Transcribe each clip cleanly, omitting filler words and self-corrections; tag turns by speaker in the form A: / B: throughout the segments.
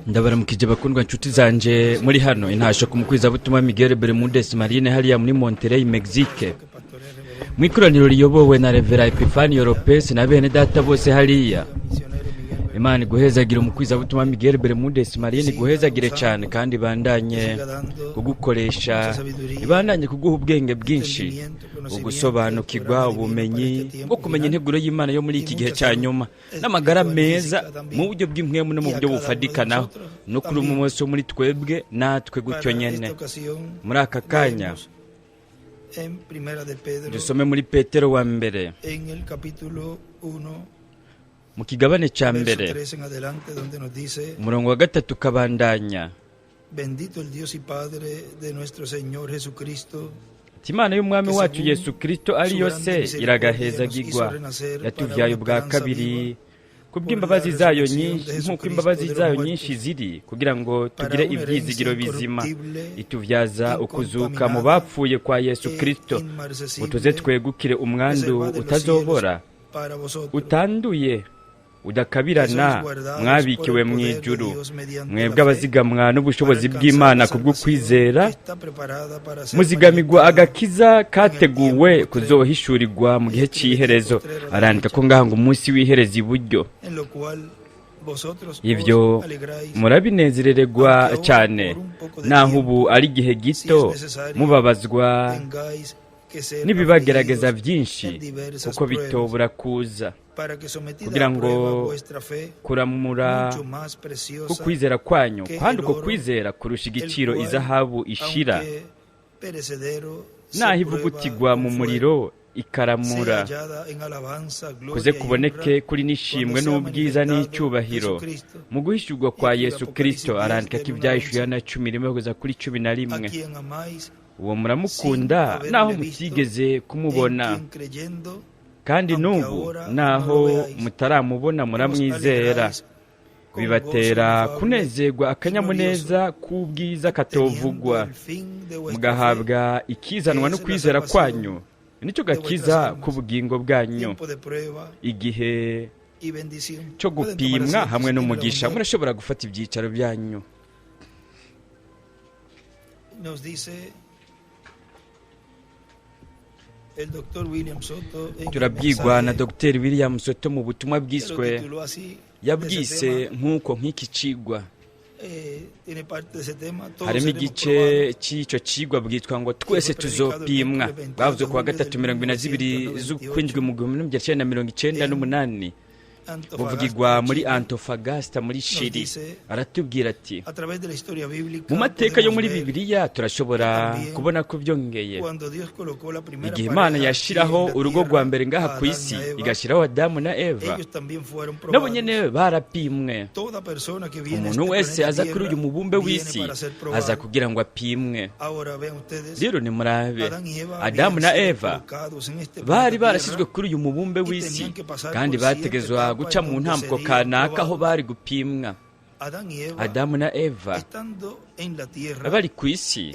A: ndabaramukije bakundwa inshuti zanje muri hano intasho ku mukwizabutumwa Miguel Bermudez Marine hariya muri Monterrey Mexique, mu ikoraniro riyobowe na Revera Epifanio Lopez na bene data bose hariya. Imana iguhezagira umukwizabutumwa Miguel Bermudez Marine, iguhezagire cyane kandi bandanye kugukoresha, ibandanye kuguha ubwenge bwinshi, ugusobanukirwa, ubumenyi bwo kumenya integuro y'Imana yo muri iki gihe cya nyuma, n'amagara meza mu buryo bw'impwemu no mu buryo bufadikanaho, no kuri umwe wese muri twebwe natwe gutyo nyene. Muri aka kanya dusome muri Petero wa mbere mu kigabane cya mbere umurongo wa 3 kabandanya. Imana y'umwami wacu Yesu Kristo ariyo se iragahezagirwa, yatuvyaye ubwa kabiri kubw'imbabazi zayo nyinshi, nk'uko imbabazi zayo nyinshi ziri, kugira ngo tugire ibyizigiro bizima. Ituvyaza ukuzuka mu bapfuye kwa Yesu Kristo, utuze twegukire umwandu utazobora, utanduye, udakabirana, mwabikiwe mu ijuru, mwebwe abazigamwa n'ubushobozi bw'Imana kubw'ukwizera, muzigamigwa agakiza kateguwe kuzohishurirwa mu gihe cy'iherezo. Arandika ko ngaha ngo umunsi w'iherezo iburyo, ivyo murabinezererwa cyane, naho ubu ari igihe gito mubabazwa n'ibibagerageza byinshi, kuko bitobura kuza, kugira ngo kuramura kukwizera kwanyu, kandi uko kwizera kurusha igiciro izahabu ishira, naho ivugutigwa mu muriro ikaramura, kuze kuboneke kuri n'ishimwe n'ubwiza n'icyubahiro mu guhishurwa kwa Yesu Kristo. Arandika ko ibyahishuye na 10 kugeza kuri 11. Uwo muramukunda naho mutigeze kumubona, kandi n'ubu naho mutaramubona muramwizera. Bibatera kunezerwa akanyamuneza k'ubwiza katovugwa, mugahabwa ikizanwa no kwizera kwanyu, nicyo gakiza k'ubugingo bwanyu. Igihe cyo gupimwa hamwe n'umugisha, murashobora gufata ibyicaro byanyu. Turabwirwa na Dr. William Soto mu butumwa bwiswe, yabwise nk'uko nk'iki cigwa. Harimo igice cy'icyo cigwa bwitwa ngo twese tuzopimwa, bavuze ku wa 3/22 z'ukwindwi mu 1998, buvugirwa muri Antofagasta muri Chili. Aratubwira ati, mu mateka yo muri Bibiliya turashobora kubona ko byongeye igihe Imana yashiraho urugo rwa mbere ngaha ku isi, igashiraho Adamu na Eva, nabo nyene barapimwe. Umuntu wese aza kuri uyu mubumbe w'isi aza kugira ngo apimwe. Rero ni murabe, Adamu na Eva bari barashyizwe kuri uyu mubumbe w'isi, kandi bategezwa guca mu ntambuko kanaka aho bari gupimwa. Adamu na Eva bari ku isi,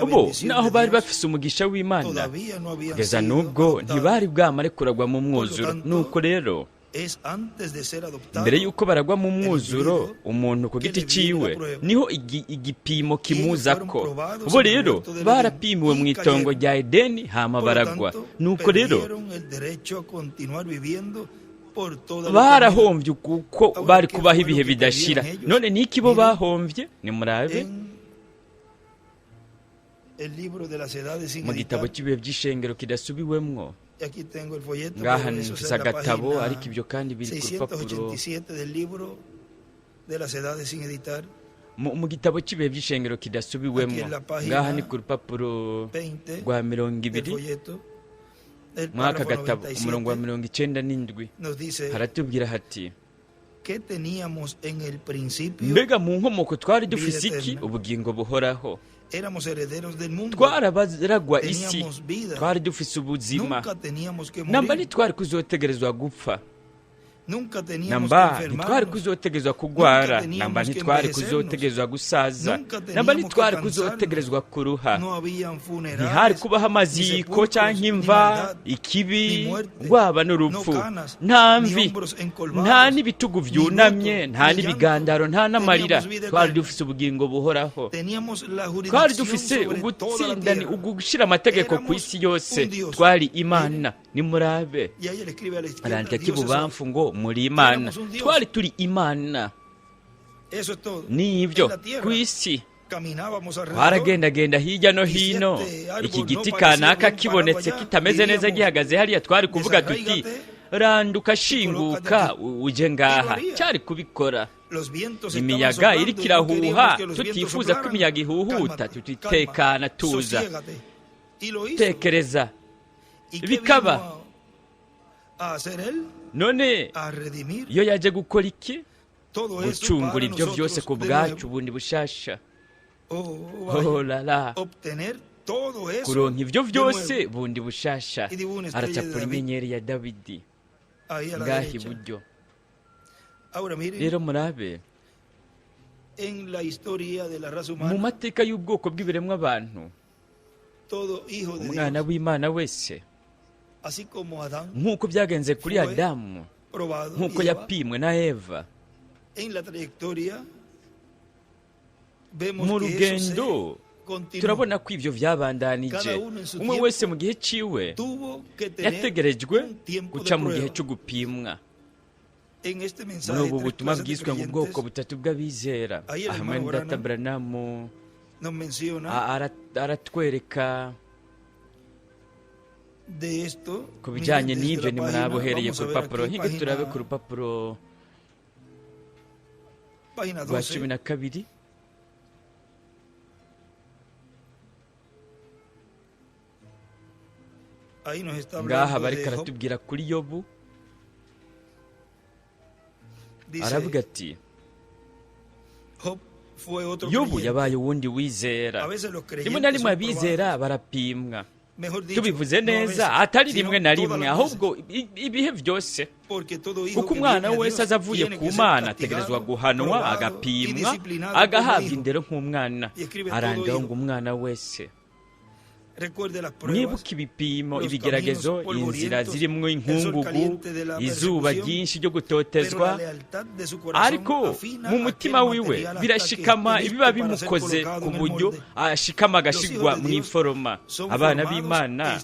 A: ubu naho bari bafise umugisha w'Imana, kugeza n'ubwo ntibari bwamare kuragwa mu mwuzuro. Nuko rero mbere y'uko baragwa mu mwuzuro, umuntu ku giti ciwe niho igipimo kimuzako. Ubu rero barapimiwe mu itongo rya Edeni, hama baragwa. Nuko rero barahomvye kuko bari kubaho ibihe bidashira. None niki bo bahomvye? Ni murabe mu gitabo cy'ibihe by'ishengero kidasubiwemwo. Ngaha nifise agatabo, ariko ibyo kandi biri ku rupapuro. Mu gitabo cy'ibihe by'ishengero kidasubiwemwo, ngaha ni ku rupapuro rwa 20, mwaka gatabo umurongo wa 97. Haratubwira hati, mbega mu nkomoko twari dufise iki? Ubugingo buhoraho. Twarabaziragwa isi, twari dufise ubuzima, namba ntitwari kuzotegerezwa gupfa. namba ntitwari kuzotegerezwa kugwara, namba ntitwari kuzotegerezwa gusaza, namba ntitwari kuzotegerezwa kuruha. Ntihari kubaho amaziko canke imva, ikibi, rwaba n'urupfu, nta mvi, nta n'ibitugu vyunamye, nta n'ibigandaro, nta n'amarira. Twari dufise ubugingo buhoraho, twari dufise ugutsindani, ugushira amategeko ku isi yose. Twari Imana. Nimurabe arandika kibubamfu ngo muri Imana. Twari turi Imana. Nibyo ku isi twaragendagenda hirya no hino, iki giti kanaka kibonetse kitameze neza gihagaze hariya, twari kuvuga tuti randuka shinguka uje ngaha. Cyari kubikora. Imiyaga iriko irahuha, tutifuza ko imiyaga ihuhuta, tutitekana tuza tekereza, bikaba. None iyo yaje gukora iki? Gucungura ibyo byose ku bwacu bundi bushasha. Oh la la, kuronka ibyo byose bundi bushasha. Aracapura inyenyeri ya Dawidi ngaha iburyo. Rero murabe, mu mateka y'ubwoko bw'ibiremwa abantu, umwana w'Imana wese, nk'uko byagenze kuri Adamu, nk'uko yapimwe na Eva, mu rugendo turabona ko ibyo byabandanije. Umwe wese mu gihe ciwe yategerejwe guca mu gihe cyo gupimwa. Muri ubu butumwa bwiswe ngo ubwoko butatu bw'abizera, Ahmed Data Branham aratwereka ku bijyanye n'ibyo. Ni murabohereye ku rupapuro, hinga turabe ku rupapuro rwa 12. Ngaha bariko aratubwira kuri Yobu. Aravuga ati Yobu yabaye uwundi wizera. Rimwe na rimwe abizera barapimwa. Tubivuze neza, atari rimwe na rimwe, ahubwo ibihe byose. Kuko umwana wese azavuye ku Mana ategerezwa guhanwa, agapimwa, agahabwa indero nk'umwana. Arangaho ngo umwana wese. Mwibuke ibipimo, ibigeragezo, inzira zirimwo inkungugu, izuba ryinshi ryo gutotezwa, ariko mu mutima wiwe birashikama, ibiba bimukoze ku buryo ashikama agashigwa mu iforoma. Abana b'Imana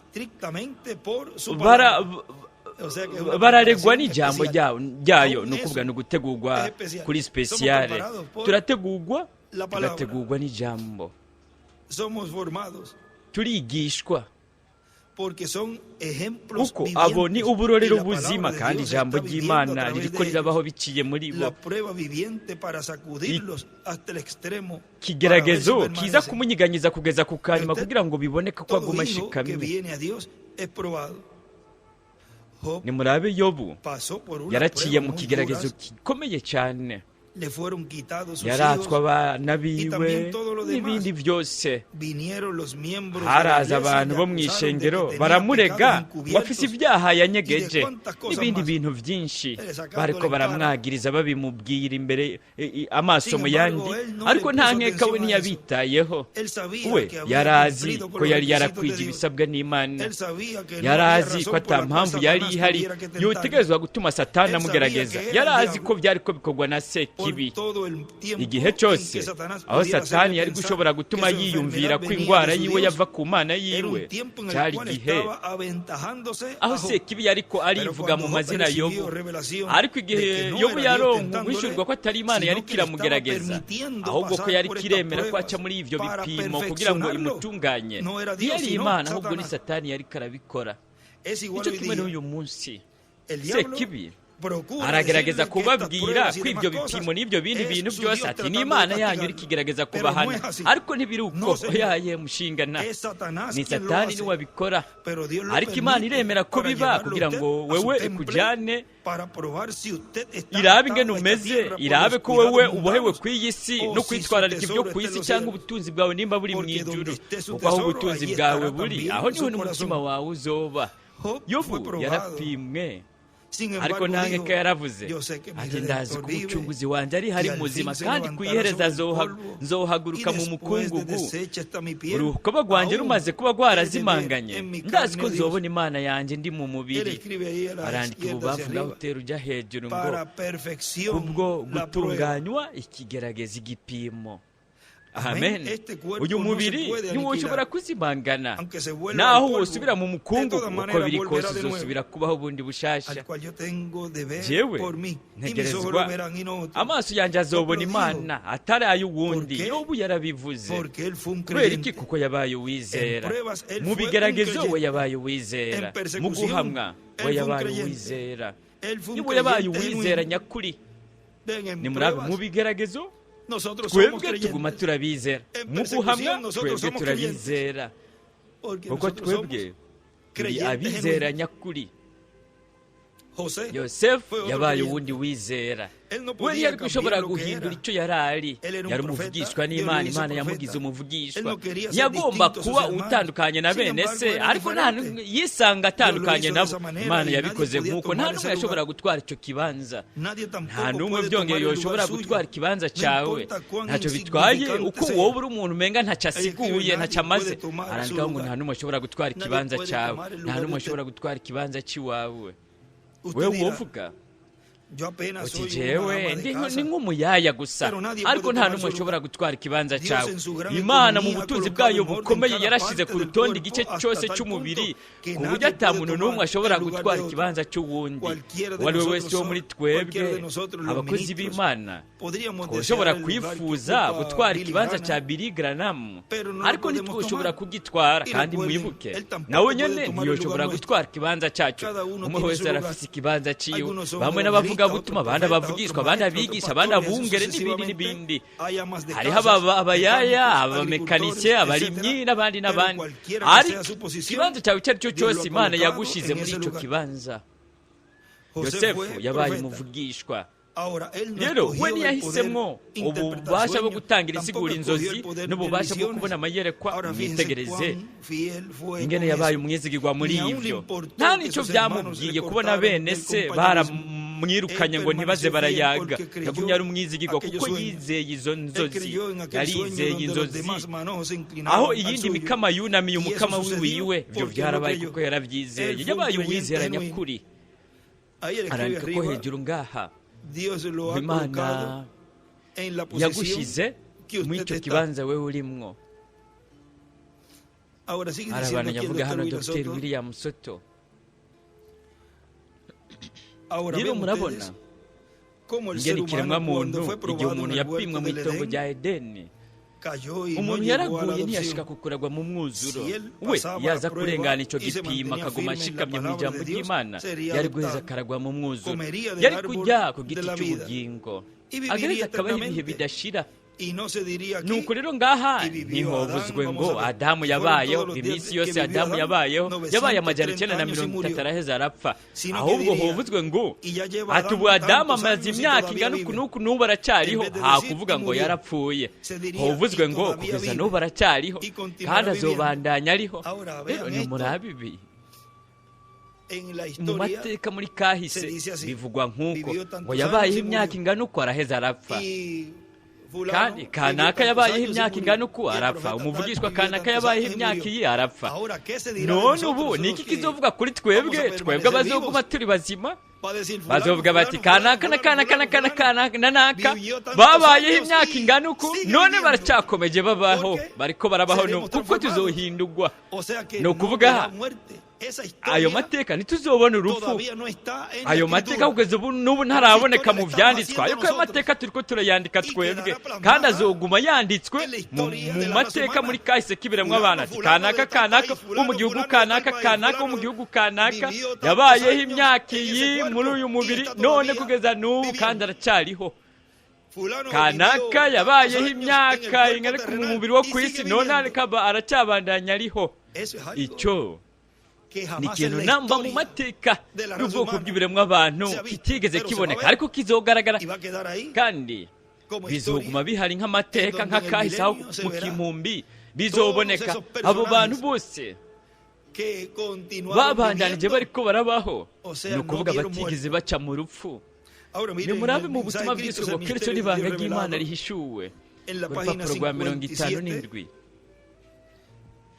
A: bararegwa n'ijambo ryayo, ni ukuvuga ni ugutegurwa kuri spesiyale. Tugategurwa n'ijambo, turigishwa, kuko abo ni uburorero buzima, kandi ijambo ry'Imana ririko rirabaho biciye muri bo. Ikigeragezo kiza kumunyiganyiza kugeza ku kanyuma kugira ngo biboneke ko aguma ashikamye. Nimurabe Yobu yaraciye mu kigeragezo gikomeye cyane. Yaratswa abana biwe n'ibindi byose. Haraza abantu bo mu ishengero baramurega ngo afise ibyaha yanyegeje n'ibindi bintu byinshi. Bariko baramwagiriza babimubwira imbere amaso mu yandi, ariko nta nkeka we ntiyabitayeho. We yarazi ko yari yarakwije ibisabwa n'Imana. Yarazi ko ata mpamvu yari ihari yotegerezwa gutuma Satani amugerageza. Yarazi ko byari ko bikorwa na Sekibi. Igihe cyose aho Satani yari gushobora gutuma yiyumvira ko ingwara yiwe yava ku Mana yiwe, cyari igihe aho Sekibi yariko arivuga mu mazina Yobu. Ariko igihe Yobu yaronka guhishurwa ko atari Imana yari kiramugerageza, ahubwo ko yari kiremera ko aca muri ivyo bipimo kugira ngo imutunganye, ntiyari Imana ahubwo ni Satani yari karabikora. Icyo kimwe n'uyu munsi Sekibi aragerageza kubabwira ko ibyo bipimo n'ibyo bindi bintu byose ati ni Imana yanyu iri kigerageza kubahana, ariko ntibiri uko. Yaye mushingana, ni Satani ni wabikora, ariko Imana iremera ko biba kugira ngo wewe ikujane, irabe ingene umeze, irabe ko wewe ubohewe ku iyi si no kwitwararika ibyo ku isi, cyangwa ubutunzi bwawe nimba buri mu ijuru. Kuko aho ubutunzi bwawe buri, aho niho n'umutima wawe uzoba. Yobu yarapimwe ariko nta nkeka yaravuze ati ndazi ko umucunguzi wanjye ari hari muzima kandi ku ihereza nzohaguruka mu mukungugu urukoba rwanjye rumaze kuba rwarazimanganye ndazi ko nzobona imana yanjye ndi mu mubiri. arandika ububavu naho utera ujya hejuru ngo kubwo gutunganywa ikigerageza igipimo. amen. uyu mubiri ntiwoshobora kuzimangana naho wosubira mu mukungugu uko biri kose uzosubira kubaho bundi bushasha. jewe ntegerezwa amaso yanjye azobona imana atari ay'uwundi. yobu yarabivuze. kubera iki? kuko yabaye uwizera. mu bigeragezo we yabaye uwizera. mu guhamwa we yabaye uwizera. niwe yabaye uwizera nyakuri. nimurabe mu bigeragezo twebwe tuguma turabizera. mu guhamwa twebwe turabizera kuko twebwe turi abizera nyakuri. yosefu yabaye uwundi wizera. we ntiyari gushobora guhindura icyo yari ari. yari umuvugishwa n'imana. imana yamugize umuvugishwa. ntiyagomba kuba utandukanye na bene se, ariko nta yisanga atandukanye nabo. imana yabikoze nk'uko nta n'umwe yashobora gutwara icyo kibanza. nta n'umwe byongeye yoshobora gutwara ikibanza cyawe. ntacyo bitwaye uko wowe uri umuntu umenga ntacyo asiguye, ntacyo amaze. arandikaho ngo nta n'umwe ashobora gutwara ikibanza cyawe. nta n'umwe ashobora gutwara ikibanza cy'iwawe. wewe wovuga uti jewe ni nk'umuyaya gusa, ariko nta n'umwe ashobora gutwara ikibanza cyawe. imana mu butunzi bwayo bukomeye yarashyize ku rutonde igice cyose cy'umubiri ku buryo ata muntu n'umwe ashobora gutwara ikibanza cy'uwundi. uwo ari we wese wo muri twebwe abakozi b'imana twashobora kwifuza gutwara ikibanza cya Billy Graham, ariko ntitwashobora kugitwara. kandi mwibuke nawe nyine ntiyoshobora gutwara ikibanza cyacu. umwe wese arafise ikibanza cyiwe. bamwe n'abavuga butuma, abandi abavugishwa, abandi abigisha, abandi abungere n'ibindi n'ibindi. hariho abayaya, abamekanisiye, abarimyi n'abandi n'abandi. ariko ikibanza cyawe icyo ari cyo cyose imana yagushize muri icyo kibanza. yosefu yabaye umuvugishwa. rero we ntiyahisemo ububasha bwo gutangira isigura inzozi n'ububasha bwo kubona amayerekwa. mwitegereze ingene yabaye umwizigirwa muri ibyo. nta n'icyo byamubwiye kubona bene se baramwirukanye ngo ntibaze barayaga. yagumye ari umwizigirwa kuko yizeye izo nzozi. yarizeye inzozi aho iyindi mikama yunamiye umukama wiwe. ibyo byarabaye kuko yarabyizeye. yabaye uwizera nyakuri. arandika ko hejuru ngaha imana yagushize muri icyo kibanza wewe urimwo. hari abantu nyavuga hano Dr. William Soto. rero murabona ingene ikiremwa muntu igihe umuntu yapimwe mu itongo rya Edeni, umuntu yaraguye ntiyashika kukuragwa mu mwuzuro. we yaza kurengana icyo gipimo akaguma ashikamye mu ijambo ry'imana, yari guheza akaragwa mu mwuzuro. yari kujya ku giti cy'ubugingo agaheza akabaho ibihe bidashira. nuko rero ngaha ntihovuzwe ngo Adamu yabayeho iminsi yose. Adamu yabaye 930 araheza arapfa. ahubwo hovuzwe ngo ati ubu Adamu amaze imyaka ingana uku n'uku n'ubu aracyariho. hakuvuga ngo yarapfuye. hovuzwe ngo kugeza n'ubu aracyariho kandi azobandanya ariho. rero ni murabi ibi mu mateka muri kahise bivugwa nk'uko ngo yabayeho imyaka ingana uku araheza arapfa. kandi kanaka yabayeho imyaka ingana uku arapfa. umuvugishwa kanaka yabayeho imyaka iyi arapfa. none ubu ni iki kizovuga kuri twebwe abazoguma turi bazima? bazovuga bati kanaka na kanaka na kanaka na naka babayeho imyaka ingana uku none baracyakomeje babaho, bariko barabaho kuko tuzohindurwa. ni ukuvuga ayo mateka ntituzobona urupfu. ayo mateka kugeza ubu n'ubu ntaraboneka mu byanditswe. ariko ayo mateka turiko turayandika twebwe kandi azoguma yanditswe mu mateka muri kahise k'ibiremwa abana. ati kanaka wo mu gihugu kanaka wo mu gihugu kanaka yabayeho imyaka iyi muri uyu mubiri none kugeza n'ubu kandi aracyariho. kanaka yabayeho imyaka ingana mu mubiri wo ku isi none aracyabandanya ariho. icyo ni ikintu namba mu mateka y'ubwoko bw'ibiremwa abantu kitigeze kiboneka, ariko kizogaragara kandi bizoguma bihari nk'amateka nk'akahise aho mu kimumbi bizoboneka. abo bantu bose babandanije bariko barabaho, ni ukuvuga batigeze baca mu rupfu. Nimurabe mu butumwa bw'isi ngo Kristo n'ibanga ry'Imana rihishuwe ku rupapuro rwa 57.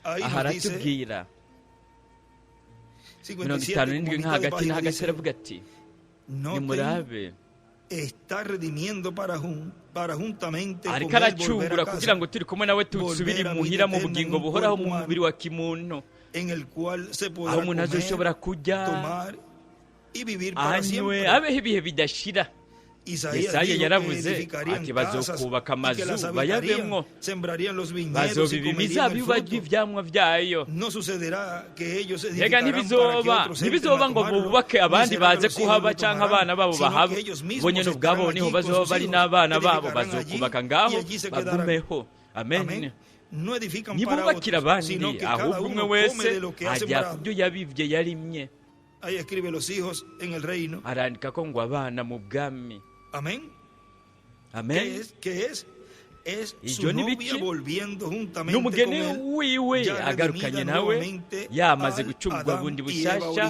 A: aha aratubwira 57 nka hagati na hagati aravuga ati nimurabe ariko aracungura kugira ngo turi kumwe nawe tusubire imuhira mu bugingo buhoraho mu mubiri wa kimuntu, aho umuntu azoshobora kurya anywe abeho ibihe bidashira. Yesaya yaravuze ati bazokubaka amazu bayabemwo, bazobiba imizabibu barya ivyamwa vyayo. Rega ntibizoba ngo bubake abandi baze kuhaba canke abana babo bahaba, bo nyene ubwabo niho bazoba bari n'abana babo bazokubaka ngaho bagumeho. Amen. Ntibubakira abandi, ahubwo umwe wese ajya ku byo yabivye yarimye. Arandika ko ngo abana mu bwami.
B: Amen.
A: Amen.
B: Ijyo ni biki?
A: N'umugeni wiwe agarukanye nawe yamaze gucungurwa bundi bushasha,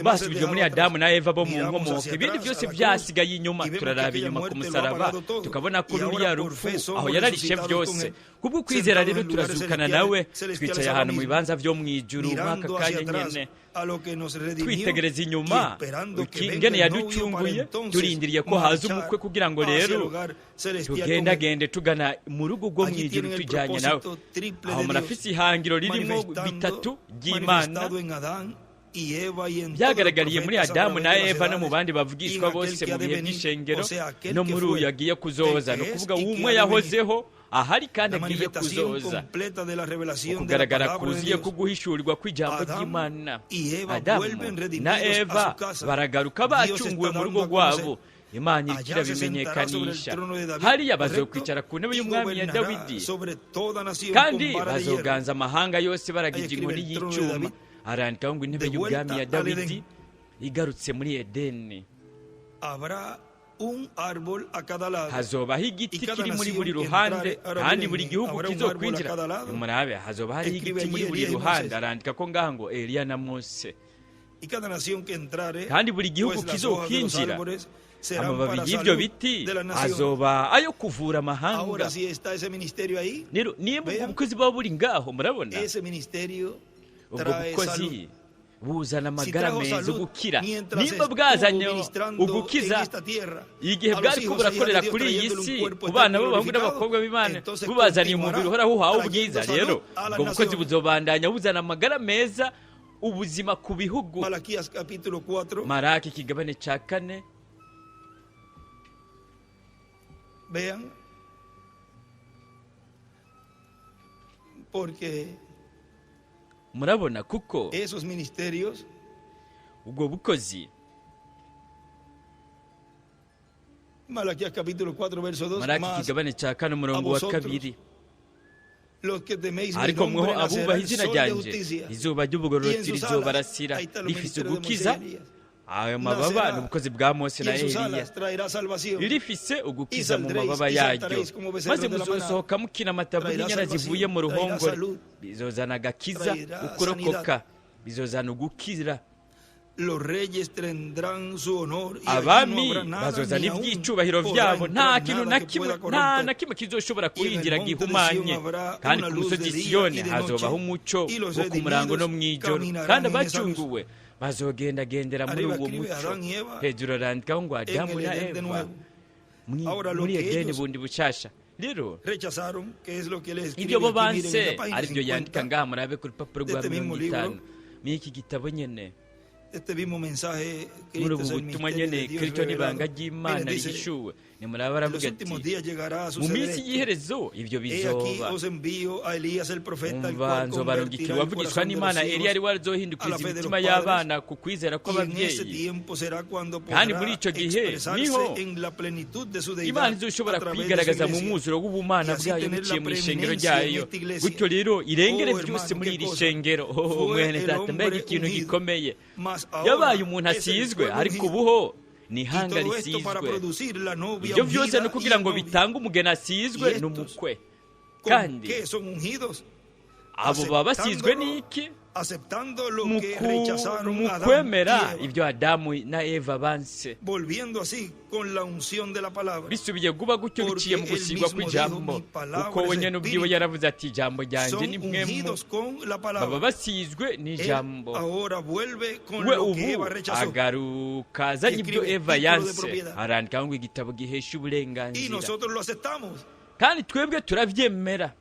A: basubije muri Adamu na Eva bo mu nkomoko. Ibindi byose byasigaye inyuma. Turaraba inyuma ku musaraba tukabona ko ruriya rupfu aho yararishe byose. Kubwo kwizera rero turazukana nawe, twicaye ahantu mu bibanza byo mu ijuru mwaka kanya nyene, twitegereza inyuma ingene yaducunguye, turindiriye ko haza umukwe kugira ngo rero tugendagende tugana mu rugo rwo mu ijuru tujyanye nawe. Aho murafise ihangiro ririmo bitatu ry'Imana byagaragariye muri Adamu na Eva no mu bandi bavugishwa bose mu bihe by'ishengero no muri uyu yagiye kuzoza. No kuvuga umwe yahozeho ahari kandi agiye kuzoza, kugaragara kuziye ko guhishurirwa kw'ijambo ry'Imana. Adamu na Eva baragaruka bacunguwe mu rugo rwabo, Imana irikira bimenyekanisha. Hariya bazokwicara ku ntebe y'umwami ya Dawidi, kandi bazoganza amahanga yose baragije inkoni y'icuma. Arandika ngo intebe y'ubwami ya Dawidi igarutse muri Edeni. Hazobaho igiti kiri muri buri ruhande, kandi buri gihugu kizokwinjira. Murabe, hazoba hariho igiti muri buri ruhande. Arandika ko ngaha ngo Eliya na Mose, kandi buri gihugu kizokwinjira. Amababi y'ibyo biti azoba ayo kuvura amahanga. Niba ubukozi buba buri ngaho, murabona ubwo bukozi buzana amagara meza, ugukira. Nimba bwazanye ugukiza igihe bwari ko burakorera kuri iyi si ku bana b'abahungu n'abakobwa b'Imana, bubazaniye umubiri uhoraho uhawe ubwiza, rero ubwo bukozi buzobandanya buzana amagara meza, ubuzima ku bihugu. Maraki ikigabane ca 4.
B: Vean, porque
A: murabona kuko
B: esos ministerios,
A: ubwo bukozi,
B: Malaquías capítulo 4 verso 2,
A: Maraki ikigabane ca 4 umurongo wa 2, ariko mweho abubaha izina ryanjye izuba ry'ubugororotsi rizobarasira rifise ugukiza. Ayo mababa ni ubukozi bwa Mose na Eliya, rifise ugukiza mu mababa yaryo, maze muzosohoka mukina amatabu n'inyana zivuye mu ruhongore. Bizozana agakiza, ukurokoka, bizozana ugukira. Abami bazozana ibyicubahiro vyabo, nta kintu na kimwe kizoshobora kurinjira gihumanye. Kandi ku musozi Siyoni hazobaho umuco wo ku murango no mw'ijoro, kandi abacunguwe bazogendagendera muri uwo muco. Hejuru arandikaho ngo Adamu na Eva muri Edeni bundi bushasha. Rero ibyo bo banse ari byo yandika ngaha, murabe ku rupapuro rwa 50 mw'iki gitabo nyene. Muri ubu butumwa nyene Kristo n'ibanga ry'Imana rihishuwe, nimuraba aravuga ati mu minsi y'iherezo ibyo bizoba. Umva, nzobarungikira uwavugishwa n'Imana Eliya ari wazohindukiza imitima y'abana ku kwizera kw'ababyeyi. Kandi muri ico gihe niho Imana izoshobora kwigaragaza mu mwuzuro w'ubumana bwayo biciye mu ishengero ryayo, gutyo rero irengere byose muri iri shengero. Mwene data, mbega ikintu gikomeye! Yabaye umuntu asizwe, ariko ubuho ni ihanga risizwe. Ibyo byose ni ukugira ngo bitange umugeni asizwe n'umukwe. Kandi abo baba basizwe n'iki
B: aceptando lo
A: mu
B: que rechazaron
A: mu
B: Adán
A: kwemera
B: y Eva,
A: ibyo adamu na eva banse
B: volviendo así con la unción de la palabra.
A: bisubiye guba gutyo biciye mu gusigwa kw'ijambo kuko we nyene ubwiwe yaravuze ati ijambo ryanjye ni
B: Son
A: mwemu
B: ungidos con la
A: baba
B: palabra.
A: basizwe
B: Él
A: n'ijambo
B: ahora vuelve con
A: we
B: lo que
A: ubu
B: Eva rechazó.
A: agaruka azanye ibyo
B: Escribe
A: eva
B: título de
A: yanse
B: propiedad.
A: arandika ngo igitabo gihesha
B: Y
A: uburenganzira
B: nosotros lo aceptamos.
A: kandi twebwe turabyemera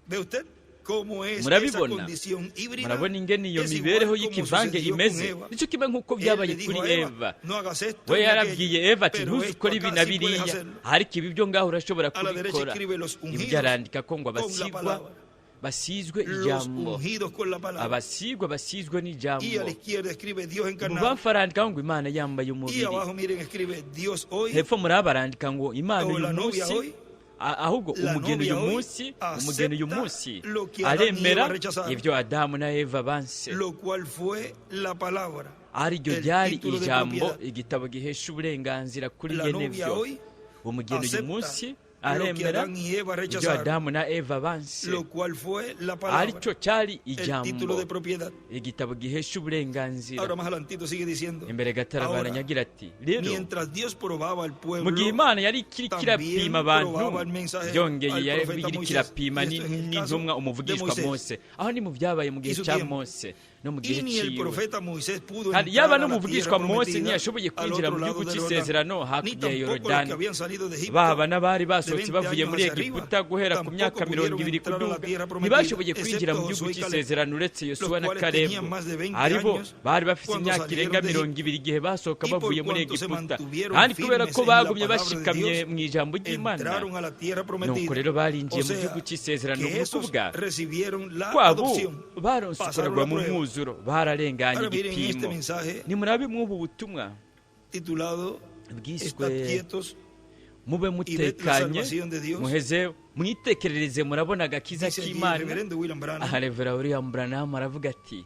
B: ¿Ve usted cómo es esa
A: murabibona
B: condición híbrida?
A: murabona ingene iyo
B: Es
A: mibereho
B: igual como
A: y'ikivange
B: sucedió
A: imeze
B: con Eva.
A: nicyo kimwe nk'uko
B: Él
A: byabaye
B: le dijo
A: kuri
B: a
A: eva
B: no hagas esto
A: we
B: ni
A: yarabwiye
B: aquello,
A: eva ati
B: pero
A: ntuzikore
B: esto
A: ibi
B: acá
A: na
B: sí puedes
A: biriya
B: hacerlo.
A: ariko ibi byo ngaho urashobora
B: A la derecha
A: kubikora
B: escribe los ungidos
A: ibyo arandika ko ngo
B: con la
A: abasigwa
B: palabra.
A: basizwe
B: Los
A: ijambo
B: ungidos con la palabra.
A: abasigwa basizwe
B: Y a
A: n'ijambo
B: la izquierda escribe Dios encarnado.
A: ububamfu arandika ngo imana yambaye
B: Y
A: umubiri
B: abajo miren escribe Dios hoy.
A: hepfo muri aba arandika ngo imana
B: O
A: uyu
B: la novia
A: munsi
B: hoy.
A: ahubwo
B: La
A: umugeni uyu
B: novia hoy
A: munsi
B: acepta
A: umugeni uyu munsi
B: lo que Adán y
A: aremera
B: Eva rechazaron.
A: ibyo adamu na eva banse
B: Lo cual fue la palabra.
A: ari ryo
B: El
A: ryari
B: título de
A: ijambo
B: propiedad.
A: igitabo gihesha uburenganzira kuri
B: La
A: yene
B: novia
A: byo
B: hoy
A: umugeni uyu
B: acepta
A: munsi
B: lo que
A: aremera
B: Adán y Eva
A: ibyo
B: rechazaron.
A: adamu na eva banse
B: Lo cual fue la
A: ari
B: palabra.
A: cyo cyari
B: El
A: ijambo
B: título de propiedad.
A: igitabo gihesha uburenganzira
B: Ahora más adelantito sigue diciendo.
A: imbere gatarabana
B: Ahora,
A: agira ati rero
B: mientras Dios probaba al pueblo,
A: mu gihe imana yari ikiri
B: también
A: kirapima abantu
B: probaba el mensaje
A: byongeye
B: al
A: yari
B: profeta
A: iri
B: Moisés.
A: kirapima
B: Y esto es el caso
A: n'intumwa
B: de
A: umuvugishwa
B: Moisés.
A: mose aho ni mu byabaye mu gihe
B: Y su
A: cya
B: tiempo.
A: mose no mu
B: Y
A: gihe
B: ni el
A: ciwe
B: profeta Moisés pudo
A: kandi
B: entrar
A: yaba
B: a la
A: n'umuvugishwa
B: tierra
A: mose
B: prometida
A: ntiyashoboye
B: al
A: kwinjira mu
B: otro
A: gihugu
B: lado del
A: cy'isezerano
B: Jordán, ni
A: hakurya ya
B: tampoco los que
A: yorodani
B: habían salido de Egipto
A: baba n'abari
B: de
A: basohotse
B: 20
A: bavuye
B: años
A: muri
B: hacia
A: egiputa
B: arriba,
A: guhera ku
B: tampoco
A: myaka
B: pudieron
A: 20
B: entrar a la
A: kuduga
B: tierra prometida,
A: ntibashoboye kwinjira mu
B: excepto
A: gihugu
B: Josué y Caleb,
A: cy'isezerano uretse yosuwa
B: los
A: na
B: cuales
A: karebu
B: tenían más de 20
A: aribo
B: años
A: bari bafite
B: cuando
A: imyaka
B: salieron
A: irenga
B: de
A: 20 igihe basohoka
B: y por
A: bavuye muri
B: cuanto se
A: egiputa
B: mantuvieron
A: kandi kubera
B: firmes
A: ko
B: en la
A: bagumye
B: palabra de
A: bashikamye
B: Dios,
A: mu ijambo ry'imana
B: entraron a la tierra
A: nuko
B: prometida.
A: rero barinjiye
B: O
A: mu
B: sea,
A: gihugu cy'isezerano
B: que
A: nk'uko
B: esos
A: bwa
B: recibieron la
A: kwabo
B: adopción,
A: baronse
B: pasaron
A: kuragwa
B: la
A: mu
B: prueba.
A: mwuzuro bararenganye
B: Ahora miren este
A: igipimo
B: mensaje
A: nimurabe mw'ubu butumwa
B: titulado
A: bwiswe
B: Estad quietos
A: mube
B: y ved la
A: mutekanye
B: salvación de Dios.
A: muheze mwitekerereze murabona agakiza
B: Dice allí el
A: k'imana
B: reverendo William Branham,
A: aha revera william branham aravuga ati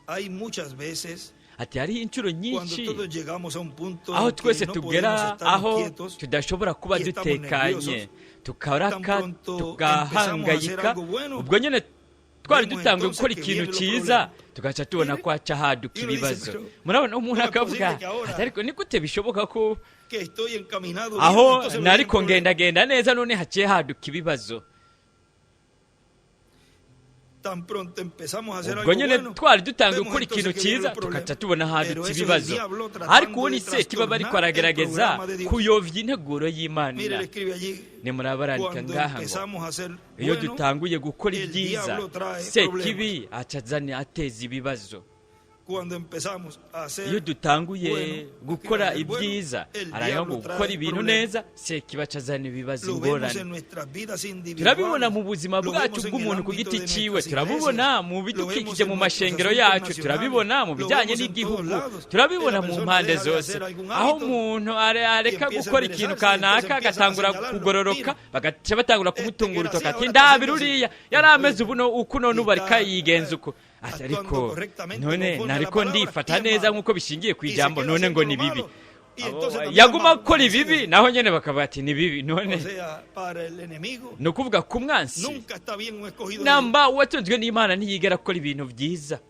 B: hay muchas veces
A: ati hariho inshuro
B: cuando
A: nyinshi
B: todos llegamos a un punto
A: aho
B: en que
A: twese
B: no
A: tugera
B: podemos estar
A: aho
B: quietos
A: tudashobora kuba
B: y estamos
A: dutekanye
B: nerviosos,
A: tukaraka
B: tan pronto
A: tugahangayika
B: empezamos a hacer algo bueno,
A: ubwo nyine twari
B: vemos
A: dutanguye
B: entonces
A: gukora
B: que
A: ikintu
B: vienen los
A: cyiza
B: problemas.
A: tugaca tubona ko haca haduka
B: Y uno dice,
A: ibibazo
B: pero,
A: murabona umuntu
B: ¿cómo es
A: akavuga
B: posible que ahora
A: ati ariko ni gute bishoboka ko
B: que estoy encaminado bien,
A: aho
B: entonces me
A: nariko
B: viene un problema?
A: ngendagenda neza none haciye haduka ibibazo
B: Tan pronto empezamos a hacer
A: ubwo
B: algo
A: nyine
B: bueno,
A: twari dutanguye
B: vemos
A: gukora ikintu
B: entonces que vienen
A: cyiza
B: los problemas.
A: tugaca tubona
B: Pero
A: hadutse
B: eso es el
A: ibibazo
B: diablo tratando
A: ariko ubu
B: de
A: ni sekiba bariko
B: trastornar el
A: aragerageza
B: programa de Dios.
A: kuyovya integuro
B: Mire,
A: y'imana
B: le escribe allí,
A: nimurabarandika
B: cuando
A: ngaha ngo
B: empezamos a hacer
A: iyo
B: bueno,
A: dutanguye gukora
B: el
A: ibyiza
B: diablo trae
A: sekibi acazana ateza ibibazo
B: cuando empezamos a hacer
A: iyo dutanguye
B: bueno,
A: gukora
B: el bueno,
A: ibyiza
B: el
A: aravuga
B: diablo
A: ngo
B: trae
A: gukora ibintu
B: problemas.
A: neza sekiba acazana ibibazo
B: Lo vemos en
A: ingorane
B: nuestras vidas individuales.
A: turabibona mu buzima
B: Lo
A: bwacu
B: vemos en
A: bw'umuntu
B: el
A: ku
B: ámbito
A: giti
B: de
A: ciwe
B: nuestras
A: turabibona
B: iglesias.
A: mu
B: Lo
A: bidukikije
B: vemos
A: mu
B: en
A: mashengero
B: nuestros
A: yacu
B: asuntos
A: turabibona mu
B: nacionales.
A: bijyanye
B: Lo vemos en
A: n'igihugu
B: todos lados.
A: turabibona
B: La
A: mu
B: persona
A: mpande
B: deja de
A: zose
B: hacer algún
A: aho
B: hábito
A: umuntu areka
B: y empieza
A: gukora
B: a
A: ikintu
B: enderezarse,
A: kanaka
B: entonces empiezan a
A: agatangura
B: señalarlo.
A: kugororoka
B: Mira,
A: bagaca batangura
B: este
A: kumutunga
B: que era
A: urutoki
B: así,
A: ati
B: ahora
A: ndabi
B: está haciendo
A: ruriya
B: así.
A: yari ameze
B: Oye,
A: uku none ubu ariko
B: está,
A: yigenza uko ati
B: actuando
A: ariko
B: correctamente
A: none
B: conforme a la
A: nariko
B: palabra,
A: ndifata
B: y es
A: neza
B: malo.
A: nk'uko bishingiye ku
B: Y se
A: ijambo
B: queda
A: none ngo
B: haciendo
A: ni
B: lo
A: bibi
B: malo. Y entonces también
A: yaguma
B: ama-
A: gukora
B: ama-
A: ibibi naho nyine bakavuga ati ni bibi none
B: O sea, para el enemigo
A: ni ukuvuga ku mwansi
B: nunca está bien un escogido de Dios.
A: namba uwatunzwe n'imana ntiyigera akora ibintu byiza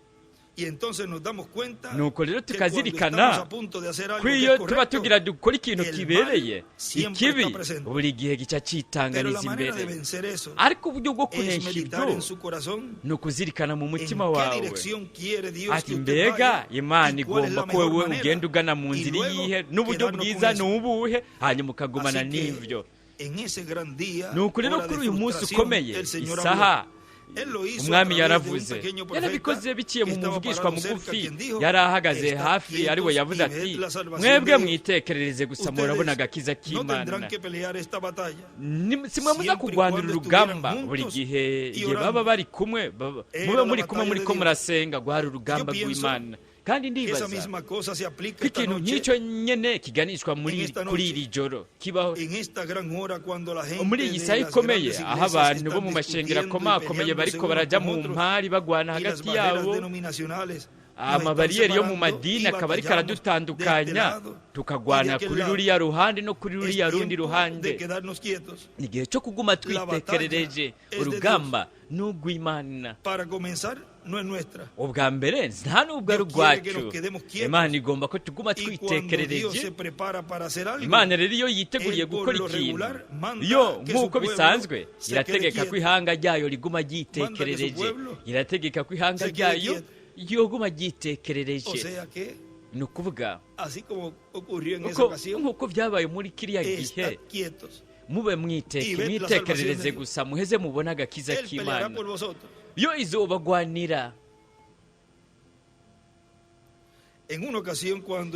B: Y entonces nos damos cuenta
A: nuko rero
B: que cuando
A: tukazirikana
B: estamos a punto de hacer algo
A: ko
B: que
A: iyo
B: es
A: tuba
B: correcto,
A: tugira dukora ikintu
B: el
A: kibereye
B: mal siempre
A: ikibi
B: está presente.
A: buri gihe gica
B: pero la
A: cyitanganiza
B: manera de
A: imbere
B: vencer eso
A: ariko uburyo bwo
B: es
A: kunesha
B: meditar
A: ibyo
B: en su corazón
A: ni ukuzirikana mu
B: en
A: mutima
B: qué
A: wawe
B: dirección quiere Dios
A: ati
B: que usted
A: mbega
B: vaya
A: imana
B: y cuál es
A: igomba
B: la
A: ko
B: mejor
A: wewe
B: manera.
A: ugenda ugana mu
B: Y
A: nzira
B: luego
A: iyihe n'uburyo
B: quedarnos
A: bwiza
B: con
A: ni
B: eso.
A: ubuhe hanyuma ukagumana
B: Así que,
A: n'ibyo
B: en ese gran día,
A: ni uku rero
B: hora de
A: kuri uyu munsi
B: frustración,
A: ukomeye
B: el Señor
A: isaha
B: habló. Él lo hizo a
A: umwami
B: través de un
A: yaravuze
B: pequeño profeta
A: yarabikoze biciye
B: que
A: mu
B: estaba
A: muvugishwa
B: parado cerca,
A: mugufi
B: quien dijo,
A: yari ahagaze
B: "Estad
A: hafi ari we
B: quietos
A: yavuze
B: y
A: ati
B: ved la salvación
A: mwebwe
B: de Dios.
A: mwitekerereze gusa murabona
B: Ustedes
A: agakiza
B: no
A: k'imana
B: tendrán que pelear esta batalla.
A: simwe muza
B: Siempre y
A: kurwanira
B: cuando
A: urugamba
B: estuvieran
A: buri
B: juntos
A: gihe
B: y
A: igihe
B: orando.
A: baba bari kumwe
B: Era
A: mube
B: la
A: muri kumwe
B: batalla
A: muri
B: de
A: ko
B: Dios.
A: murasenga guhari urugamba
B: Yo pienso
A: rw'imana kandi
B: Esa
A: ndibaza
B: misma cosa se aplica
A: ko
B: esta
A: ikintu
B: noche,
A: nk'icyo nyene kiganishwa
B: En esta
A: kuri
B: noche.
A: iri joro kibaho
B: en esta gran hora cuando la gente
A: muri iyi
B: de
A: saha
B: las
A: ikomeye
B: grandes
A: aho
B: iglesias
A: abantu bo
B: están
A: mu mashengero
B: discutiendo y
A: akomakomeye
B: peleándose
A: bariko
B: unos
A: baraja
B: con
A: mu
B: otros,
A: mpari bagwana
B: y las
A: hagati
B: barreras
A: yabo
B: denominacionales
A: amabariyeri yo mu madini akaba ariko aradutandukanya tukagwana kuri ruriya ruhande no kuri ruriya rundi ruhande. Ni igihe cyo kuguma twitekerereje urugamba n'urw'Imana. Ubwa mbere nta n'ubwo ari urwacu. Imana igomba ko tuguma twitekerereje. Imana rero iyo yiteguriye gukora ikintu, yo nk'uko bisanzwe irategeka ko ihanga ryayo riguma ryitekerereje, irategeka ko ihanga ryayo yoguma ryitekerereje. Ni ukuvuga nk'uko byabaye muri kiriya gihe, mube mwitekerereze gusa muheze mubona agakiza k'Imana. Yo izobagwanira.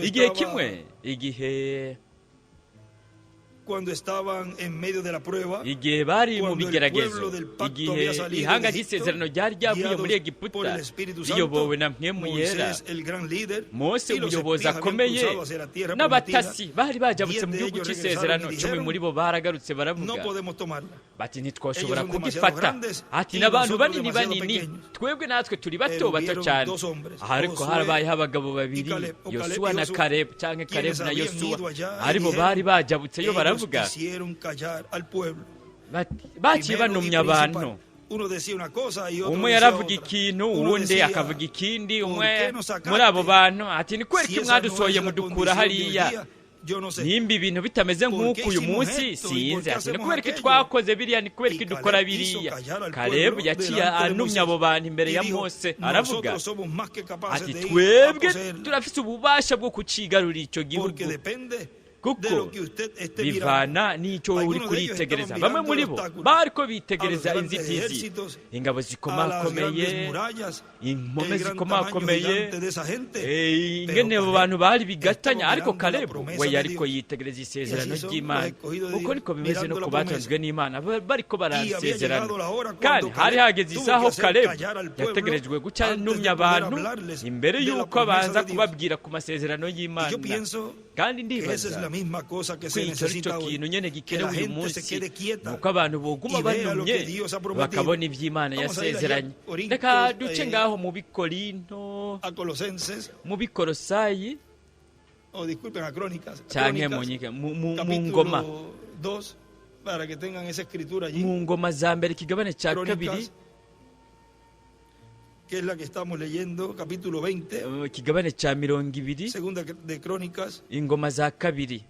A: Igihe kimwe, igihe bari mu bigeragezo, igihe ihanga ry'isezerano ryari ryavuye muri Egiputa riyobowe na Mpwemu Yera, Mose umuyobozi akomeye n'abatasi bari bajabutse mu gihugu cy'isezerano, 10 muri bo baragarutse baravuga bati ntitwashobora kugifata. Ati n'abantu banini, twebwe natwe turi bato cyane. Ariko harabayeho abagabo babiri, Yosuwa na Kalebu, cyangwa Kalebu na Yosuwa, aribo bari bajabutse yo baravuga baciye banumya abantu. Umwe yaravuga ikintu, uwundi akavuga ikindi. Umwe muri abo bantu ati ni kweri ko mwadusohoye mudukura hariya, nimba ibintu bitameze nk'uko uyu munsi sinzi. Ati ni kubera ko twakoze biriya, ni kubera ko dukora biriya. Kalebu yaciye anumya abo bantu imbere ya Mose aravuga ati twebwe turafite ububasha bwo kucigarurira icyo gihugu, kuko bivana n'icyo uri kuritegereza. Bamwe muri bo bariko bitegereza inzitizi, ingabo zikomakomeye, impome zikomakomeye, ingene abo bantu bari bigatanya. Ariko Kalebu we yariko yitegereza isezerano ry'Imana. Uko niko bimeze no kubatanzwe n'Imana, bariko barasezerana. Kandi hari hageze isaho Kalebu yategerejwe guca numya abantu imbere y'uko abanza kubabwira ku masezerano y'Imana. Kandi ndibaza icyo ari cyo kintu nyene gikenewe uyu munsi, nuko abantu boguma banumye bakabona iby'Imana yasezeranye. Reka duce ngaho mu Bikorinto, mu Bikolosayi, cyangwa mu Ngoma, mu Ngoma za mbere ikigabane cya 2,
B: que es la que estamos leyendo, capítulo 20,
A: ikigabane cya 20,
B: segunda de Crónicas,
A: Ingoma za 2,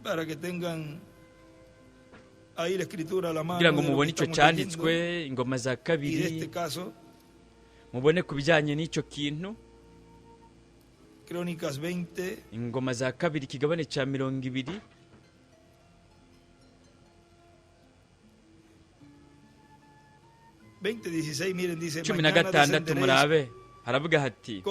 B: para que tengan ahí la escritura a la mano,
A: kugira ngo mubone icyo cyanditswe. Ingoma za 2 mubone ku bijyanye n'icyo kintu.
B: Crónicas 20,
A: Ingoma za 2 ikigabane cya 20,
B: 16, miren, dice,
A: 16 murabe haravuga hati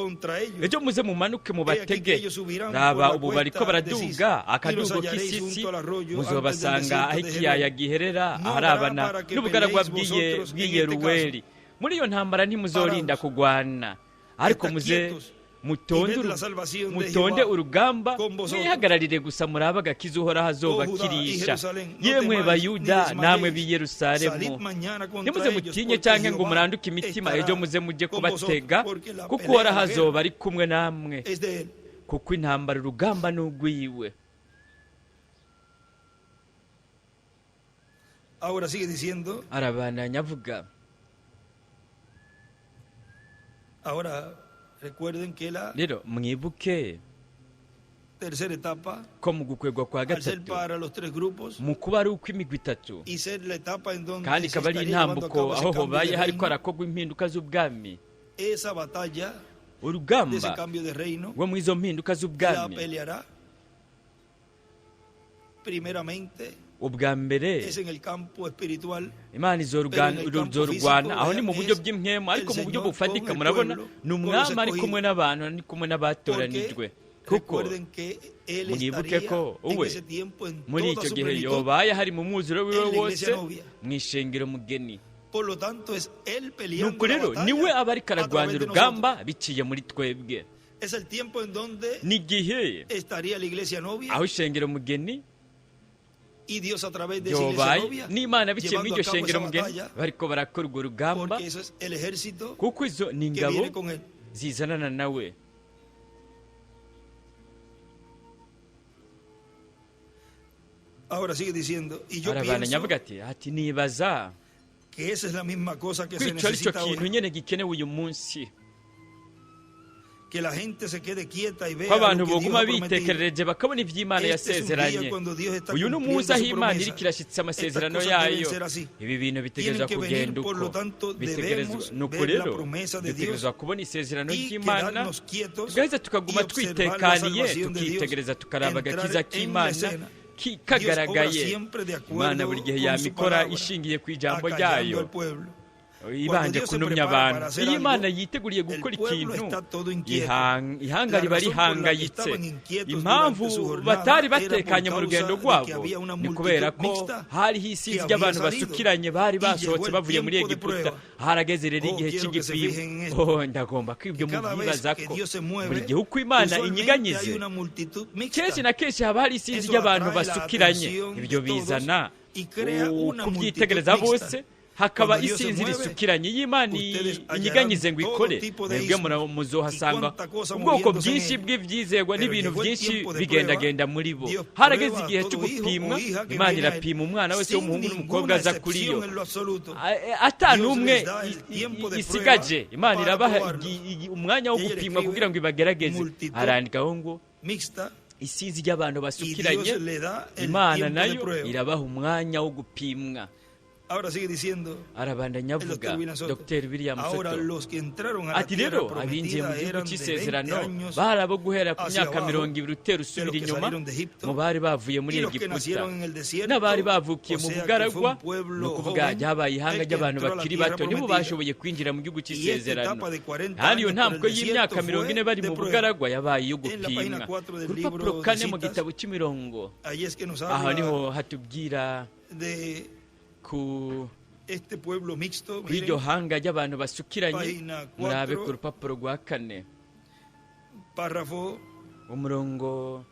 A: ejo muze mumanuke mubatege, raba ubu bariko baraduga akadugo k'isisi, muzobasanga aho ikiyaya giherera aharabana n'ubugaragwa bw'iyeruweli. Muri iyo ntambara ntimuzorinda kugwana, ariko muze mutonde urugamba, mwihagararire gusa murabe agakiza uhoraho azobakirisha. Yemwe Bayuda namwe b'i Yerusalemu, ntimuze mutinye cyangwa ngo muranduke imitima. Ejo muze mujye kubatega, kuko uhoraho azoba ari kumwe namwe, kuko intambara urugamba n'ugwiwe. Arabandanya avuga, rero mwibuke ko mu gukwegwa kwa gatatu mu kuba ari uko imigwi itatu, kandi ikaba ari intambuko aho hobaye hariko harakogwa impinduka z'ubwami. Urugamba rwo mu izo mpinduka z'ubwami, ubwa mbere Imana izorugwana, aho ni mu buryo bw'impwemu, ariko mu buryo bufatika murabona ni umwami ari kumwe n'abantu, ari kumwe n'abatoranijwe. Kuko mwibuke ko uwe muri icyo gihe yobaye hari mu mwuzuro wiwe wose mu ishengero mugeni. Nuko rero niwe aba ariko ararwanya urugamba biciye muri twebwe. Ni igihe aho ishengero mugeni
B: y Dios a través de esa iglesia
A: byobaye
B: novia,
A: n'imana biciye muri
B: llevando
A: iryo
B: a cabo
A: shengero
B: esa
A: mugeni
B: batalla,
A: bariko barakora urwo rugamba
B: porque eso es el ejército
A: kuko izo ni
B: que
A: ingabo
B: viene con él.
A: zizanana nawe.
B: Ahora sigue diciendo, y yo
A: arabandanya
B: pienso
A: avuga ati nibaza
B: que esa es la misma cosa que
A: ko
B: se
A: ico ari cyo
B: necesita
A: kintu
B: ahora,
A: nyene gikenewe uyu munsi,
B: que la gente se quede quieta y
A: ko
B: vea
A: abantu
B: lo que Dios
A: boguma
B: ha prometido.
A: bitekerereje bakabona ivyo Imana
B: Este es un día
A: yasezeranye.
B: cuando Dios está
A: Uyu ni
B: cumpliendo
A: umunsi aho
B: su
A: Imana
B: promesa.
A: iriko irashitsa amasezerano
B: Estas cosas deben
A: yayo.
B: ser así.
A: Ibi bintu bitegerezwa
B: Tienen que
A: kugenda
B: venir, por lo
A: uko
B: tanto,
A: bitegerezwa
B: debemos
A: nuko
B: ver la
A: rero
B: promesa de Dios
A: dutegerezwa kubona isezerano
B: y
A: ry'Imana
B: quedarnos quietos
A: tugaheza tukaguma
B: y observar la
A: twitekaniye
B: salvación de Dios,
A: tukitegereza tukaraba
B: entrar
A: agakiza
B: en la
A: k'Imana
B: escena. Dios obra
A: kagaragaye.
B: siempre de acuerdo
A: Imana buri gihe
B: con su
A: yamikora
B: palabra,
A: ishingiye ku ijambo
B: acallando
A: ryayo
B: al pueblo.
A: ibanje
B: Dios se
A: kunumya
B: prepara
A: abantu.
B: para hacer
A: Iyo Imana
B: algo,
A: yiteguriye gukora
B: el pueblo
A: ikintu
B: está todo inquieto.
A: ihanga
B: La
A: riba
B: razón por la que
A: rihangayitse.
B: estaban inquietos
A: Impamvu
B: durante su jornada
A: batari
B: era
A: batekanye mu
B: por
A: rugendo
B: causa de que
A: rwabo
B: había una
A: ni
B: multitud
A: kubera ko
B: mixta
A: hariho isinzi
B: que
A: ry'abantu
B: había salido.
A: basukiranye bari
B: Y
A: basohotse
B: llegó el
A: bavuye muri
B: tiempo de
A: Egiputa.
B: prueba.
A: Harageze rero igihe
B: quiero que se fijen en
A: cy'igipimo.
B: esto.
A: Ndagomba ko ibyo
B: Que cada vez
A: mubyibaza
B: que
A: ko
B: Dios se mueve,
A: buri gihe uko Imana
B: usualmente
A: inyiganyize
B: hay una multitud mixta.
A: kenshi na kenshi haba hari isinzi
B: Eso
A: ry'abantu
B: atrae la
A: basukiranye.
B: atención
A: Ibyo
B: de todos
A: bizana
B: y crea una
A: kubyitegereza
B: multitud mixta.
A: bose hakaba
B: Cuando Dios se
A: isinzi
B: mueve,
A: risukiranye. Iyo Imana
B: ustedes
A: inyiganyize ngo
B: hallarán
A: ikore
B: todo tipo de
A: mwebwe
B: ismos
A: muzohasanga
B: y cuánta cosa
A: ubwoko
B: moviéndose en
A: bwinshi
B: ella.
A: bw'ibyizerwa
B: Pero
A: n'ibintu
B: llegó el
A: byinshi
B: tiempo de
A: bigendagenda
B: prueba.
A: muri bo.
B: Dios
A: Harageze
B: prueba
A: igihe
B: a
A: cyo
B: todo hijo
A: gupimwa
B: o hija que
A: Imana
B: venga a él,
A: irapima umwana wese
B: sin
A: w'umuhungu n'umukobwa
B: ninguna
A: aza kuri yo
B: excepción en lo absoluto.
A: ata
B: Dios
A: n'umwe
B: les da el tiempo de
A: isigaje.
B: prueba
A: Imana
B: para
A: irabaha
B: probarlos.
A: umwanya wo
B: Y ella
A: gupimwa
B: escribe
A: kugira ngo ibagerageze.
B: multitud
A: Arandikaho ngo
B: mixta
A: isinzi ry'abantu
B: y
A: basukiranye
B: Dios le da el
A: Imana
B: tiempo de
A: nayo
B: prueba.
A: irabaha umwanya wo gupimwa.
B: Ahora sigue diciendo
A: arabandanya
B: el
A: avuga
B: doctor William Soto.
A: Dr William
B: Ahora
A: Soto
B: los que entraron a la
A: ati
B: tierra
A: rero abinjiye mu
B: prometida
A: gihugu
B: eran de 20
A: cy'isezerano
B: años
A: bari abo guhera ku
B: hacia
A: myaka
B: abajo,
A: 20 utera
B: de
A: usubira
B: los que
A: inyuma
B: salieron de Egipto,
A: mu bari bavuye muri
B: y los que
A: Egiputa
B: nacieron en el desierto,
A: n'abari bavukiye
B: o
A: mu
B: sea que
A: bugaragwa
B: fue un pueblo
A: ni ukuvuga
B: joven,
A: ryabaye ihanga
B: el que
A: ry'abantu
B: entró a la
A: bakiri
B: tierra
A: bato nibo
B: prometida.
A: bashoboye kwinjira mu gihugu
B: Y esta
A: cy'isezerano
B: etapa de 40
A: kandi iyo
B: años por
A: ntambwe
B: el
A: y'imyaka
B: desierto
A: 40
B: fue
A: bari
B: de
A: mu
B: prueba.
A: bugaragwa yabaye iyo
B: En la página
A: gupimwa
B: 4 del
A: ku
B: libro
A: rupapuro
B: de
A: 4 mu
B: citas,
A: gitabo cy'imirongo
B: ahí es que nos
A: aho niho
B: habla
A: hatubwira
B: de
A: ku
B: este pueblo mixto.
A: kuri iryo
B: Miren,
A: hanga ry'abantu basukiranye
B: Página 4.
A: murabe ku rupapuro rwa 4
B: párrafo
A: umurongo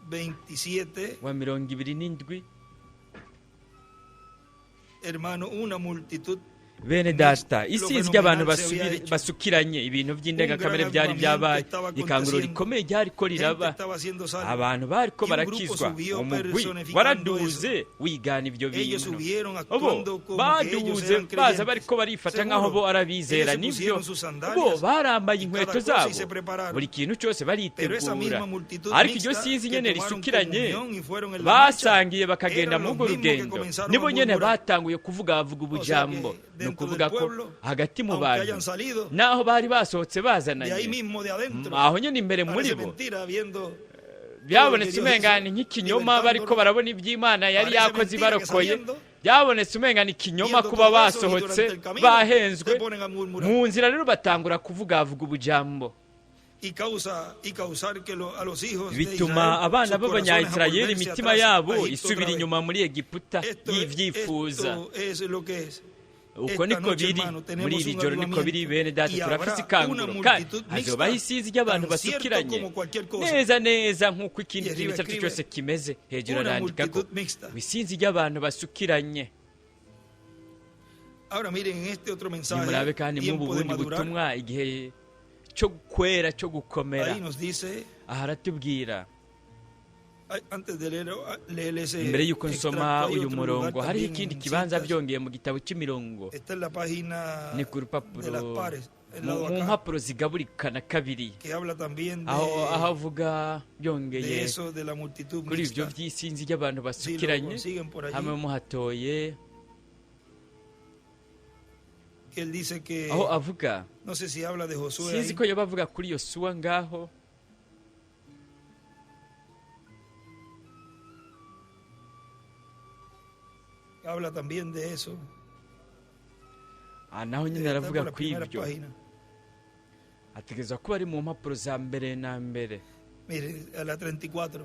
B: 27,
A: wa 27.
B: hermano, una multitud
A: bene data isinzi ry'abantu basukiranye ibintu by'indengakamere byari byabaye ikanguro rikomeye ryari ko riraba abantu bari ko barakizwa umugwi waraduze wigana ibyo bintu bo baduze baza bari ko barifata nk'aho bo arabizera nibyo bo barambaye inkweto zabo buri kintu cyose baritegura ariko iryo sinzi nyene risukiranye basangiye bakagenda mu urwo rugendo nibo nyene batanguye kuvuga ubujambo ni ukuvuga ko hagati mu bantu naho bari basohotse bazananye aho nyine imbere muri bo byabonetse umengana nk'ikinyoma bariko barabona iby'Imana yari yakoze ibarokoye byabonetse umengana ikinyoma kuba basohotse bahenzwe mu nzira rero batangura kuvuga ubujambo bituma abana b'abanyayisirayeli imitima yabo isubira inyuma muri Egiputa yivyifuza uko niko biri muri iri joro niko biri bene data turafise ikanguro kandi hazobaho isinzi ry'abantu basukiranye neza neza nk'uko ikindi kintu icyo ari cyo cyose kimeze hejuru arandika ko isinzi ry'abantu basukiranye nimurabe kandi mw'ubu bundi butumwa igihe cyo kwera cyo gukomera aha aratubwira mbere y'uko nsoma uyu murongo hariho ikindi kibanza byongeye mu gitabo cy'imirongo ni ku rupapuro mu mpapuro zigaburikana kabiri aho avuga byongeye kuri ibyo by'isinzi ry'abantu basukiranye hamwe muhatoye aho avuga sinzi ko yoba avuga kuri Yosuwa ngaho
B: habla también de eso.
A: Naho nyine aravuga ku ibyo ategereza kuba ari mu mpapuro za mbere na mbere
B: mire a la 34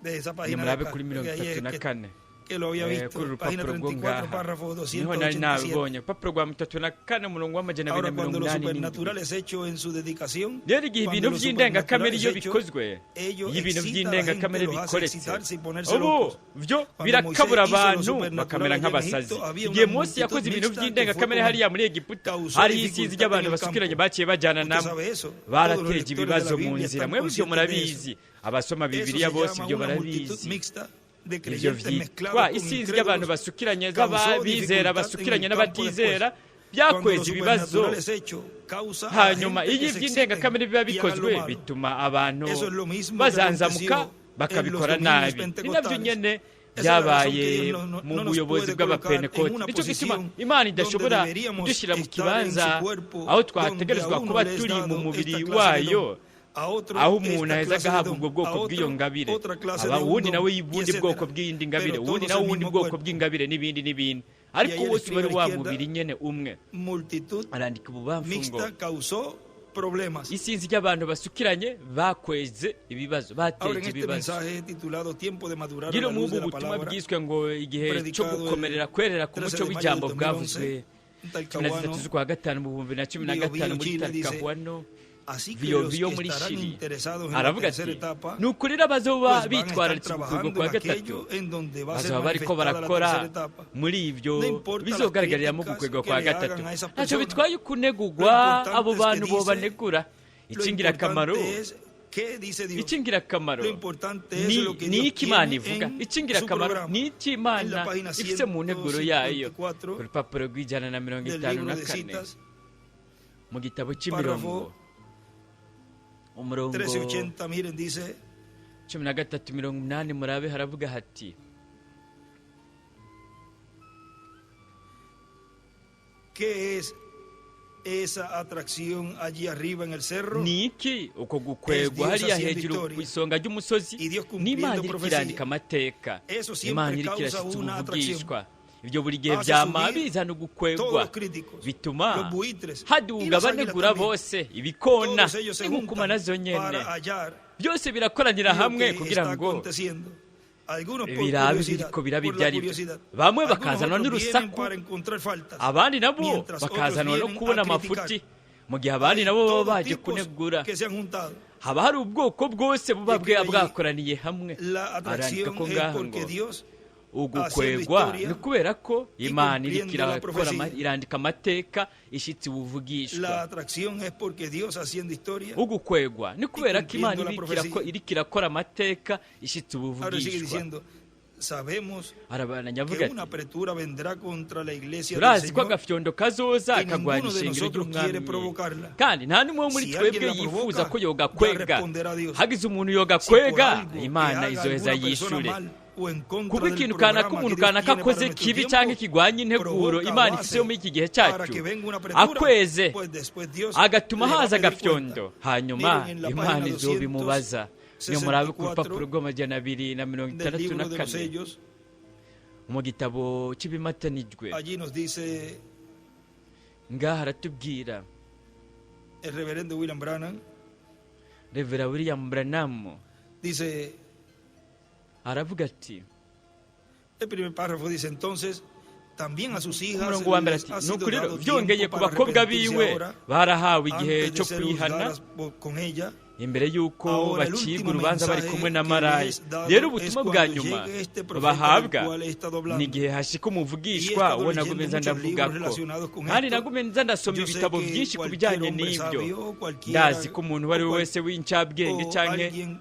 B: de esa página
A: nimurabe kuri 34
B: que lo había visto.
A: kuri uru
B: Página
A: rupapuro rwo
B: 34,
A: ngaha
B: párrafo
A: niho nari
B: 287.
A: nabibonye urupapuro rwa 34 umurongo w'amajana abiri
B: Ahora,
A: na
B: cuando
A: mirongo
B: lo
A: inani n'indwi
B: supernatural es hecho en su dedicación,
A: rero igihe
B: cuando
A: ibintu
B: lo
A: by'indengakamere iyo
B: supernatural es hecho,
A: bikozwe
B: ello
A: iyo ibintu
B: excita a la gente,
A: by'indengakamere
B: los hace
A: bikoretse
B: excitarse y ponerse
A: ubu
B: locos.
A: byo
B: Cuando
A: birakabura
B: Moisés hizo lo
A: abantu
B: supernatural
A: bakamera
B: allá en
A: nk'abasazi
B: Egipto, había
A: igihe
B: una
A: Mose
B: multitud
A: yakoze ibintu
B: mixta que
A: by'indengakamere
B: fue
A: hariya muri egiputa
B: causó
A: hariho isinzi
B: dificultad
A: ry'abantu
B: en el
A: basukiranye
B: campo.
A: baciye bajyana
B: Usted
A: nabo
B: sabe eso. Todos los
A: barateje
B: lectores de
A: ibibazo
B: la
A: mu
B: Biblia
A: nzira
B: están
A: mwebwe ibyo
B: conscientes de
A: murabizi
B: eso.
A: abasoma
B: Eso
A: bibiliya
B: se
A: bose
B: llama
A: ibyo
B: una multitud
A: barabizi
B: mixta de
A: ibyo
B: creyentes
A: byitwa
B: mezclados con
A: isinzi ry'abantu
B: incrédulos,
A: basukiranye
B: causó
A: z'abizera
B: dificultad
A: basukiranye
B: en el campo
A: n'abatizera
B: después. Cuando lo
A: byakweza ibibazo
B: supernatural es hecho, causa a la
A: hanyuma
B: gente
A: iyo
B: que se
A: iby'indengakamere biba
B: exciten y hagan lo
A: bikozwe
B: malo.
A: bituma abantu
B: Eso es lo mismo que
A: bazanzamuka
B: aconteció
A: bakabikora
B: en los domingos
A: nabi ni nabyo
B: pentecostales.
A: nyene
B: Esa es la razón
A: byabaye
B: que Dios no
A: mu
B: nos
A: buyobozi
B: puede colocar en
A: bw'abapentekote
B: una
A: nicyo gituma
B: posición
A: imana idashobora
B: donde deberíamos
A: kudushyira mu
B: estar
A: kibanza
B: en su cuerpo,
A: aho
B: donde
A: twategerezwa
B: a uno
A: kuba
B: le es
A: turi mu
B: dado
A: mubiri
B: esta clase de
A: wayo
B: don, a otro
A: aho
B: esta
A: umuntu aheza
B: clase de
A: agahabwa
B: don,
A: ubwo bwoko
B: a otro
A: bw'iyo ngabire
B: otra clase
A: aba
B: de
A: uwundi
B: don,
A: nawe
B: y
A: ubundi
B: etcétera.
A: bwoko bw'iyindi ngabire
B: Pero
A: uwundi
B: todos
A: nawe
B: el
A: ubundi
B: mismo
A: bwoko
B: cuerpo.
A: bw'ingabire n'ibindi n'ibindi
B: Y
A: ariko
B: ahí él
A: bose
B: escribe
A: bari
B: a la
A: wa
B: izquierda,
A: mubiri nyene umwe
B: multitud
A: arandika ububamfu ngo
B: mixta causó problemas.
A: isinzi ry'abantu basukiranye bakweze ibibazo
B: Ahora, en
A: bateje
B: este
A: ibibazo
B: mensaje titulado Tiempo de madurar a
A: rero
B: la
A: muri
B: luz de
A: ubu
B: la
A: butumwa
B: palabra,
A: bwiswe ngo igihe cyo
B: predicado
A: gukomerera
B: el
A: kwerera ku
B: 13
A: muco
B: de mayo
A: w'ijambo
B: del
A: bwavuzwe
B: 2011, en
A: cumi na zitatu
B: Talcahuano,
A: z'ukwa gatanu mu bihumbi na cumi na
B: Bio
A: gatanu
B: Bio,
A: muri
B: Chile, dice,
A: Talcahuano
B: así que
A: Bio
B: los
A: Bio
B: que
A: muri
B: estarán
A: Chile
B: interesados en la
A: aravuga
B: tercera
A: ati
B: etapa,
A: ni ukuri rero abazoba
B: pues van a estar
A: bitwararitse gukurwa
B: trabajando
A: kwa
B: en
A: gatatu
B: aquello en donde va a ser
A: bazaba bariko
B: manifestada la
A: barakora
B: tercera etapa.
A: muri ibyo
B: No importa las
A: bizogaragariramo
B: críticas
A: gukwegwa
B: que
A: kwa
B: le
A: gatatu
B: hagan a esas
A: ntacyo
B: personas.
A: bitwaye kunegurwa
B: Lo importante
A: abo
B: es que
A: bantu
B: dice,
A: bobanegura
B: Lo
A: icy'ingirakamaro
B: importante es qué dice Dios.
A: icy'ingirakamaro
B: Lo importante es
A: ni
B: lo que
A: ni
B: Dios
A: iki imana
B: tiene
A: ivuga
B: en su
A: icy'ingirakamaro
B: programa.
A: ni iki
B: En
A: imana
B: la página
A: ifite mu nteguro yayo
B: 154
A: ku rupapuro rw'ijana na mirongo
B: del
A: itanu
B: libro
A: na
B: de
A: kane
B: citas,
A: mu gitabo cy'imirongo umurongo
B: 1380, miren, dice,
A: 13:80 murabe haravuga hati
B: ¿qué es esa atracción allí arriba en el cerro?
A: ni iki uko gukwegwa
B: Es Dios
A: hariya
B: haciendo
A: hejuru
B: historia.
A: ku isonga ry'umusozi
B: Y Dios cumpliendo
A: n'imana iri
B: profecía.
A: kirandika amateka
B: Eso siempre
A: imana iri
B: causa
A: kirashyitsa
B: una
A: ubuvugishwa ibyo buri gihe
B: Hace
A: byama
B: subir
A: bizana
B: todos
A: ugukwegwa
B: los críticos,
A: bituma
B: los buitres, y
A: haduga
B: las águilas
A: banegura
B: también.
A: bose ibikona
B: Todos ellos se
A: n'inkukuma
B: juntan
A: nazo nyene
B: para hallar
A: byose birakoranira
B: lo
A: hamwe
B: que
A: kugira
B: está
A: ngo
B: aconteciendo. Algunos por
A: birabe
B: curiosidad,
A: biriko biraba
B: por
A: ibyo
B: la
A: ari byo
B: curiosidad.
A: bamwe
B: Algunos
A: bakazanwa
B: otros vienen
A: n'urusaku
B: para encontrar faltas,
A: abandi nabo
B: mientras otros
A: bakazanwa no
B: vienen
A: kubona
B: a criticar.
A: amafuti mu gihe abandi
B: Hay
A: nabo baba
B: todos
A: baje
B: tipos
A: kunegura
B: que se han juntado.
A: haba hari ubwoko bwose buba
B: Y que allí
A: bwakoraniye hamwe
B: La
A: arandika
B: atracción
A: ko
B: es
A: ngaho
B: porque
A: ngo
B: Dios
A: ugukwegwa
B: haciendo
A: ni kubera ko
B: y
A: imana iriko
B: cumpliendo la
A: irakora
B: profecía.
A: irandika amateka ishitse
B: La
A: ubuvugishwa
B: atracción es porque Dios haciendo historia.
A: ugukwegwa ni kubera ko imana
B: cumpliendo la profecía.
A: iriko irakora amateka ishitse
B: Ahora sigue
A: ubuvugishwa
B: diciendo, sabemos
A: arabananya
B: que
A: avuga
B: una
A: ati
B: apretura vendrá contra la iglesia del
A: turazi ko
B: Señor.
A: agafyondo kazoza
B: que
A: akagwanya
B: ninguno de
A: ishengero
B: nosotros quiere
A: ry'umwami
B: provocarla.
A: kandi nta n'umwe wo muri
B: Si
A: twebwe
B: alguien la
A: yifuza
B: provoca,
A: ko
B: ya
A: yogakwega
B: responderá Dios.
A: hagize umuntu
B: Si por
A: yogakwega
B: algo que
A: imana
B: haga
A: izoheza
B: alguna persona
A: yishure
B: mal o en contra
A: kuko
B: del
A: ikintu
B: programa
A: kanaka
B: que
A: umuntu
B: Dios
A: kanaka
B: tiene para
A: akoze
B: nuestro
A: kibi
B: tiempo,
A: cyangwa kigwanya integuro
B: provoca
A: imana
B: o
A: ifite yo
B: hace
A: muri iki gihe
B: para
A: cyacu
B: que venga una apretura,
A: akweze
B: pues después Dios
A: agatuma
B: le va a
A: haza
B: pedir
A: agafyondo
B: cuenta.
A: hanyuma
B: Miren en la
A: imana
B: página
A: izobimubaza niyo murabe ku
B: 264
A: rupapuro rw'amajana abiri na mirongo
B: del
A: itandatu na
B: libro de los
A: kane
B: sellos,
A: mu gitabo cy'ibimatanijwe
B: allí nos dice
A: ngaha haratubwira
B: el reverendo William Branham,
A: revera william branham
B: dice,
A: aravuga ati
B: el primer párrafo dice, entonces, también a sus hijas
A: umurongo wa mbere
B: les
A: ati
B: ha
A: ni
B: sido
A: ukuri rero
B: dado
A: byongeye
B: tiempo
A: ku
B: para
A: bakobwa
B: arrepentirse
A: biwe
B: ahora,
A: barahawe igihe
B: antes de
A: cyo
B: ser
A: kwihana
B: juzgadas con ella.
A: imbere y'uko
B: Ahora, el
A: bacibwa
B: último
A: urubanza bari
B: mensaje
A: kumwe na
B: que
A: marayi
B: les dado
A: rero
B: es
A: ubutumwa
B: cuando
A: bwa nyuma
B: llegue este profeta
A: bahabwa
B: del cual he estado hablando.
A: ni igihe hashika
B: Y he
A: umuvugishwa
B: estado
A: uwo
B: leyendo
A: nagumeza
B: muchos
A: ndavuga
B: libros
A: ko
B: relacionados con
A: kandi
B: esto.
A: nagumeza ndasoma
B: Yo sé
A: ibitabo
B: que
A: byinshi ku
B: cualquier
A: bijyanye
B: hombre
A: n'ibyo
B: sabio, cualquiera,
A: ndazi ko umuntu uwo ari we
B: o cual-
A: wese w'incabwenge
B: o
A: cyangwa
B: alguien,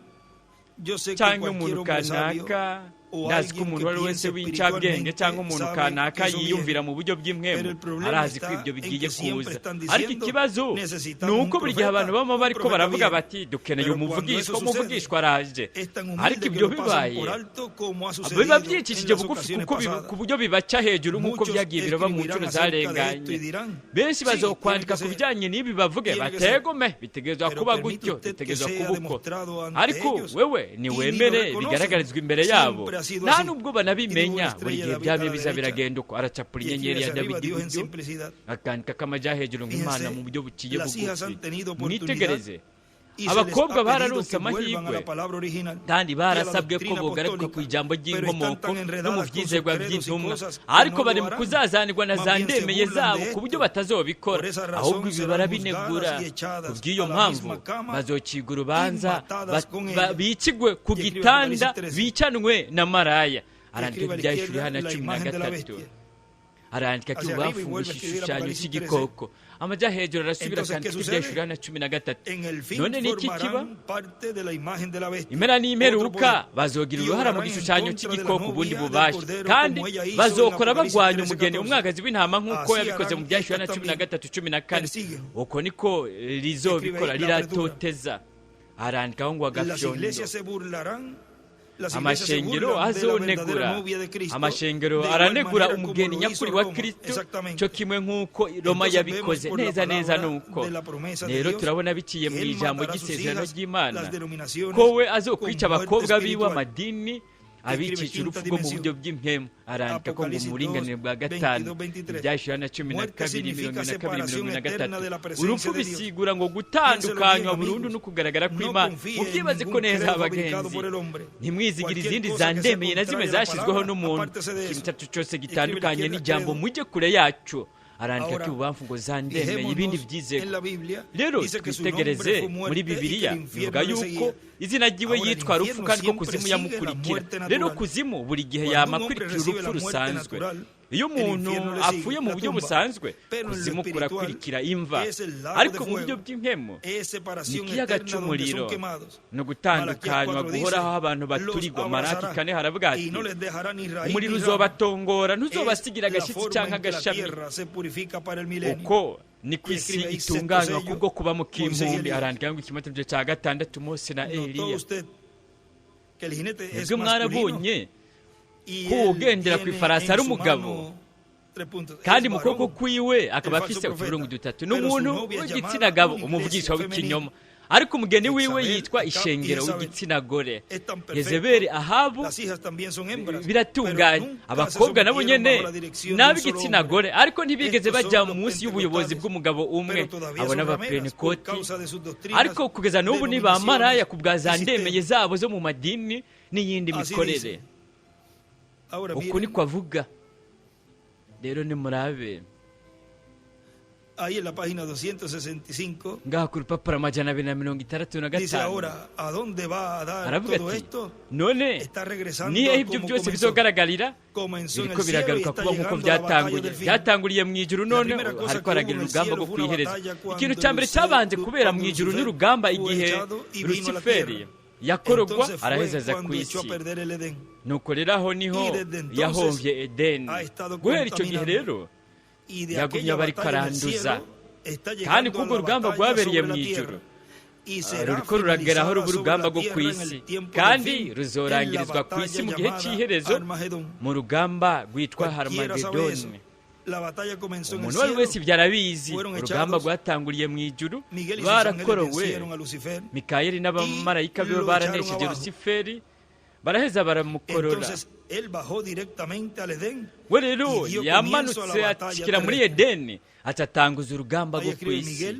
B: yo sé que
A: cyangwa
B: cualquier
A: umuntu
B: hombre sabio,
A: kanaka
B: o
A: ndazi ko
B: alguien
A: umuntu
B: que
A: uwo ari we wese
B: piense
A: w'incabwenge
B: espiritualmente
A: cyangwa umuntu
B: sabe
A: kanaka
B: que eso
A: yiyumvira
B: viene.
A: mu buryo
B: Pero
A: bw'imwemu
B: el problema
A: arazi ko
B: está
A: ibyo
B: en
A: bigiye
B: que siempre
A: kuza
B: están
A: ariko
B: diciendo,
A: ikibazo ni
B: necesitamos
A: uko
B: un
A: buri gihe
B: profeta,
A: abantu baba
B: un
A: bariko
B: profeta
A: baravuga
B: viene.
A: bati dukeneye
B: Pero cuando
A: umuvugishwa
B: eso sucede,
A: umuvugishwa araje
B: es tan humilde
A: ariko
B: que
A: ibyo
B: lo pasan
A: bibaye
B: por alto como ha
A: biba
B: sucedido en
A: byicishije
B: las
A: bugufi
B: ocasiones
A: kuko
B: pasadas.
A: ku buryo bibaca hejuru nk'uko
B: Muchos
A: byagiye biraba mu
B: escribirán
A: nshuro
B: acerca de
A: zarenganye
B: esto y dirán,
A: benshi
B: sí,
A: bazokwandika
B: tiene
A: ku
B: que ser,
A: bijyanye n'ibi bavuge
B: tiene que
A: bategome bitegerezwa
B: Pero
A: kuba
B: permite
A: gutyo
B: usted que
A: bitegerezwa
B: sea
A: kuba uko
B: demostrado ante
A: ariko
B: ellos
A: wewe
B: y
A: niwemere
B: ni lo reconocen.
A: bigaragarizwa imbere yabo
B: Siempre ha sido
A: nta
B: así.
A: nubwo banabimenya
B: Y ninguna
A: buri
B: estrella
A: gihe
B: de
A: byaba
B: David a la
A: biza
B: derecha.
A: biragenda uko aracapura
B: Y escribe
A: inyenyeri ya
B: hacia arriba
A: dawidi
B: Dios en
A: iburyo
B: simplicidad.
A: akandika k'amajya hejuru nk'imana
B: Fíjense,
A: mu buryo buciye
B: las hijas
A: bugufi
B: han tenido oportunidad
A: mwitegereze abakobwa bararonse amahirwe kandi barasabwe ko bogaruka ku ijambo ry'inkomoko no mu byizerwa by'intumwa, ariko bari mu kuzazanirwa na za ndemeye zabo ku buryo batazobikora, ahubwo ibi barabinegura. Ku bw'iyo mpamvu bazocirwa urubanza, bicigwe ku gitanda, bicanwe na maraya. Arandika ibyahishuri hana 13, arandika ko bafungusha igishushanyo cy'igikoko. Amajya hejuru arasubira akandika ibyahishuri hana 13. None ni iki kiba? Impera n'imperuka bazogira uruhara mu gishushanyo cy'igikoko ubundi bubasha, kandi bazokora bagwanya umugeni umwagazi w'intama nk'uko yabikoze mu byahishuri hana 13:14. Uko niko rizobikora, riratoteza. Arandikaho ngo agafyondo amashengero azonegura. Amashengero aranegura umugeni nyakuri wa Kristo, cyo kimwe nk'uko Roma yabikoze neza neza. Nuko rero turabona biciye mu ijambo ry'isezerano ry'Imana ko we azokwica abakobwa biwe amadini, abicisha urupfu rwo mu buryo bw'impemu. Arandika ko ngo mu buringanire bwa 5 ibyahishuri hana 12:22-23, urupfu bisigura ngo gutandukanywa burundu no kugaragara kw'Imana. Mubyibaze ko neza abagenzi, ntimwizigire izindi zandemeye na zimwe zashyizweho n'umuntu. Ikintu cyose cyose gitandukanye n'ijambo mujye kure yacu. Arandika ko ubamfu ngo zandemeye ibindi byizego. Rero twitegereze muri Bibiliya bivuga yuko izina ryiwe yitwa Rupfu, kandi ko kuzimu yamukurikira. Rero kuzimu buri gihe yamakurikira urupfu rusanzwe. Iyo umuntu apfuye mu buryo busanzwe, kuzimu kurakurikira imva, ariko mu buryo bw'impemu ni ikiyaga cy'umuriro, no gutandukanywa guhoraho abantu baturirwa. Maraki 4 haravuga ati umuriro uzobatongora, ntuzobasigira agashyitsi cyangwa agashami. Uko ni ku isi itunganywa kubwo kuba mu kimpumbi. Arandika ngo ikimenyetso cya 6 Mose na Eliya. Ebwe mwarabonye ko ugendera ku ifarasi ari umugabo, kandi mu kuboko kwiwe akaba afise utuburungu 3. N'umuntu w'igitsina gabo, umuvugisha w'ikinyoma, ariko umugeni wiwe yitwa ishengero w'igitsina gore. Yezebeli, Ahabu biratunganye. Abakobwa nabo nyene n'ab'igitsina gore, ariko ntibigeze bajya munsi y'ubuyobozi bw'umugabo umwe. Abo n'abapentekoti, ariko kugeza n'ubu ni ba maraya ku bwa za ndemeye zabo zo mu madini n'iyindi mikorere. Uko niko avuga. Rero nimurabe
B: ahí en la página 265
A: ngaha ku rupapuro 265 aravuga ati none nihe ibyo byose bizogaragarira biriko biragaruka kuba nk'uko byatanguriye mu ijuru. None hariko haragira urugamba rwo kwihereza. Ikintu cya mbere cyabanje kubera mu ijuru n'urugamba igihe Luciferi yakorogwa arahezaza ku isi. Nuko rero aho niho yahomvye Edeni. Guhera icyo gihe rero yagumye bariko aranduza, kandi kubwo urugamba rwabereye mu ijuru ruriko rurageraho ruba urugamba rwo ku isi, kandi ruzorangirizwa ku isi mu gihe cy'iherezo mu rugamba rwitwa Harmagedoni. Umuntu wari wese ibyo arabizi. Urugamba rwatanguriye mu ijuru, barakorowe. Mikayeli n'abamarayika biwe baranesheje Luciferi, baraheza baramukorora. We rero yamanutse akikira muri Edeni, acatanguza urugamba rwo ku isi.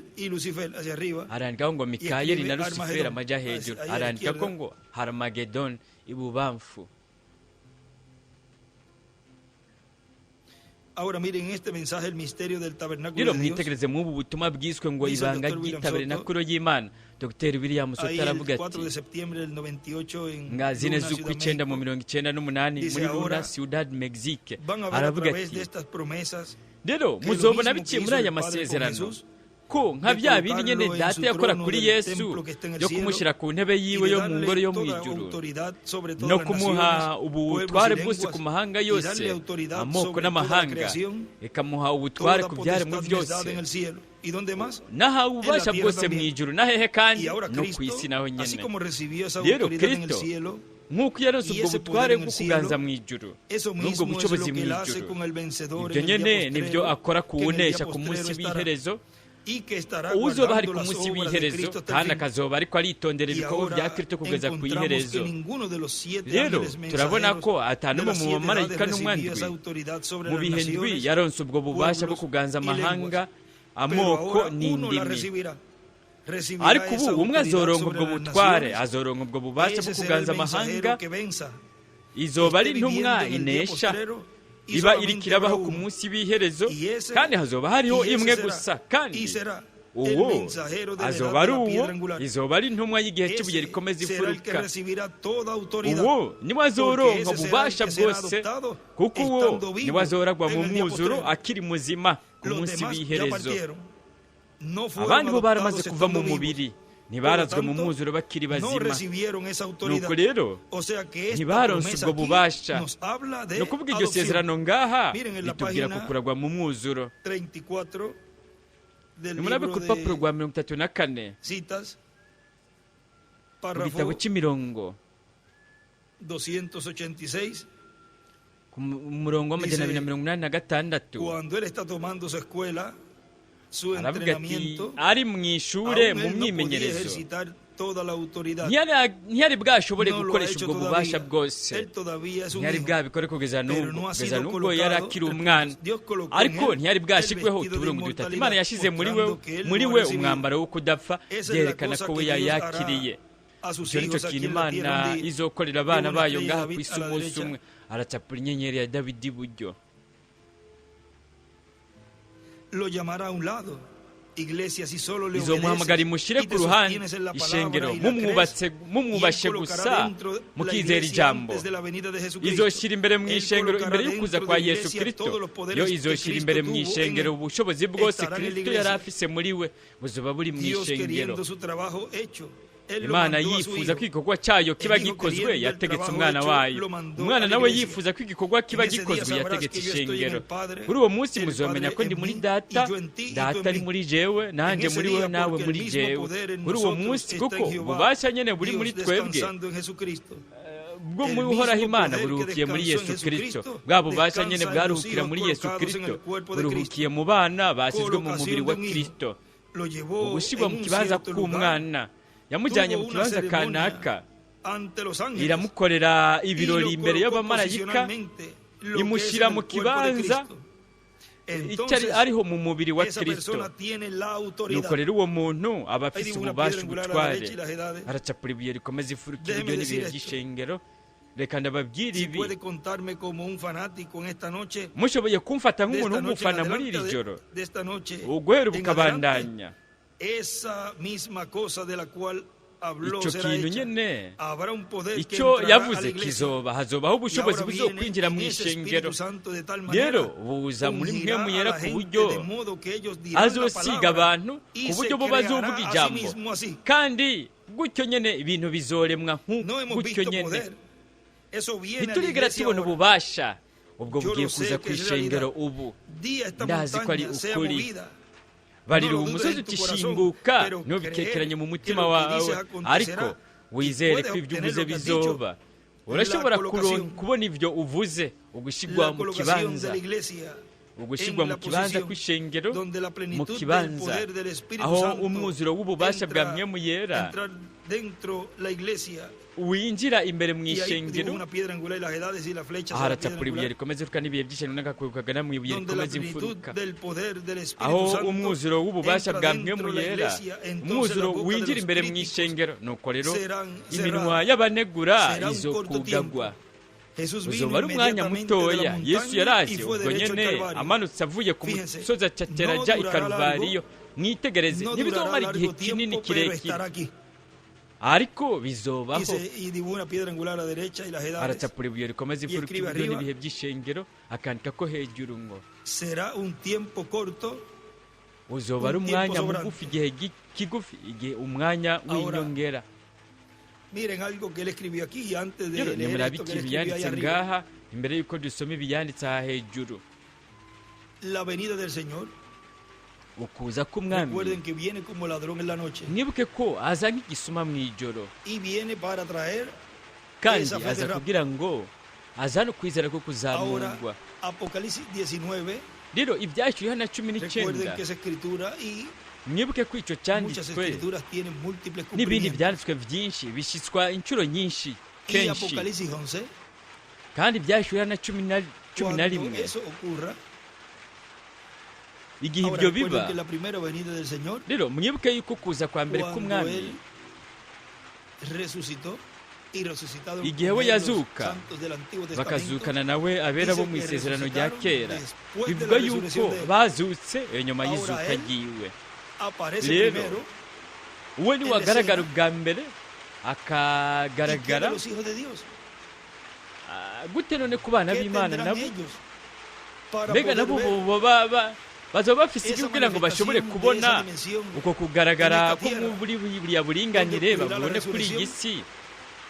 A: Arandikaho ngo Mikayeli na Luciferi amaja hejuru. Arandika ko ngo Harmagedoni ibubamfu. Rero mwitegereze mw'ubu butumwa bwiswe ngo ibanga ry'itabernakulo y'Imana. Dr. William Sota aravuga ati nga 4 z'ukw'icyenda mu 1998 muri Luna Ciudad, Mexique. Aravuga ati rero muzobona biciye muri aya masezerano ko nka bya bindi nyene data yakora kuri Yesu yo kumushyira ku ntebe yiwe yo mu ngoro yo mu ijuru, no kumuha ubutware bwose ku mahanga yose, amoko n'amahanga, ikamuha ubutware ku byaremwe byose, nahawe ububasha bwose mu ijuru na hehe kandi no ku isi naho nyene. Rero Kristo nk'uko yaronse ubwo butware bwo kuganza mu ijuru n'ubwo bushobozi mu ijuru, ibyo nyene nibyo akora kuwunesha ku munsi w'iherezo. Uzoba hari ku munsi w'iherezo kandi akazoba ariko aritondera ibikorwa bya Kristo kugeza ku iherezo. Rero turabona ko atanumwe mu bamarayika n'umwandwi mu bihe ndwi yaronse ubwo bubasha bwo kuganza amahanga, amoko n'indimi.
B: recibirá
A: ariko
B: esa
A: ubu umwe
B: autoridad
A: azoronka
B: sobre
A: ubwo
B: las
A: butware
B: naciones.
A: azoronka ubwo bubasha bwo
B: Ese será
A: kuganza
B: el
A: amahanga
B: mensajero que venza,
A: izoba ari
B: esté
A: intumwa
B: viviendo en el día
A: inesha
B: postrero, y
A: iba
B: solamente
A: iriko irabaho
B: habrá
A: ku
B: uno.
A: munsi w'iherezo
B: Y ese-
A: kandi hazoba hariho
B: y ese
A: imwe
B: será-
A: gusa kandi
B: y será el
A: uwo
B: mensajero de la edad
A: azoba
B: de
A: ari
B: la
A: uwo
B: piedra angular.
A: izoba ari intumwa y'igihe cy'ibuye
B: Ese
A: rikomeza
B: será el que
A: imfuruka
B: recibirá toda autoridad,
A: uwo niwe
B: porque
A: azoronka
B: ese será el
A: ububasha
B: que será
A: bwose
B: adoptado
A: kuko uwo
B: estando vivo
A: niwe azoragwa mu
B: en el día
A: mwuzuro
B: postrero.
A: akiri muzima ku
B: Los
A: munsi
B: demás ya
A: w'iherezo
B: partieron, no fueron
A: abandi bo
B: adoptados
A: baramaze kuva mu
B: estando vivos.
A: mubiri
B: Por lo
A: ntibarazwe mu
B: tanto,
A: mwuzuro bakiri
B: no
A: bazima
B: recibieron esa autoridad.
A: nuko rero
B: O sea que esta
A: ntibaronse
B: promesa
A: ubwo
B: aquí
A: bubasha
B: nos habla de
A: ni ukuvuga iryo
B: adopción.
A: sezerano ngaha
B: Miren en la
A: ritubwira
B: página
A: kukuragwa mu mwuzuro
B: 34 del
A: nimurabe
B: libro
A: ku rupapuro
B: de
A: rwa 34
B: citas,
A: mu
B: párrafo
A: gitabo cy'imirongo
B: 286,
A: ku murongo w'amajana abiri na mirongo inani na gatandatu
B: cuando él está tomando su escuela, su
A: aravuga ati
B: entrenamiento,
A: ari mu ishure
B: aún
A: mu
B: él no podía
A: myimenyerezo
B: ejercitar toda la autoridad.
A: ntiyari bwashobore
B: No lo ha
A: gukoresha
B: hecho
A: ubwo bubasha
B: todavía.
A: bwose
B: Él todavía es un
A: ntiyari
B: hijo.
A: bwabikore kugeza
B: Pero
A: n'ubwo
B: no ha
A: kugeza
B: sido
A: n'ubwo yari
B: colocado,
A: akiri umwana
B: Dios colocó en
A: ariko
B: él
A: ntiyari
B: el
A: bwashyirweho
B: vestido de
A: utuburungu dutatu
B: inmortalidad,
A: imana yashyize muri
B: mostrando que él
A: muri
B: no
A: we
B: ha recibido.
A: umwambaro wo kudapfa
B: Esa es la
A: byerekana
B: cosa
A: ko we
B: que Dios
A: yayakiriye
B: hará a sus
A: icyo nicyo
B: hijos aquí
A: kintu
B: en la tierra
A: imana
B: un día.
A: izokorera abana
B: Una
A: bayo
B: estrella
A: ngaha
B: de
A: ku
B: David
A: isi
B: a la
A: umunsi
B: derecha.
A: umwe aracapura inyenyeri ya dawidi iburyo
B: Lo llamará a un lado. Iglesia, si solo le
A: izomuhamagara
B: obedeces
A: imushyire
B: y
A: ku
B: te
A: ruhande
B: sostienes en la
A: ishengero
B: palabra y la crees,
A: mumwubashe
B: y él colocará
A: gusa
B: dentro la
A: mukizera
B: iglesia
A: ijambo
B: antes de la venida de Jesucristo.
A: izoshyira imbere mu
B: Él
A: ishengero
B: colocará
A: imbere yo kuza
B: dentro
A: kwa
B: de la
A: yesu
B: iglesia
A: kirisito
B: todos los poderes
A: yo
B: que
A: izoshyira
B: Cristo
A: imbere mu
B: tuvo en
A: ishengero
B: él.
A: ubushobozi bwose
B: Estará en la
A: kirisito
B: iglesia.
A: yari afise muri we buzoba buri mu
B: Dios
A: ishengero
B: queriendo su trabajo hecho. Él lo
A: imana
B: mandó a su
A: yifuza
B: hijo.
A: ko igikorwa cyayo kiba
B: El hijo
A: gikozwe
B: queriendo el
A: yategetse
B: trabajo
A: umwana
B: hecho,
A: wayo
B: lo mandó
A: umwana
B: a la
A: nawe
B: iglesia.
A: yifuza ko igikorwa kiba
B: En ese día
A: gikozwe
B: sabrás
A: yategetse
B: que yo estoy en
A: ishengero
B: el Padre,
A: kuri uwo munsi
B: el
A: muzomenya
B: Padre
A: ko ndi
B: en
A: muri
B: mí,
A: data
B: y yo en ti, y tú
A: data
B: en
A: ari
B: mí.
A: muri jewe nanjye
B: En ese
A: muri
B: día,
A: we nawe
B: porque el
A: muri
B: mismo
A: jewe
B: poder en
A: kuri uwo
B: nosotros
A: munsi
B: está en
A: kuko
B: Jehová,
A: ububasha nyene buri
B: Dios
A: muri twebwe
B: descansando en Jesucristo.
A: bwo
B: El
A: muri
B: mismo
A: uhoraho imana
B: poder que
A: buruhukiye muri
B: descansó en
A: yesu kirisito
B: Jesucristo,
A: bwa bubasha nyene
B: descansa en
A: bwaruhukira
B: los
A: muri
B: hijos
A: yesu
B: colocados en
A: kirisito
B: el cuerpo de
A: buruhukiye
B: Cristo.
A: mu bana bashyizwe mu mubiri
B: Colocación
A: wa
B: de un hijo.
A: kirisito
B: Lo llevó
A: ugushyirwa
B: en
A: mu
B: un
A: kibanza
B: cierto lugar.
A: k'umwana yamujyanye mu
B: Tuvo una
A: kibanza
B: ceremonia
A: kanaka
B: ante los ángeles.
A: iramukorera
B: Y
A: ibirori
B: lo
A: imbere
B: colocó
A: y'abamarayika
B: posicionalmente, lo que
A: imushyira
B: es en
A: mu
B: el cuerpo de
A: kibanza
B: Cristo.
A: icyo
B: Entonces,
A: ariho mu mubiri wa
B: esa
A: kirisito
B: persona tiene la autoridad.
A: nuko rero uwo muntu aba
B: Ahí
A: afise
B: digo una
A: ububasha
B: piedra angular a la
A: ubutware
B: derecha y las edades.
A: aracapura ibuye rikomeza ifuruka
B: Déjeme
A: iburyo n'ibihe
B: decir esto.
A: by'ishengero reka ndababwire
B: Si
A: ibi
B: puede contarme como un fanático en esta noche,
A: mushoboye kumfata
B: de
A: nk'umuntu
B: esta noche en
A: w'umufana muri
B: adelante,
A: iri joro
B: de esta noche
A: uguhera
B: en
A: ukabandanya
B: adelante, esa misma cosa de la cual habló
A: icyo
B: será
A: kintu
B: hecha.
A: nyene
B: Habrá un poder que
A: icyo
B: entrará a la
A: yavuze
B: iglesia.
A: kizoba hazobaho
B: Y
A: ubushobozi
B: ahora
A: buzo
B: viene
A: kwinjira
B: en
A: mu
B: ese
A: ishengero
B: Espíritu Santo de tal manera,
A: rero buza muri mwe
B: ungirá a
A: muyera
B: la
A: ku
B: gente
A: buryo
B: de modo que ellos dirán la
A: azosiga
B: palabra
A: abantu
B: y
A: ku
B: se
A: buryo bo
B: creará
A: bazovuga
B: a sí
A: ijambo
B: mismo así.
A: kandi gutyo nyene ibintu bizoremwa
B: No hemos
A: gutyo
B: visto
A: nyene
B: poder. Eso viene a la
A: ntiturigera
B: iglesia
A: tubona
B: ahora.
A: ububasha ubwo
B: Yo
A: bugiye
B: lo sé
A: kuza
B: que
A: ku
B: es
A: ishengero
B: realidad.
A: ubu
B: Día esta
A: ndazi ko ari
B: montaña sea
A: ukuri
B: movida.
A: barira
B: No lo
A: uwo
B: dudes
A: musozi
B: en tu
A: utishinguka
B: corazón, pero
A: ntubikekeranye mu
B: creer
A: mutima
B: que lo que
A: wawe
B: dices acontecerá
A: ariko wizere
B: y
A: ko
B: puedes
A: ibyo
B: obtener
A: uvuze
B: lo que has
A: bizoba
B: dicho.
A: urashobora
B: La colocación.
A: kubona ibyo uvuze ugushyirwa
B: La
A: mu
B: colocación de
A: kibanza
B: la iglesia
A: ugushyirwa
B: en
A: mu
B: la
A: kibanza
B: posición
A: kw'ishengero
B: donde la
A: mu
B: plenitud del
A: kibanza
B: poder del Espíritu
A: aho
B: Santo
A: umwuzuro w'ububasha bwa
B: entra-
A: mwemu yera
B: entrar dentro la iglesia.
A: winjira imbere mu
B: Y ahí digo,
A: ishengero
B: una piedra angular y las edades y la flecha
A: aha
B: será piedra
A: haracapura ibuye
B: angular,
A: rikomeza ifuruka n'ibihe by'ishengero n'agakubi kagana mu ibuye
B: donde la
A: rikomeza
B: plenitud
A: imfuruka
B: del poder del Espíritu
A: aho
B: Santo
A: umwuzuro w'ububasha
B: entra
A: bwa
B: dentro
A: mwemu
B: la
A: yera
B: iglesia. Entonces
A: umwuzuro
B: la boca de
A: winjira
B: los
A: imbere mu
B: críticos
A: ishengero nuko rero
B: será
A: iminwa y'abanegura
B: será un
A: izo
B: corto
A: kugagwa
B: tiempo. Jesús
A: uzoba
B: vino
A: ari umwanya
B: inmediatamente de la
A: mutoya yesu
B: montaña y
A: yaraje
B: fue
A: ubwo
B: derecho al
A: nyene
B: Calvario.
A: amanutse avuye ku
B: Fíjense,
A: musozi acatera
B: no
A: ajya i
B: durará
A: karuvariyo mwitegereze
B: No
A: ntibizomara
B: durará
A: igihe
B: largo
A: kinini
B: tiempo, pero
A: kirekire
B: estará aquí.
A: ariko bizobaho
B: Y dibujó una piedra angular a la derecha y las edades.
A: aracapura ibuye rikomeza ifuruka
B: escribe
A: iburyo
B: arriba.
A: n'ibihe by'ishengero akandika ko hejuru ngo
B: Será un tiempo corto.
A: uzoba ari
B: Un
A: umwanya
B: tiempo
A: mugufi igihe kigufi igihe umwanya
B: Ahora,
A: w'inyongera
B: Miren algo que él escribió aquí y antes de
A: rero
B: leer
A: nimurabe
B: esto que
A: ikintu
B: él escribió ahí
A: yanditse
B: arriba.
A: ngaha imbere y'uko dusoma ibiyanditse aha hejuru
B: La venida del Señor.
A: ukuza k'umwami
B: Recuerden que viene como ladrón en la noche.
A: mwibuke ko aza nk'igisuma mu ijoro
B: Y viene para traer
A: kandi
B: esa fe
A: aza
B: de rap.
A: kugira ngo aza no kwizera ko
B: Ahora,
A: kuzamurwa
B: Apocalipsis 19.
A: rero ibyashyiriweho na cumi
B: Recuerden
A: n'icyenda
B: que esa escritura y
A: mwibuke ko icyo
B: muchas
A: cyanditswe
B: escrituras tienen múltiples
A: n'ibindi
B: cumplimientos.
A: byanditswe byinshi bishyitswa inshuro nyinshi
B: Y
A: kenshi
B: Apocalipsis 11.
A: kandi byashyiriweho na cumi na
B: Cuando
A: rimwe
B: eso ocurra,
A: igihe
B: Ahora
A: ibyo
B: recuerden
A: biba
B: que la primera venida del Señor,
A: rero mwibuke yuko kuza kwa mbere
B: cuando
A: k'umwami
B: Él resucitó y resucitaron
A: igihe
B: con
A: we
B: Él los
A: yazuka
B: santos del Antiguo Testamento,
A: bakazukana nawe abera bo mu
B: dice que
A: isezerano rya
B: resucitaron
A: kera
B: después de
A: bivuga
B: la
A: yuko
B: resurrección de Él.
A: bazutse nyuma
B: Ahora
A: y'izuka
B: Él
A: ryiwe
B: aparece
A: Rero,
B: primero
A: uwo ni
B: en
A: wagaragara
B: escena,
A: ubwa mbere
B: y qué de
A: akagaragara
B: los hijos de Dios.
A: gute none ku bana
B: ¿Qué
A: b'imana
B: tendrán
A: nabo
B: ellos para
A: mbega
B: poder
A: nabo
B: ver
A: bazaba bafise
B: esa
A: iki kugira ngo bashobore
B: manifestación de
A: kubona
B: esa dimensión
A: uko kugaragara
B: en
A: ko
B: esta tierra,
A: muri buriya buringanire
B: donde ocurrirá la
A: babone kuri iyi
B: resurrección?
A: si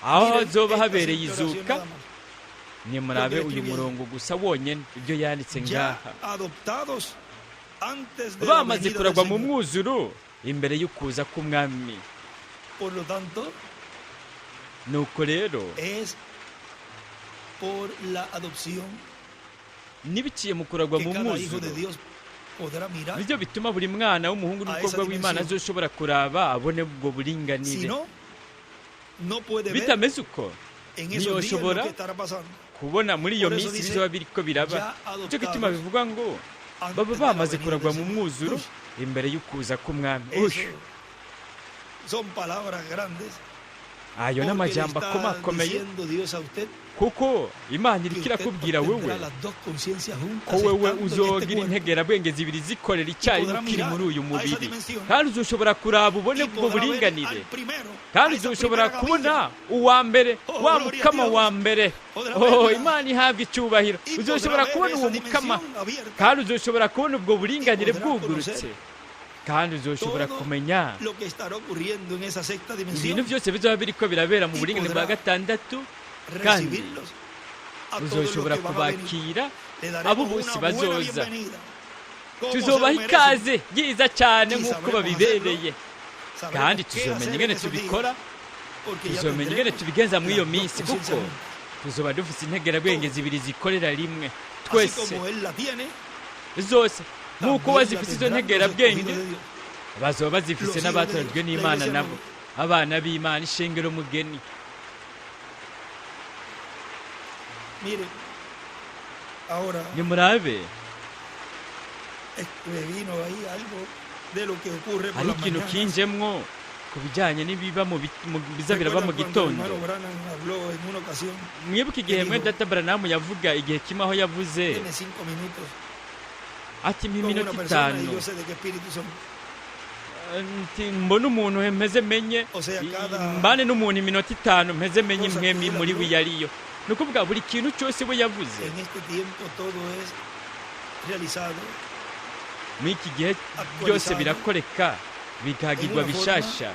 A: aho
B: Miren
A: hazoba
B: esta
A: habereye
B: simple oración
A: izuka
B: nada más.
A: nimurabe
B: Lo que
A: uyu
B: escribí ahí.
A: murongo gusa wonyene ibyo yanditse
B: Ya
A: ngaha
B: adoptados antes de la
A: bamaze
B: venida
A: kuragwa
B: del
A: mu
B: Señor.
A: mwuzuro imbere y'ukuza k'umwami
B: Por lo tanto,
A: nuko rero
B: es por la adopción
A: nibiciye mu kuragwa
B: que
A: mu
B: cada hijo
A: mwuzuro
B: de Dios podrá mirar.
A: nibyo bituma buri mwana w'umuhungu n'umukobwa w'imana azoshobora kuraba abone ubwo
B: Si
A: buringanire
B: no, no puede ver
A: bitameze uko
B: en esos días lo
A: ntiyoshobora
B: que estará pasando.
A: kubona muri iyo
B: Por eso
A: minsi
B: dice,
A: bizoba biriko biraba
B: ya
A: nicyo gituma
B: adoptados
A: bivuga ngo
B: antes
A: baba
B: de la
A: bamaze
B: venida
A: kuragwa
B: del
A: mu
B: Señor.
A: mwuzuro
B: Ush,
A: imbere y'ukuza k'umwami
B: eso
A: ush
B: son palabras grandes.
A: ayo
B: Porque le
A: n'amajambo
B: está
A: akomakomeye
B: diciendo Dios a usted
A: kuko imana
B: que
A: iriko
B: usted
A: irakubwira wewe
B: obtendrá las dos conciencias
A: ko
B: juntas
A: wewe
B: estando en este
A: uzogira
B: cuerpo.
A: integerabwenge zibiri zikorera icyarimwe
B: podrá
A: ukiri
B: mirar
A: muri uyu
B: a esa
A: mubiri
B: dimensión.
A: kandi uzoshobora kuraba ubone
B: Y
A: ubwo
B: podrá ver
A: buringanire
B: al primero,
A: kandi
B: a esa
A: uzoshobora
B: primera
A: kubona
B: camilla.
A: uwa mbere
B: Oh,
A: wa
B: gloria a
A: mukama
B: Dios.
A: wa mbere
B: Podrá
A: oh
B: verla.
A: imana ihabwa icyubahiro
B: Y
A: uzoshobora
B: podrá ver
A: kubona
B: esa
A: uwo mukama
B: dimensión abierta.
A: kandi uzoshobora kubona ubwo buringanire
B: Y podrá
A: bwugurutse
B: conocer
A: kandi uzoshobora
B: todo
A: kumenya
B: lo que estará ocurriendo en esa sexta
A: ibintu
B: dimensión.
A: byose bizaba biriko birabera mu
B: Y
A: buringanire bwa
B: podrá
A: gatandatu kandi
B: Recibirlos a todos los
A: uzoshobora
B: que van a venir.
A: kubakira
B: Le
A: abo
B: daremos
A: bose
B: una buena
A: bazoza
B: bienvenida. Como
A: tuzobaha
B: se lo merecen.
A: ikaze ryiza cyane
B: Y
A: nk'uko
B: sabremos
A: babibereye
B: Sabremos
A: kandi
B: qué
A: tuzomenya
B: hacer
A: ingene
B: en esos
A: tubikora
B: días, porque ya
A: tuzomenya ingene
B: tendremos
A: tubigenza muri iyo
B: las dos
A: minsi
B: conciencias
A: kuko
B: juntas.
A: tuzoba dufite integerabwenge zibiri zikorera rimwe
B: Así
A: twese
B: como Él la tiene,
A: zose nk'uko
B: también la
A: bazifite izo
B: tendrán los
A: ntegerabwenge
B: escogidos de Dios.
A: bazoba bazifite
B: Los hijos
A: n'abatorejwe
B: de Dios,
A: n'imana
B: la iglesia
A: nabo abana b'imana ishengero mugeni
B: Mire, ahora
A: nimurabe
B: me vino ahí algo de lo que ocurre por
A: hari
B: las
A: ikintu
B: mañanas.
A: kinjemwo ku bijyanye n'ibiba biza biraba mu
B: ¿Recuerdan cuando el
A: gitondo
B: hermano Branham habló en una ocasión?
A: mwibuke igihe mwene data Branham yavuga igihe kimwe aho yavuze
B: Tiene 5 minutos
A: ati mpa
B: con una
A: iminota
B: persona y
A: itanu
B: yo sé de qué espíritu son.
A: Nti mbona umuntu mpeze menye
B: O sea, cada-
A: mbane n'umuntu iminota itanu mpeze menye
B: cosa
A: imwe
B: que él
A: muri
B: habló.
A: we yariyo ni ukuvuga buri kintu cyose we yavuze
B: En este tiempo todo es realizado
A: muri iki gihe byose birakoreka bikagirwa bishasha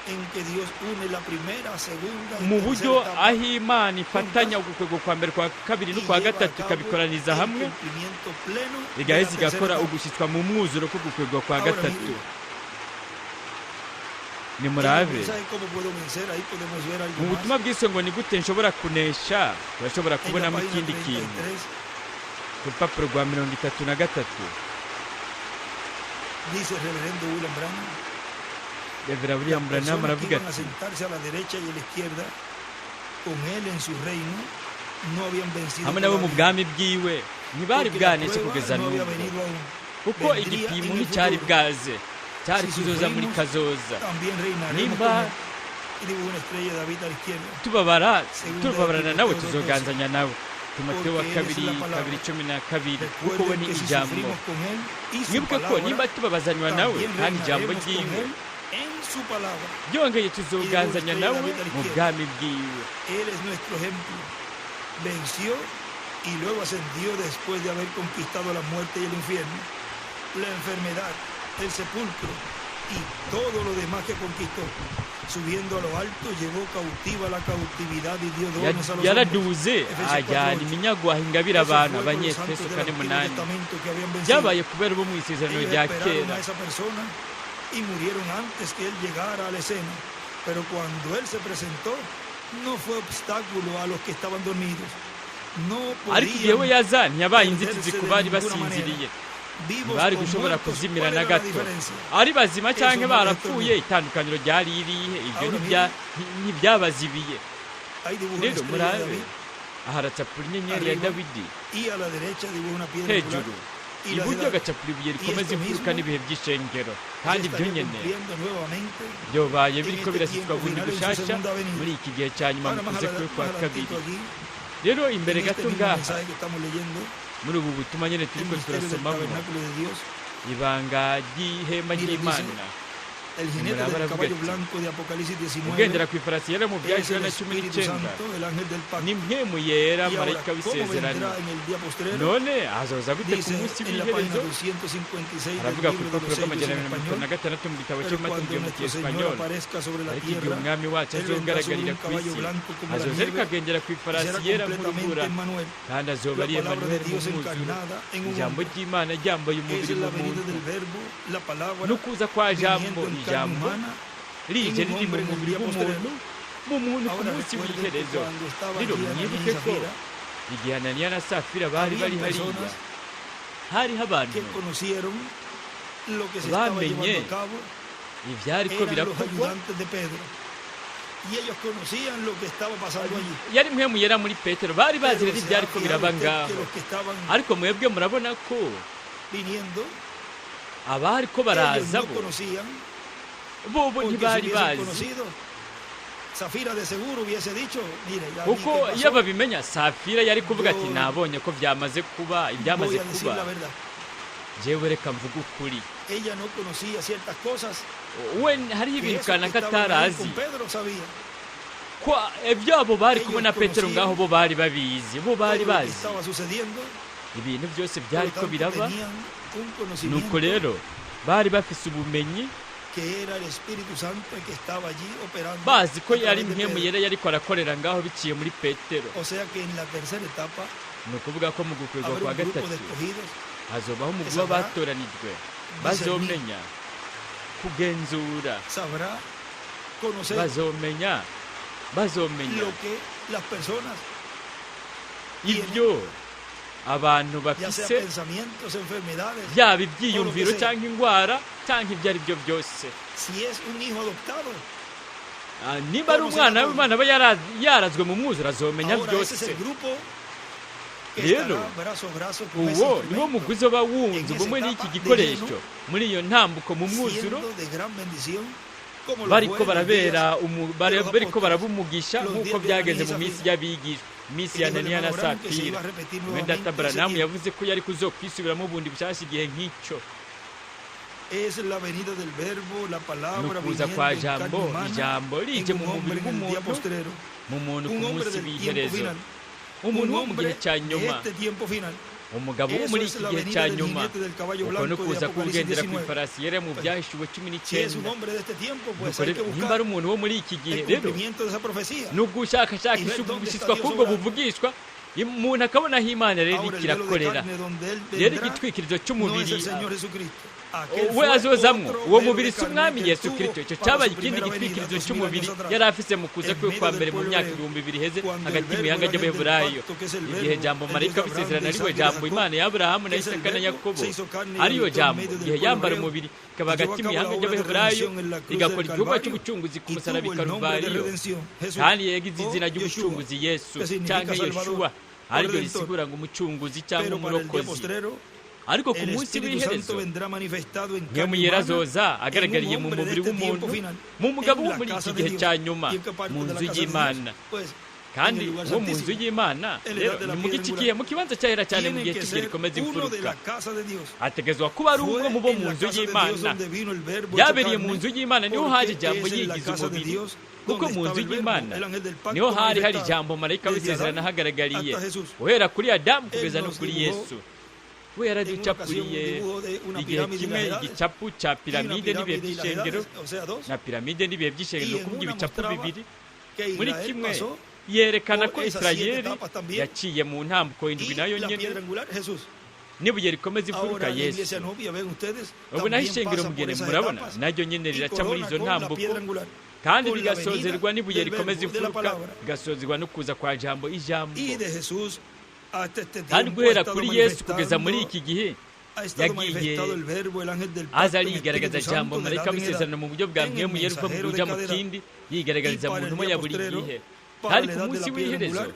B: en que Dios une la primera, segunda y
A: mu buryo
B: tercera etapa
A: aho imana ifatanya ugukwego kwa mbere kwa kabiri
B: y
A: n'ukwa
B: lleva a
A: gatatu
B: cabo
A: ikabikoraniza
B: el
A: hamwe
B: cumplimiento pleno de la
A: igaheza
B: tercera
A: igakora
B: etapa.
A: ugushyitswa mu mwuzuro ko gukwegwa kwa
B: Ahora
A: gatatu
B: mire, en el
A: nimurabe
B: mensaje ¿Cómo puedo vencer? Ahí podemos ver algo
A: mu
B: más.
A: butumwa bw'isi ngo ni gute nshobora kunesha turashobora
B: En la
A: kubonamo
B: página
A: ikindi kintu
B: 33
A: ku rupapuro rwa 33
B: dice el reverendo William Branham,
A: revera
B: las
A: William Branham
B: personas que
A: aravuga
B: iban a
A: ati
B: sentarse a la derecha y a la izquierda con él en su reino no habían vencido
A: hamwe nabo mu
B: todavía,
A: bwami bwiwe ntibari
B: porque la
A: bwaneshe
B: prueba
A: kugeza
B: no había
A: n'ubu
B: venido aún.
A: kuko
B: Vendría
A: igipimo
B: en el
A: nticyari
B: futuro.
A: bwaze cyari
B: Si
A: kuzoza muri
B: sufrimos,
A: kazoza
B: También reinaremos
A: Nimba
B: con él. Y dibujo una estrella de David a la izquierda.
A: tubabarana nawe tuzoganzanya nawe timoteyo wa
B: Porque él es
A: kabiri
B: la palabra.
A: kabiri 12 kuko we
B: Recuerden
A: ni
B: que si
A: ijambo
B: sufrimos con él y su
A: mwibuke ko
B: palabra,
A: nimba tubabazanywa nawe
B: también
A: kandi ijambo
B: reinaremos con
A: ryiwe
B: él en su palabra.
A: byongeye tuzoganzanya nawe mu bwami bwiwe
B: Él es nuestro ejemplo. Venció y luego ascendió después de haber conquistado la muerte y el infierno, la enfermedad, el sepulcro y todo lo demás que conquistó. Subiendo a lo alto, llevó cautiva la cautividad y dio dones a los hombres.
A: yaraduze
B: Efesios
A: ajyana
B: 4:8.
A: iminyago ahingabira
B: Eso
A: abantu
B: fue por los
A: abanyefeso
B: santos del
A: 4:8
B: Antiguo Testamento que habían vencido.
A: byabaye kubera bo mu isezerano
B: Ellos
A: rya
B: esperaron
A: kera
B: a esa persona y murieron antes que él llegara a la escena. Pero cuando él se presentó, no fue obstáculo a los que estaban dormidos. No
A: ariko igihe we
B: podían
A: yaza ntiyabaye
B: perderse
A: inzitizi
B: de
A: ku bari
B: ninguna
A: basinziriye
B: vivos
A: bari
B: o
A: gushobora
B: muertos.
A: kuzimira
B: ¿Cuál
A: na
B: era la
A: gato
B: diferencia?
A: ari bazima cyangwa
B: no
A: barapfuye
B: rero
A: itandukaniro ryari irihe ibyo
B: Ahora
A: ntibyabazibiye
B: Ahí dibujó una
A: rero
B: estrella de
A: murabe
B: David
A: aha haratsapura inyenyeri ya
B: Arriba.
A: dawidi
B: y a la derecha dibujó una piedra
A: hejuru
B: angular y las
A: iburyo
B: edades.
A: agacapura ibuye rikomeza
B: esto
A: imfuruka
B: mismo
A: n'ibihe by'ishengero
B: Se
A: kandi ibyo
B: estaría
A: nyene
B: cumpliendo nuevamente
A: byobaye
B: en
A: biriko
B: este
A: birashyirwa
B: tiempo
A: bundi
B: final, en su
A: bushasha
B: segunda venida.
A: muri iki gihe cya nyuma mu
B: Ahora más
A: kuze kwe kwa kabiri
B: adelantito aquí,
A: rero imbere
B: en este
A: gato
B: mismo
A: ngaha
B: mensaje que estamos leyendo,
A: muri ubu butumwa nyene
B: el
A: turiko
B: misterio del
A: turasomamo
B: tabernáculo de Dios,
A: ibanga ry'ihema
B: Mire,
A: ry'imana
B: el jinete
A: Muraba
B: del caballo
A: aravuga ati,
B: blanco de Apocalipsis 19
A: ugendera ku ifarasi yera mu
B: es
A: byahishwe
B: el
A: na cumi
B: Espíritu
A: n'icyenda
B: Santo, el ángel del pacto.
A: ni mpemu yera
B: Y ahora,
A: marayika
B: ¿cómo
A: w'isezerano
B: vendrá en el día postrero?
A: none azoza bite ku
B: Dice
A: munsi
B: en la página
A: w'iherezo
B: 256 del
A: aravuga ku
B: libro de
A: rupapuro
B: los sellos
A: rw'amajana
B: en
A: mirongo itanu
B: español.
A: na gatandatu mu gitabo
B: Pero
A: cy'amatungo
B: cuando
A: yo mu
B: nuestro Señor
A: cyesipanyol
B: aparezca sobre la
A: ariko igihe
B: tierra,
A: umwami wacu
B: Él vendrá sobre
A: azongaragarira
B: un
A: ku
B: caballo
A: isi
B: blanco como la
A: azoza ariko
B: nieve
A: agendera ku
B: y
A: ifarasi
B: será
A: yera
B: completamente
A: nk'urubura
B: Emmanuel.
A: kandi azoba
B: La
A: ari
B: palabra de
A: emanuweli mu
B: Dios
A: mwuzuro
B: encarnada en un
A: ijambo
B: hombre.
A: ry'imana ryambaye
B: Esa
A: umubiri
B: es
A: mu
B: la venida
A: muntu
B: del verbo, la palabra,
A: n'ukuza kwa jambo
B: viniendo en carne
A: ijambo
B: humana
A: rije
B: en un
A: riri mu
B: hombre en el
A: mubiri
B: día postrero.
A: w'umuntu mu muntu ku
B: Ahora
A: munsi
B: recuerden que
A: w'iherezo
B: cuando estaba
A: rero
B: allí Ananías y
A: mwibuke ko
B: Zafira,
A: igihe ananiya na safira bari
B: habían
A: bari hariya
B: personas
A: hariho abantu
B: que conocieron lo que se estaba
A: bamenye
B: llevando a cabo,
A: ibyariko
B: eran los
A: biravugwa
B: ayudantes de Pedro. Y ellos conocían lo que estaba pasando allí.
A: yari mpemu yera muri petero bari bazi rero
B: Pero se
A: ibyariko
B: ha
A: biraba
B: fijado usted que
A: ngaho
B: los que estaban
A: ariko mwebwe murabona ko
B: viniendo,
A: abariko
B: ellos
A: baraza
B: no
A: bo
B: conocían,
A: bobo
B: porque si
A: ntibari
B: hubiesen
A: bazi
B: conocido, Zafira de seguro hubiese dicho, mire, ya vi
A: kuko
B: qué
A: iyo
B: pasó,
A: babimenya safira yari kuvuga ati
B: Yo-
A: nabonye ko byamaze kuba
B: voy
A: ibyamaze
B: a decir
A: kuba
B: la verdad.
A: jewe reka mvuge ukuri
B: Ella no conocía ciertas cosas
A: we hariho
B: que
A: ibintu
B: esos que
A: kanaka
B: estaban ahí
A: atarazi
B: con Pedro sabían.
A: ko ibyabo bari kumwe na
B: Ellos
A: petero
B: conocían
A: ngaho bo bari babizi bo bari
B: Todo lo que
A: bazi
B: estaba sucediendo,
A: ibintu byose
B: por lo
A: byariko
B: tanto,
A: biraba
B: tenían un
A: nuko
B: conocimiento
A: rero bari bafise ubumenyi
B: que era el Espíritu Santo el que estaba allí operando.
A: bazi ko
B: a
A: yari
B: través de
A: mpemu
B: Pedro.
A: yera yariko arakorera ngaho biciye muri petero
B: O sea que en la tercera etapa
A: ni ukuvuga ko mu gukwirwa
B: habrá
A: kwa
B: un grupo de
A: gatatu
B: escogidos
A: hazobaho umugwi
B: Esa
A: w'abatoranijwe bazomenya kugenzura
B: sabrá conocer
A: bazomenya
B: lo que las personas,
A: ibyo abantu
B: ya sea
A: bafise
B: pensamientos, enfermedades,
A: byaba ibyiyumviro
B: sea.
A: cyangwa indwara cyangwa ibyo ari byo byose
B: si es un hijo adoptado.
A: niba ari umwana w'imana aba yarazwe mu mwuzuro azomenya
B: Ahora ese es
A: byose
B: el grupo que
A: Rero,
B: estará brazo a brazo con ese
A: uwo niwo
B: instrumento,
A: muguzi uba wunze
B: en esa
A: ubumwe n'iki
B: etapa de
A: gikoresho
B: lleno,
A: muri iyo ntambuko mu mwuzuro
B: siendo de gran bendición, como lo
A: bariko
B: fue en los
A: barabera
B: días
A: bariko
B: apóstoles,
A: barabumugisha
B: los
A: nk'uko
B: días de
A: byageze
B: Ananías
A: mu
B: y
A: minsi
B: Zafira.
A: y'abigishwa iminsi
B: Y
A: ya
B: dijo el
A: ananiya na
B: hermano Branham que se iba
A: safira
B: a repetir
A: mwenda
B: nuevamente
A: tabranamu
B: ese
A: yavuze ko yari kuzokwisubiramo bundi bushyashya igihe nk'icyo
B: es la venida del verbo, la
A: ni
B: palabra
A: ukuza
B: viniendo
A: kwa
B: en carne
A: jambo
B: humana,
A: ijambo rije
B: en
A: mu
B: un hombre
A: mubiri
B: en el día
A: w'umuntu
B: postrero,
A: mu muntu ku
B: un hombre
A: munsi
B: del tiempo
A: w'iherezo
B: final,
A: umuntu
B: un
A: wo mu gihe
B: hombre
A: cya
B: de
A: nyuma
B: este tiempo final.
A: umugabo wo
B: Eso
A: muri
B: es
A: iki
B: la
A: gihe
B: venida
A: cya
B: del
A: nyuma
B: jinete del caballo
A: uko no
B: blanco de
A: kuza
B: Apocalipsis
A: k'ugendera ku
B: 19.
A: ifarasi yera mu byahishuwe cumi
B: Si es un
A: n'icyenda
B: hombre de este tiempo, pues
A: nuko
B: hay
A: rero
B: que
A: nimba ari
B: buscar
A: umuntu wo muri iki gihe
B: el
A: rero
B: cumplimiento de esa profecía.
A: ni ugushakashakisha ubuvugishwa k'ubwo buvugishwa umuntu akabona aho imana rero
B: Ahora,
A: iriko
B: el velo de
A: irakorera
B: carne donde él
A: rero
B: vendrá
A: igitwikirizo
B: no es
A: cy'umubiri
B: el Señor Jesucristo. Aquel
A: we
B: fue
A: azozamwo
B: otro
A: uwo
B: velo
A: mubiri
B: de
A: si
B: carne
A: umwami
B: que
A: yesu
B: tuvo
A: kirisito icyo
B: para
A: cyabaye
B: su
A: ikindi
B: primera venida,
A: gitwikirizo
B: 2000
A: cy'umubiri
B: años atrás.
A: yari afise mu kuza
B: En
A: kwe
B: medio
A: kwa
B: del
A: mbere mu
B: pueblo
A: myaka
B: hebreo,
A: ibihumbi bibiri iheze
B: cuando el
A: hagati mu
B: verbo
A: ihanga
B: era el del
A: ry'abaheburayo
B: pacto, que es el
A: igihe
B: verbo,
A: jambo
B: el
A: marayika
B: Dios de
A: w'isezerano
B: Abraham, de
A: ariwe
B: Isaac y de
A: jambo
B: Jacob,
A: imana ya aburahamu na
B: que es el
A: isaka na
B: verbo,
A: yakobo
B: se hizo carne y
A: ariyo
B: habitó en
A: jambo
B: medio del
A: igihe
B: pueblo
A: yambara
B: hebreo,
A: umubiri ikaba
B: y llevó
A: hagati
B: a
A: mu
B: cabo la
A: ihanga
B: obra de
A: ry'abaheburayo
B: redención en la cruz
A: igakora
B: del
A: igikorwa
B: Calvario,
A: cy'ubucunguzi ku
B: y
A: musaraba
B: tuvo el nombre de
A: ikaruvariyo
B: redención, Jesús,
A: kandi yagize
B: o
A: izina
B: Yeshua,
A: ry'umucunguzi yesu
B: que significa
A: cyangwa
B: Salvador,
A: yeshuwa
B: o
A: ariryo
B: Redentor.
A: risigura ngo umucunguzi cyangwa
B: Pero para el día
A: umurokozi
B: postrero,
A: ariko ku
B: el
A: munsi
B: Espíritu Santo
A: w'iherezo
B: vendrá manifestado en
A: niyo
B: carne
A: muyera
B: humana,
A: azoza
B: en un
A: agaragariye mu
B: hombre de
A: mubiri
B: este
A: w'umuntu
B: tiempo final,
A: mu mugabo
B: en
A: wo
B: la
A: muri
B: casa
A: iki
B: de
A: gihe
B: Dios.
A: cya nyuma
B: ¿Y en qué parte
A: mu
B: de la
A: nzu
B: casa de
A: y'imana
B: Dios? Pues,
A: kandi
B: en el lugar
A: wo mu nzu
B: santísimo.
A: y'imana
B: En la
A: rero
B: edad de la
A: ni mu
B: piedra
A: gice
B: angular.
A: igihe mu kibanza cyahera cyane mu
B: Tiene
A: gihe
B: que
A: cy'igihe
B: ser
A: rikomeza
B: uno de
A: imfuruka
B: la casa de Dios.
A: ategezwa kuba ari umwe mu bo
B: Fue
A: mu
B: en
A: nzu
B: la casa de Dios
A: y'imana
B: donde vino el verbo hecho
A: byabereye mu
B: carne,
A: nzu y'imana niho
B: porque
A: haje ijambo
B: es en la
A: yigize
B: casa de
A: umubiri
B: Dios
A: kuko
B: donde
A: mu nzu
B: estaba el verbo,
A: y'imana
B: el ángel del pacto
A: niho hari
B: manifestado.
A: ijambo marayika
B: Desde
A: w'isezerano
B: Adán
A: ahagaragariye
B: hasta Jesús.
A: guhera kuri adamu
B: Él
A: kugeza no
B: nos
A: kuri
B: dibujó
A: yesu we
B: en una ocasión
A: yaraducapuriye
B: un dibujo de una
A: igihe
B: pirámide y
A: kimwe
B: las edades,
A: igicapu cya
B: y una
A: piramide n'ibihe
B: pirámide y las
A: by'ishengero
B: edades, o sea, dos,
A: na piramide n'ibihe by'ishengero
B: y
A: ni
B: en
A: ukuvuga
B: una
A: ibicapu
B: mostraba
A: bibiri
B: que
A: muri
B: Israel
A: kimwe
B: pasó
A: yerekana ko
B: por esas 7
A: isirayeli
B: etapas también,
A: yaciye mu ntambuko indwi
B: y
A: nayo
B: la
A: nyine
B: piedra angular, Jesús.
A: n'ibuye rikomeza imfuruka
B: Ahora la
A: yesu
B: iglesia novia, ven ustedes,
A: ubu naho
B: también
A: ishengero
B: pasa por
A: mugeni
B: esas
A: murabona
B: etapas
A: naryo nyine
B: y
A: riraca muri
B: corona
A: izo
B: con la
A: ntambuko
B: piedra angular,
A: kandi
B: con la
A: bigasozerwa
B: venida
A: n'ibuye
B: del
A: rikomeza
B: verbo, de la
A: imfuruka
B: palabra,
A: bigasozerwa no kuza kwa jambo ijambo
B: y de Jesús hasta este
A: kandi
B: tiempo ha
A: guhera
B: estado
A: kuri yesu kugeza muri
B: manifestando,
A: iki gihe
B: ha estado
A: yagiye
B: manifestado el verbo, el ángel del
A: aza
B: pacto, en
A: arigaragaza
B: Espíritu
A: jambo
B: Santo, de
A: marayika
B: edad en edad,
A: w'isezerano mu buryo bwa
B: en el
A: mwemu yari uva mu
B: mensajero de
A: buja mu
B: cada edad,
A: kindi yigaragariza
B: y
A: mu
B: para el
A: ntumwa
B: día
A: ya buri
B: postrero,
A: gihe
B: para
A: kandi
B: la
A: ku
B: edad de
A: munsi
B: la piedra
A: w'iherezo
B: angular,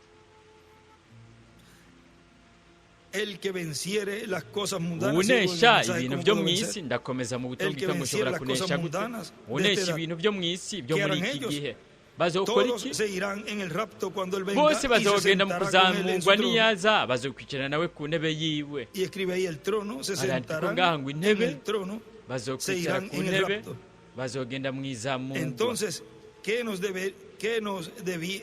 B: El que venciere las cosas mundanas,
A: unesha ibintu byo mu isi, ndakomeza mu butumwa bw'uko mushobora kunesha gute. Unesha ibintu byo mu isi byo muri iki gihe bazokora
B: Todos
A: iki?
B: se irán en el rapto cuando él venga
A: bose
B: y se
A: bazogenda mu
B: sentará con él en su
A: kuzamurwa
B: trono.
A: niyaza bazokwicarana nawe ku ntebe yiwe.
B: Y escribe ahí el trono, se
A: Arandika
B: sentarán
A: ngaha ngo
B: en
A: intebe
B: el trono, se
A: bazokwicara
B: irán
A: ku
B: en el
A: ntebe
B: rapto.
A: bazogenda mu izamurwa.
B: Entonces, ¿qué nos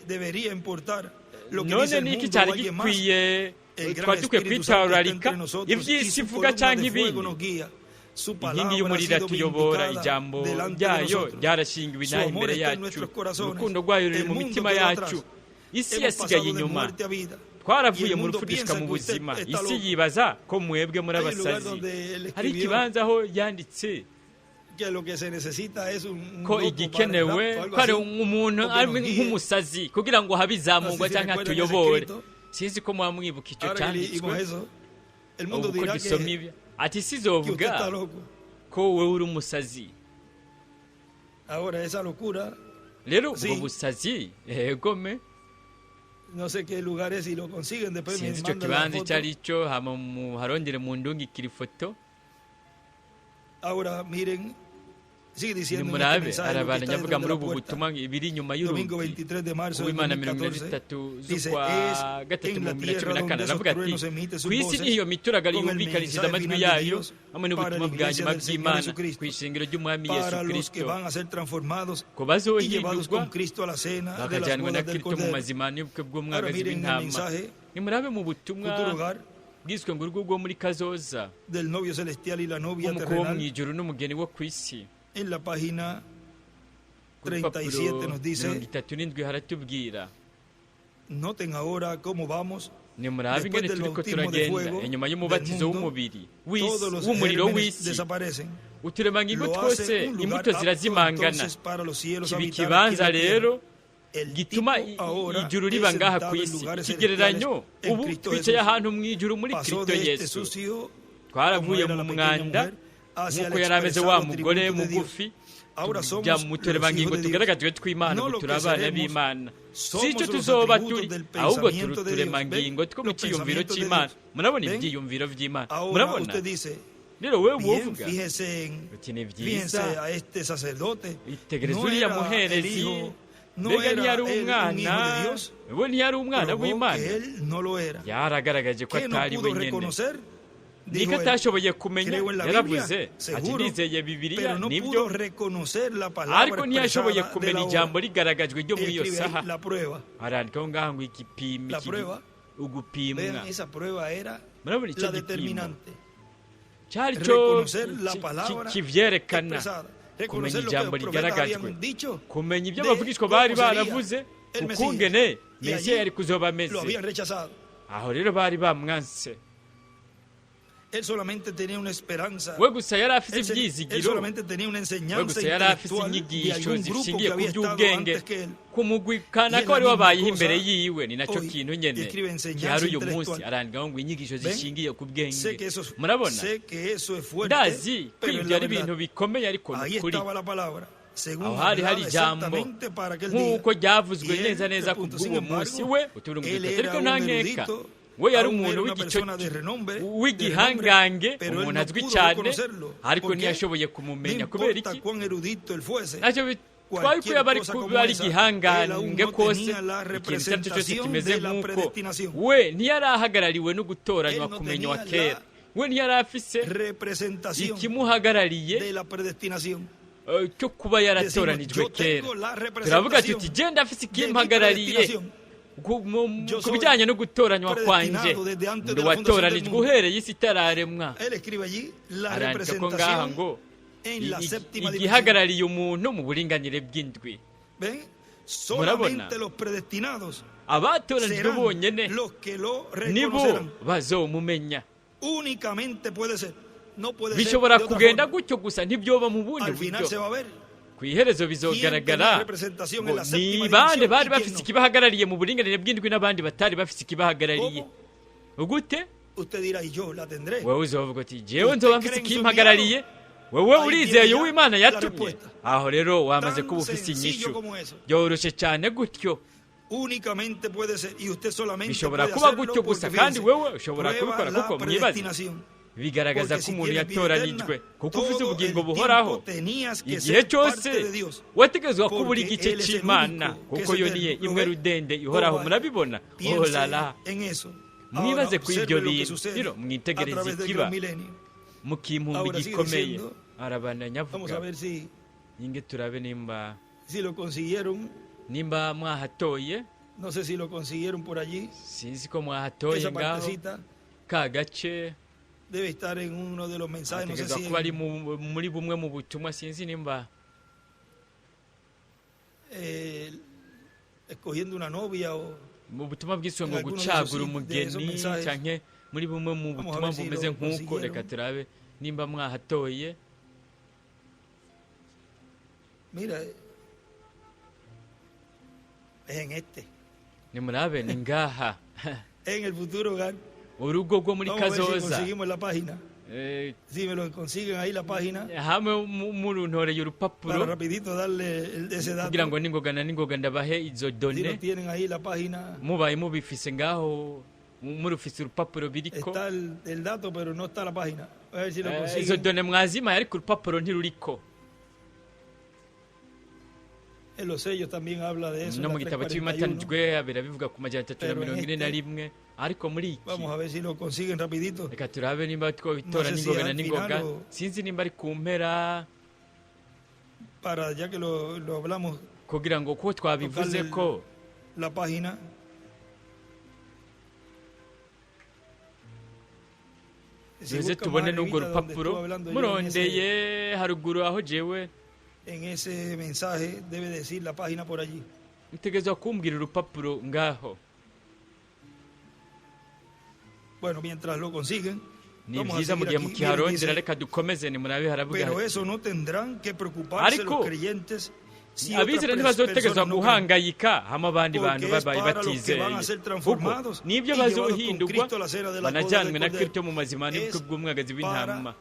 B: debería importar lo que
A: none
B: dice el
A: niki
B: mundo o
A: cyari
B: alguien más?
A: gikwiye
B: El gran
A: twari dukwiye
B: Espíritu Santo está
A: kwitwararika
B: entre nosotros y
A: iby'isi
B: su
A: ivuga
B: columna
A: cyangwa
B: de fuego
A: ibindi.
B: nos guía. Su
A: inkingi
B: palabra ha
A: y'umuriro
B: sido
A: atuyobora,
B: vindicada
A: ijambo
B: delante de
A: ryayo
B: nosotros.
A: ryarashingiwe
B: Su
A: inaha
B: amor
A: imbere
B: está en
A: yacu,
B: nuestros corazones.
A: urukundo rwayo ruri
B: El
A: mu
B: mundo
A: mitima
B: quedó
A: yacu.
B: atrás.
A: isi
B: Hemos
A: yasigaye
B: pasado de
A: inyuma,
B: muerte a vida.
A: twaravuye
B: Y el
A: mu
B: mundo
A: rupfu dushika
B: piensa
A: mu
B: que usted
A: buzima.
B: está
A: Isi
B: loco.
A: yibaza ko mwebwe muri
B: Hay un lugar
A: abasazi.
B: donde él
A: Hari
B: escribió
A: ikibanza aho yanditse
B: que lo que se necesita es un
A: ko
B: loco para el
A: igikenewe
B: rapto, algo
A: ko ari
B: así.
A: umuntu
B: Porque
A: ari
B: nos guíe.
A: nk'umusazi kugira ngo habe izamurwa
B: No sé si
A: cyangwa
B: recuerdan ese
A: hatuyobore.
B: escrito.
A: Sinzi ko muba mwibuka icyo
B: Ahora que leímos
A: cyanditswe
B: eso, el mundo
A: uko
B: dirá
A: dusomye
B: que
A: ibyo ati isi
B: usted está
A: izovuga
B: loco.
A: ko wowe uri umusazi.
B: Ahora esa locura,
A: Rero
B: Sí.
A: ubwo busazi egome
B: no sé qué lugar es y lo consiguen, después me
A: sinzi icyo
B: mandan la
A: kibanza
B: foto.
A: icyo ari cyo hama harongere mu ndungikira ifoto
B: Ahora miren, sigue diciendo en este
A: nimurabe
B: mensaje lo que
A: arabana
B: está
A: nyavuga
B: detrás de
A: muri
B: la
A: ubu
B: puerta.
A: butumwa ibiri inyuma
B: Domingo
A: y'urugi
B: 23 de marzo de
A: uwimana 2023
B: 2014 dice,
A: z'ukwa
B: es
A: gatatu
B: en la
A: mu
B: tierra
A: 2014
B: donde esos
A: aravuga ati
B: truenos emite sus
A: ku isi
B: voces
A: niyo mituragari
B: con el
A: yumvikanishije
B: mensaje
A: amajwi
B: final de
A: yayo
B: Dios
A: hamwe
B: para la
A: n'ubutumwa bwa
B: iglesia
A: nyuma
B: del Señor
A: bw'Imana
B: Jesucristo,
A: ku ishingiro ry'umwami
B: para
A: Yesu
B: los que
A: Kristo
B: van a ser transformados
A: ko
B: y llevados
A: bazohindurwa
B: con Cristo a la cena de las
A: bakajyanwa na
B: bodas del
A: Kristo mu
B: Cordero.
A: mazima y'ubukwe
B: Ahora
A: bw'umwagazi
B: miren el
A: w'intama.
B: mensaje
A: nimurabe mu butumwa
B: futuro hogar
A: bwiswe ngo urugo rwo muri kazoza
B: del novio celestial y la novia
A: bw'umukwe wo mu
B: terrenal.
A: ijuru n'umugeni wo ku isi.
B: En la página
A: Ku
B: 37
A: rupapuro
B: nos dice,
A: 37 haratubwira
B: noten ahora cómo vamos.
A: nimurabe
B: Después
A: ingene
B: del
A: turiko
B: bautismo de
A: turagenda
B: fuego
A: inyuma
B: del
A: y'umubatizo
B: mundo,
A: w'umubiri
B: Todos los
A: w'umuriro
B: gérmenes
A: w'isi
B: desaparecen.
A: uturemangingo
B: Lo
A: twose
B: hace un lugar
A: imbuto
B: apto
A: zirazimangana.
B: entonces para los cielos
A: kiba
B: habitar aquí en
A: ikibanza
B: la tierra.
A: rero
B: El
A: gituma
B: tipo ahora
A: ijuru
B: es
A: riba ngaha
B: sentado
A: ku
B: en
A: isi.
B: lugares
A: Ikigereranyo
B: celestiales en
A: ubu
B: Cristo
A: twicaye
B: Jesús.
A: ahantu mu ijuru muri
B: Pasó
A: Kristo
B: de este
A: Yesu.
B: sucio,
A: twaravuye
B: como era
A: mu
B: la pequeña
A: mwanda
B: mujer, hacia
A: nk'uko
B: el
A: yari ameze wa
B: expresado
A: mugore
B: atributo de Dios.
A: mugufi
B: Ahora somos
A: tujya
B: los
A: mu
B: hijos
A: turemangingo
B: de Dios.
A: tugaragajwe tw'Imana
B: No
A: ngo
B: lo
A: turi
B: que
A: abana
B: seremos,
A: b'Imana.
B: somos
A: si icyo
B: los
A: tuzoba
B: atributos
A: turi
B: del
A: ahubwo turi
B: pensamiento de Dios.
A: uturemangingo
B: ¿Ven?
A: two mu
B: Los
A: cyiyumviro
B: pensamientos de
A: cy'Imana.
B: Dios.
A: murabona
B: ¿Ven?
A: ibyiyumviro by'Imana
B: Ahora
A: murabona
B: usted dice,
A: rero wewe
B: bien,
A: uvuga
B: fíjense
A: uti ni
B: fíjense
A: byiza
B: a este sacerdote.
A: itegereza
B: No
A: uriya
B: era el
A: muherezi
B: hijo, no
A: mbega
B: era
A: ntiyari
B: él un hijo
A: umwana
B: de Dios.
A: we ntiyari umwana
B: Probó
A: w'Imana
B: que él no lo era.
A: yaragaragaje ko
B: ¿Qué no
A: atari
B: pudo
A: we nyine
B: reconocer?
A: niko
B: Dijo él,
A: atashoboye kumenya
B: creo en la
A: yaravuze
B: Biblia,
A: ati
B: seguro,
A: nizeye bibiliya
B: pero no
A: nibyo
B: pudo reconocer la palabra
A: ariko ntiyashoboye
B: expresada de
A: kumenya
B: la
A: ijambo
B: hora.
A: rigaragajwe ryo muri iyo
B: Escribe ahí
A: saha
B: la prueba.
A: harandikaho ngaha ngo igipimo
B: La prueba.
A: ugupimwa
B: Vean, esa prueba era
A: murabona icyo
B: la
A: gipimo
B: determinante.
A: cyari cyo
B: Reconocer la palabra
A: kivyerekana
B: expresada.
A: kumenya
B: Reconocer lo que
A: ijambo
B: los profetas
A: rigaragajwe
B: habían dicho.
A: kumenya ibyo
B: de
A: abavugishwa
B: cómo
A: bari
B: sería
A: baravuze
B: el Mesías.
A: ukungene
B: Y
A: mesiya
B: allí
A: yari kuzoba
B: lo
A: ameze
B: habían rechazado.
A: aho rero bari bamwanse
B: Él solamente tenía una esperanza.
A: we gusa yari afite
B: Él
A: ibyizigiro
B: solamente tenía una
A: we
B: enseñanza
A: gusa yari afite
B: intelectual de
A: inyigisho
B: algún grupo
A: zishingiye
B: que
A: ku
B: había estado
A: by'ubwenge
B: antes que él.
A: ku mugwi kanaka
B: Y es la
A: wari
B: misma
A: wabayeho
B: cosa
A: imbere yiwe ni nacyo
B: hoy.
A: kintu nyene
B: Escribe enseñanza
A: gihari uyu
B: intelectual.
A: munsi arandikaho ngo inyigisho
B: Ven?
A: zishingiye ku
B: Sé
A: bwenge
B: que eso,
A: murabona
B: sé que eso es fuerte,
A: ndazi ko
B: pero es
A: ibyo
B: la
A: ari
B: verdad.
A: ibintu bikomeye ariko ni
B: Ahí
A: ukuri
B: estaba la palabra. Según
A: aho hari hari
B: hablaba
A: ijambo
B: exactamente para aquel día.
A: nk'uko ryavuzwe
B: Y él,
A: neza neza ku
B: punto, sin
A: bw'uwo munsi
B: embargo,
A: we uturungu
B: él
A: dutatu
B: era
A: ariko
B: un
A: nta nkeka
B: erudito,
A: we yari
B: aún
A: umuntu
B: era una
A: w'igico
B: persona de renombre,
A: w'igihangange
B: pero él
A: umuntu
B: no
A: azwi
B: pudo
A: cyane
B: reconocerlo.
A: ariko
B: ¿Por qué?
A: ntiyashoboye
B: No
A: kumumenya kubera
B: importa
A: iki
B: cuán erudito él fuese,
A: ntacyo twari ko yaba ari kuba ari igihangange kose ikintu icyo ari cyo cyose kimeze nk'uko we ntiyari ahagarariwe no gutoranywa kumenywa kera we ntiyari afise
B: representación
A: ikimuhagarariye
B: de la predestinación.
A: cyo kuba yaratoranijwe kera turavuga tuti genda afise ikimpagarariye ku bijyanye no gutoranywa kwanjye ndi watoranijwe uhereye isi itararemwa
B: Él escribe allí la
A: arandika ko ngaha
B: representación
A: ngo
B: en la séptima dimensión.
A: igihagarariye umuntu mu buringanire bw'indwi
B: ¿Ven? Solamente los predestinados
A: abatoranijwe
B: serán
A: bonyene
B: los que lo
A: nibo
B: reconocerán.
A: bazomumenya
B: Únicamente puede ser. No puede ser
A: bishobora
B: de otra
A: kugenda
B: forma.
A: gutyo gusa ntibyoba mu bundi
B: Al final se
A: buryo
B: va a ver
A: ku iherezo bizogaragara ngo ni bande bari bafise ikibahagarariye mu buringanire bw'indwi n'abandi batari bafise ikibahagarariye gute
B: usted dirá y yo la tendré.
A: wowe uzovuga uti jewe nzoba mfise ikimpagarariye wowe urizeye uw'Imana yatumye aho rero wamaze kuba ufise inyishu byoroshe cyane gutyo
B: Únicamente puede ser y usted solamente
A: bishobora
B: puede
A: kuba
B: hacerlo
A: gutyo
B: porque
A: gusa kandi
B: fíjense,
A: wewe ushobora
B: prueba
A: kubikora
B: la
A: kuko mwibaze
B: predestinación.
A: bigaragaza
B: Porque
A: ko
B: si
A: umuntu
B: tienes vida
A: yatoranijwe
B: eterna,
A: kuko ufite
B: todo
A: ubugingo
B: el
A: buhoraho
B: tiempo tenías que
A: igihe
B: ser
A: cyose
B: parte de Dios.
A: wategezwa kuba uri
B: Porque
A: igice
B: Él es el
A: cy'imana
B: único que
A: kuko
B: es
A: yo
B: eterno.
A: niye
B: ¿Lo
A: imwe
B: ve?
A: rudende ihoraho
B: Vaya,
A: murabibona
B: piense
A: olala
B: en eso.
A: mwibaze
B: Ahora,
A: ku ibyo
B: observe lo que
A: bintu
B: sucede
A: rero
B: a
A: mwitegereze
B: través del
A: ikiba
B: gran milenio.
A: mu kimpumbi
B: Ahora sigue
A: gikomeye
B: diciendo,
A: arabandanya
B: Vamos
A: avuga
B: a ver
A: ninge turabe nimba
B: si lo consiguieron.
A: mwahatoye
B: No sé si lo consiguieron por allí.
A: sinzi ko mwahatoye
B: Esa
A: ngaho
B: partecita
A: ka gace
B: debe estar en uno de los mensajes. No sé
A: ategezwa
B: si
A: kuba ari muri bumwe mu butumwa sinzi nimba
B: escogiendo una novia o
A: mu butumwa bwiswe ngo
B: En algunos
A: gucagura
B: de esos
A: umugeni
B: mensajes.
A: canke muri bumwe mu
B: Vamos a
A: butumwa
B: ver si
A: bumeze
B: lo
A: nk'uko
B: consiguieron.
A: reka turabe nimba mwahatoye
B: mira, es en este,
A: nimurabe ni ngaha
B: en el futuro hogar.
A: urugo rwo muri
B: Vamos a ver si
A: kazoza
B: conseguimos la página. Si me lo consiguen ahí la página,
A: hamwe muruntoreye
B: para
A: urupapuro
B: rapidito darle ese dato.
A: kugira ngo ningoga ndabahe izo
B: Si lo
A: done
B: tienen ahí la página,
A: mubaye mubifise ngaho murufise urupapuro biriko
B: está el dato, pero no está la página. A ver si lo
A: izo
B: consiguen.
A: done mwazimaye ariko urupapuro ntiruriko
B: En los sellos también habla de eso.
A: no
B: en
A: mu
B: la
A: gitabo
B: 341.
A: cy'ibimatanijwe birabivuga ku majana 341
B: este-
A: rimwe ariko muri iki
B: Vamos a ver si lo consiguen rapidito.
A: reka turabe nimba twobitora
B: No sé si
A: n'ingoga na
B: al
A: n'ingoga
B: final o-
A: sinzi nimba ari ku mpera
B: Para ya que lo hablamos,
A: kugira ngo ko twabivuze
B: Tocarle
A: ko
B: la página. Si
A: tuze
B: buscan
A: tubone
B: más
A: n'urwo
B: arribita donde
A: rupapuro
B: estuve hablando yo,
A: murondeye haruguru aho jewe
B: en ese mensaje debe decir la página por allí.
A: mutegerezwa kumbwira urupapuro ngaho
B: Bueno, mientras lo consiguen,
A: ni
B: vamos a
A: byiza mu
B: seguir
A: gihe
B: aquí. Miren,
A: mukiharondera
B: dice,
A: reka dukomeze nimurabe haravuga
B: pero
A: hati,
B: eso no tendrán que preocuparse
A: Ariko,
B: los creyentes si otras
A: abizera ntibazotegezwa
B: personas no creen.
A: guhangayika hama abandi
B: Porque
A: bantu
B: es
A: babaye
B: para los que
A: batizeye
B: van a ser
A: kuko
B: transformados
A: nibyo
B: y llevados con
A: bazohindurwa
B: Cristo a la cena de las bodas
A: banajyanwe
B: del
A: na
B: Cordero.
A: Kristo mu mazima n'ubukwe
B: Es
A: bw'umwagazi w'intama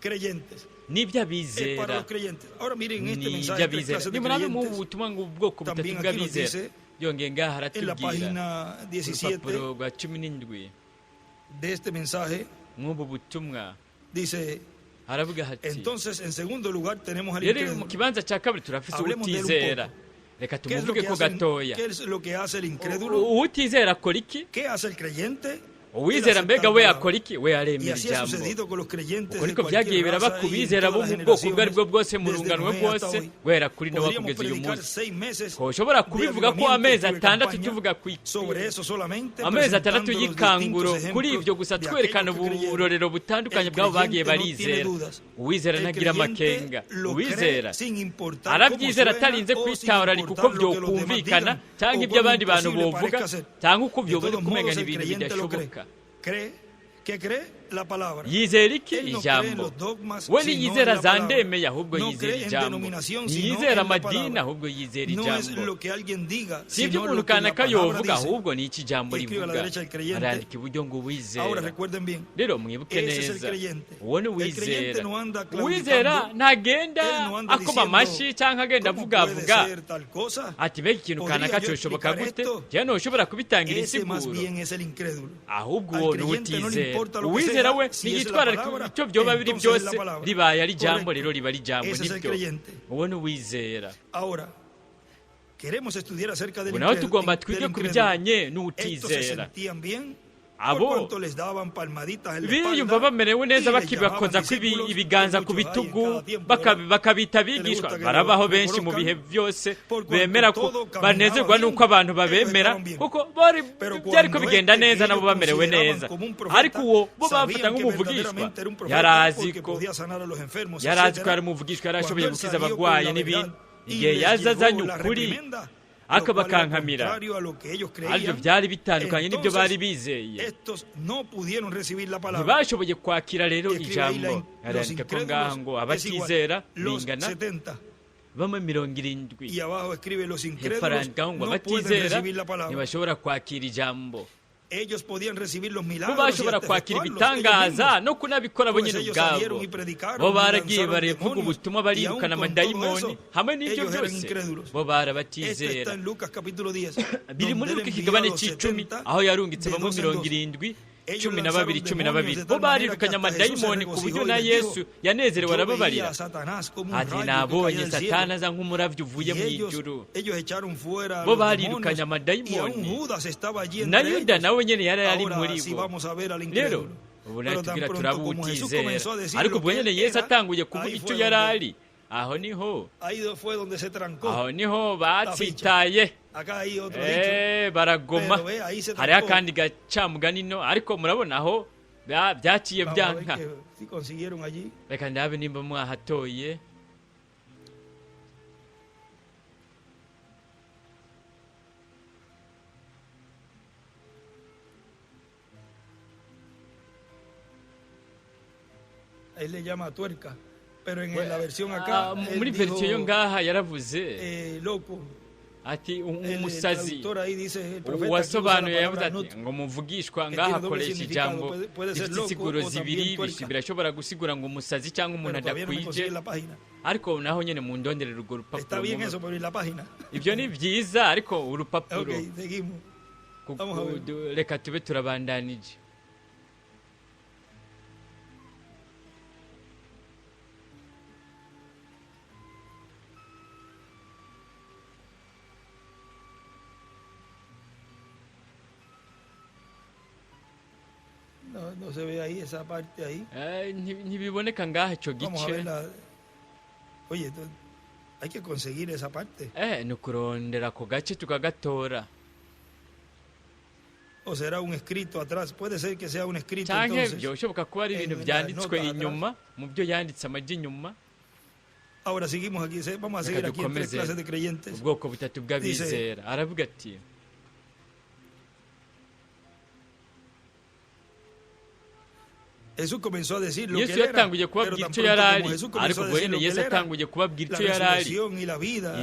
B: creyentes.
A: nibyo
B: Es para
A: abizera
B: los creyentes. Ahora miren este
A: nibyo
B: mensaje, tres
A: abizera
B: clases de
A: nimurabe mu
B: creyentes.
A: butumwa ngo ubwoko butatu
B: También aquí nos
A: bw'abizera
B: dice
A: yongeye ngaha
B: En la
A: haratubwira
B: página 17
A: urupapuro rwa 17
B: de este mensaje
A: mw'ubu butumwa
B: dice,
A: haravuga hati
B: entonces en segundo lugar tenemos al
A: rero mu
B: incrédulo.
A: kibanza cya kabiri turafise
B: Hablemos de él un
A: uwutizera
B: poco.
A: reka
B: ¿Qué es, lo
A: tumuvuge
B: que
A: ko
B: hace,
A: gatoya
B: ¿Qué es lo que hace el incrédulo?
A: uwutizera akora iki
B: ¿Qué hace el creyente?
A: uwizera
B: Él
A: mbega
B: acepta
A: we
B: la
A: akora iki we
B: Y
A: aremera
B: así ha
A: ijambo
B: sucedido con los creyentes
A: uko
B: de
A: niko byagiye
B: cualquier
A: biraba
B: raza
A: ku
B: y en
A: bizera bo
B: todas
A: mu
B: las
A: bwoko ubwo ari bwo
B: generaciones,
A: bwose mu
B: desde
A: rungano
B: Noé hasta
A: bwose
B: hoy.
A: guhera kuri nowa
B: Podríamos
A: kugeza uyu
B: predicar
A: munsi
B: 6 meses
A: ushobora
B: de
A: kubivuga ko
B: avivamiento
A: amezi
B: y de
A: atandatu
B: campaña
A: tuvuga
B: sobre eso solamente,
A: amezi atandatu
B: presentando los
A: y'ikanguro
B: distintos
A: kuri
B: ejemplos
A: ibyo gusa
B: de
A: twerekana
B: aquellos que creyeron.
A: uburorero butandukanye
B: El
A: bw'abo bagiye
B: creyente no tiene
A: barizera
B: dudas.
A: uwizera
B: El
A: ntagira
B: creyente
A: amakenga
B: lo
A: uwizera
B: cree sin importar
A: arabyizera
B: cómo suena
A: atarinze
B: o sin
A: kwitahura kuko
B: importar lo que los demás
A: byokumvikana
B: digan
A: cyangwa
B: o
A: ibyo
B: por
A: abandi bantu
B: imposible
A: bovuga
B: parezca ser.
A: cyangwa uko
B: De
A: byobona
B: todos
A: kumenya
B: modos,
A: ni
B: el
A: ibintu
B: creyente lo cree.
A: bidashoboka
B: ¿Qué cree? La palabra.
A: yizera iki
B: Él no cree en
A: ijambo
B: los dogmas,
A: we
B: sino
A: ntiyizera
B: en la
A: za
B: palabra.
A: ndemeye ahubwo
B: No
A: yizera
B: cree en
A: ijambo
B: denominación, sino
A: ntiyizera
B: en la
A: amadini
B: palabra.
A: ahubwo yizera
B: No es
A: ijambo
B: lo que alguien diga,
A: si ibyo
B: sino
A: umuntu
B: lo que la
A: kanaka
B: palabra
A: yovuga
B: dice.
A: ahubwo ni iki ijambo
B: Escribe a la
A: rivuga
B: derecha el creyente.
A: arandika iburyo ngo
B: Ahora
A: uwizera
B: recuerden bien.
A: rero mwibuke
B: Ese es el
A: neza
B: creyente.
A: uwo ni
B: El creyente
A: uwizera
B: no anda claudicando.
A: uwizera ntagenda
B: Él no anda
A: akoma
B: diciendo,
A: amashyi cyangwa agenda
B: ¿cómo
A: avugavuga
B: puede ser tal cosa?
A: ati mbega ikintu
B: ¿Podría
A: kanaka
B: yo
A: cyoshoboka
B: explicar
A: gute
B: esto?
A: njyewe ntushobora kubitangira
B: Ese más
A: insiguro
B: bien es el incrédulo.
A: ahubwo
B: Al
A: uwo ni
B: creyente no le
A: uwutizera
B: importa lo que
A: uwizera
B: sea,
A: we
B: si es la
A: ntiyitwararika
B: palabra,
A: icyo byoba biri
B: entonces es
A: byose
B: la palabra.
A: ribaye ari ijambo
B: Correcto.
A: rero riba ari ijambo
B: Ese es el
A: nibyo
B: creyente.
A: uwo ni uwizera
B: Ahora, queremos estudiar acerca del
A: ubu naho tugomba
B: del
A: twige ku
B: incrédulo.
A: bijyanye
B: Estos se
A: n'uwutizera
B: sentían bien
A: Abo
B: por cuanto les daban palmaditas en la
A: biyumva
B: espalda
A: bamerewe neza
B: y les
A: bakibakoza
B: llamaban discípulos,
A: ibiganza
B: que
A: ku
B: muchos hay en
A: bitugu
B: cada tiempo, ¿verdad?
A: bakabita
B: Que les
A: abigishwa
B: gusta que
A: barabaho
B: lo
A: benshi mu
B: reconozcan,
A: bihe byose
B: por cuanto
A: bemera ko
B: todo caminaba
A: banezerwa
B: bien,
A: n'uko abantu
B: ellos
A: babemera
B: estaban bien.
A: kuko
B: Pero
A: byari ko
B: cuando
A: bigenda
B: este
A: neza
B: que
A: nabo
B: ellos
A: bamerewe
B: consideraban
A: neza
B: como un profeta,
A: ariko uwo bo
B: sabían
A: bafata
B: que
A: nk'umuvugishwa
B: verdaderamente era un profeta
A: yari azi
B: porque
A: ko
B: podía sanar a los enfermos,
A: yari azi ko
B: etcétera.
A: yari umuvugishwa yari ashoboye
B: Cuando él
A: gukiza
B: salió con
A: abarwayi
B: la
A: n'ibindi
B: verdad y
A: igihe
B: les
A: yaza
B: llevó
A: azanye
B: la
A: ukuri
B: reprimenda,
A: akabakankamira
B: contrario a lo que ellos
A: aribyo
B: creían,
A: byari bitandukanye n'ibyo
B: entonces,
A: bari bizeye
B: estos no pudieron recibir la palabra.
A: ntibashoboye kwakira rero
B: Escribe ahí
A: ijambo
B: los
A: arandika ko ngaha ngo abatizera
B: los
A: bingana
B: 70
A: bamwe 70
B: y abajo escribe los
A: hepfo
B: incrédulos
A: arandikaho ngo
B: no pueden
A: abatizera
B: recibir la palabra.
A: ntibashobora kwakira ijambo
B: Ellos podían recibir los
A: bo
B: milagros y
A: bashobora
B: hasta
A: kwakira
B: efectuarlos
A: ibitangaza
B: ellos
A: no kunabikora bo
B: Pues
A: nyine
B: ellos
A: ubwabo
B: salieron y predicaron,
A: bo
B: y
A: baragiye
B: lanzaron
A: baravuga
B: demonios,
A: ubutumwa
B: y
A: barirukana
B: aún con
A: amadayimoni
B: todo eso,
A: hamwe n'ibyo
B: ellos eran
A: byose
B: incrédulos.
A: bo
B: Esto
A: barabatizera
B: está en Lucas capítulo 10.
A: biri muri
B: donde él
A: Luka
B: envió
A: ikigabane
B: a los
A: cy'icumi
B: 70
A: aho yarungitse
B: de
A: bamwe
B: dos en dos.
A: 70 cumi na babiri bo barirukanye amadayimoni ku buryo na yesu yanezerewe arababarira ati nabonye satani aza nk'umuravyo uvuye mu ijuru. Bo barirukanye amadayimoni na yuda nawe nyene yari ari muri bo. Rero ubu natubwira turabutizera, ariko ubwo nyene yesu atanguye kuvuga icyo yari ari, aho niho batsitaye, baragoma. Hariho akandi gacamugani no, ariko murabona aho byaciye byanka. Reka ndabe nimba mwahatoye.
B: Él le llama tuerca, pero en la versión acá
A: muri version yo ngaha yaravuze
B: loco.
A: Ati umusazi. Uwasobanuye yavuze ati ngo muvugishwa ngaha akoresha ijambo rifite insiguro zibiri, birashobora gusigura ngo umusazi cyangwa umuntu adakwije, ariko naho nyene mu ndonderera urwo rupapuro. Ibyo ni byiza, ariko urupapuro reka tube turabandanije.
B: No se ve ahí esa parte ahí.
A: Ntibiboneka ngaha icyo gice.
B: Oye, hay que conseguir esa parte.
A: Nukurondera ako gace tukagatora.
B: O será un escrito atrás, puede ser que sea un escrito
A: entonces. Byoshoboka kuba ari ibintu byanditswe inyuma mu byo yanditse amaji inyuma.
B: Ahora seguimos aquí, vamos a seguir aquí en tres clases de creyentes.
A: Ubwoko butatu bw'abizera. Aravuga ati
B: Jesús comenzó a decir lo que
A: Yesu yatanguye kubabwira icyo yari ari, ariko ubwo nyine Yesu yatanguye kubabwira icyo yari ari,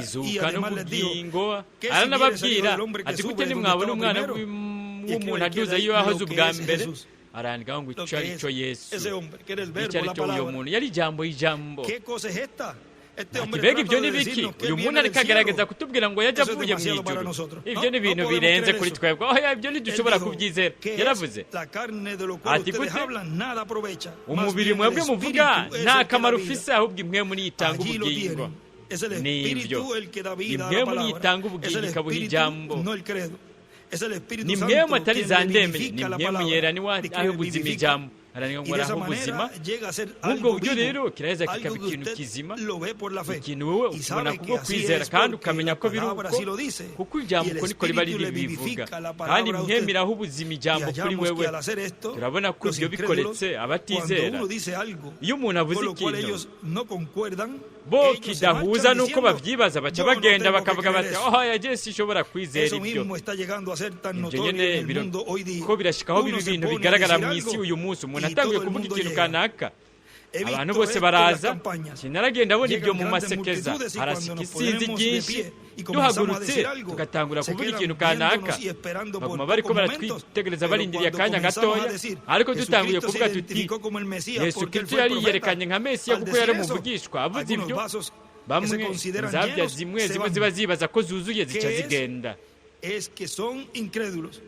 A: izuka n'ubugingo. Aranababwira ati gute nimwabona umwana w'umuntu aduza iyo yahoze ubwa mbere, arandikaho ngo icyo ari cyo Yesu. Icyo ari cyo uyu muntu yari ijambo. Ati mbega ibyo ni biki? Uyu muntu ariko agaragaza kutubwira ngo yajya avuye mu ijuru. Ibyo ni ibintu birenze kuri twebwe. Ibyo ntidushobora kubyizera. Yaravuze ati gute umubiri mwebwe muvuga nta kamaro ufise, ahubwo imwe muri itanga ubugingo. Nibyo, imwe muri itanga ubugingo ikabuha ijambo. Ni mwe mutari za ndemeye, ni mwe muyera niwe aho ubuzima ijambo. Araninga ngo araho ubuzima. Ubwo buryo rero kiraheza kikaba ikintu kizima, ikintu wowe ukibona kubwo kwizera kandi ukamenya ko biri uko, kuko ijambo uko niko riba ribivuga, kandi mwemeraho ubuzima ijambo kuri wewe. Turabona ko ibyo bikoretse abatizera. Iyo umuntu avuze ikintu bo kidahuza nuko babyibaza, baca bagenda bakavuga bati yagiye sinshobora kwizera ibyo. Ibyo nyene ko birashikaho bibi bintu bigaragara mu isi uyu munsi. Umuntu atanguye kuvuga ikintu kanaka, abantu bose baraza. Sinaragenda abona ibyo mu masekeza, harasika isinzi ryinshi. Duhagurutse tugatangura kuvuga ikintu kanaka, baguma bariko baratwitegereza barindiriye akanya gatoya, ariko dutanguye kuvuga tuti Yesu Kristo yari yerekanye nka Mesiya kuko yari umuvugishwa. Avuze ibyo, bamwe inzabya zimwe ziba zibaza ko zuzuye zica zigenda.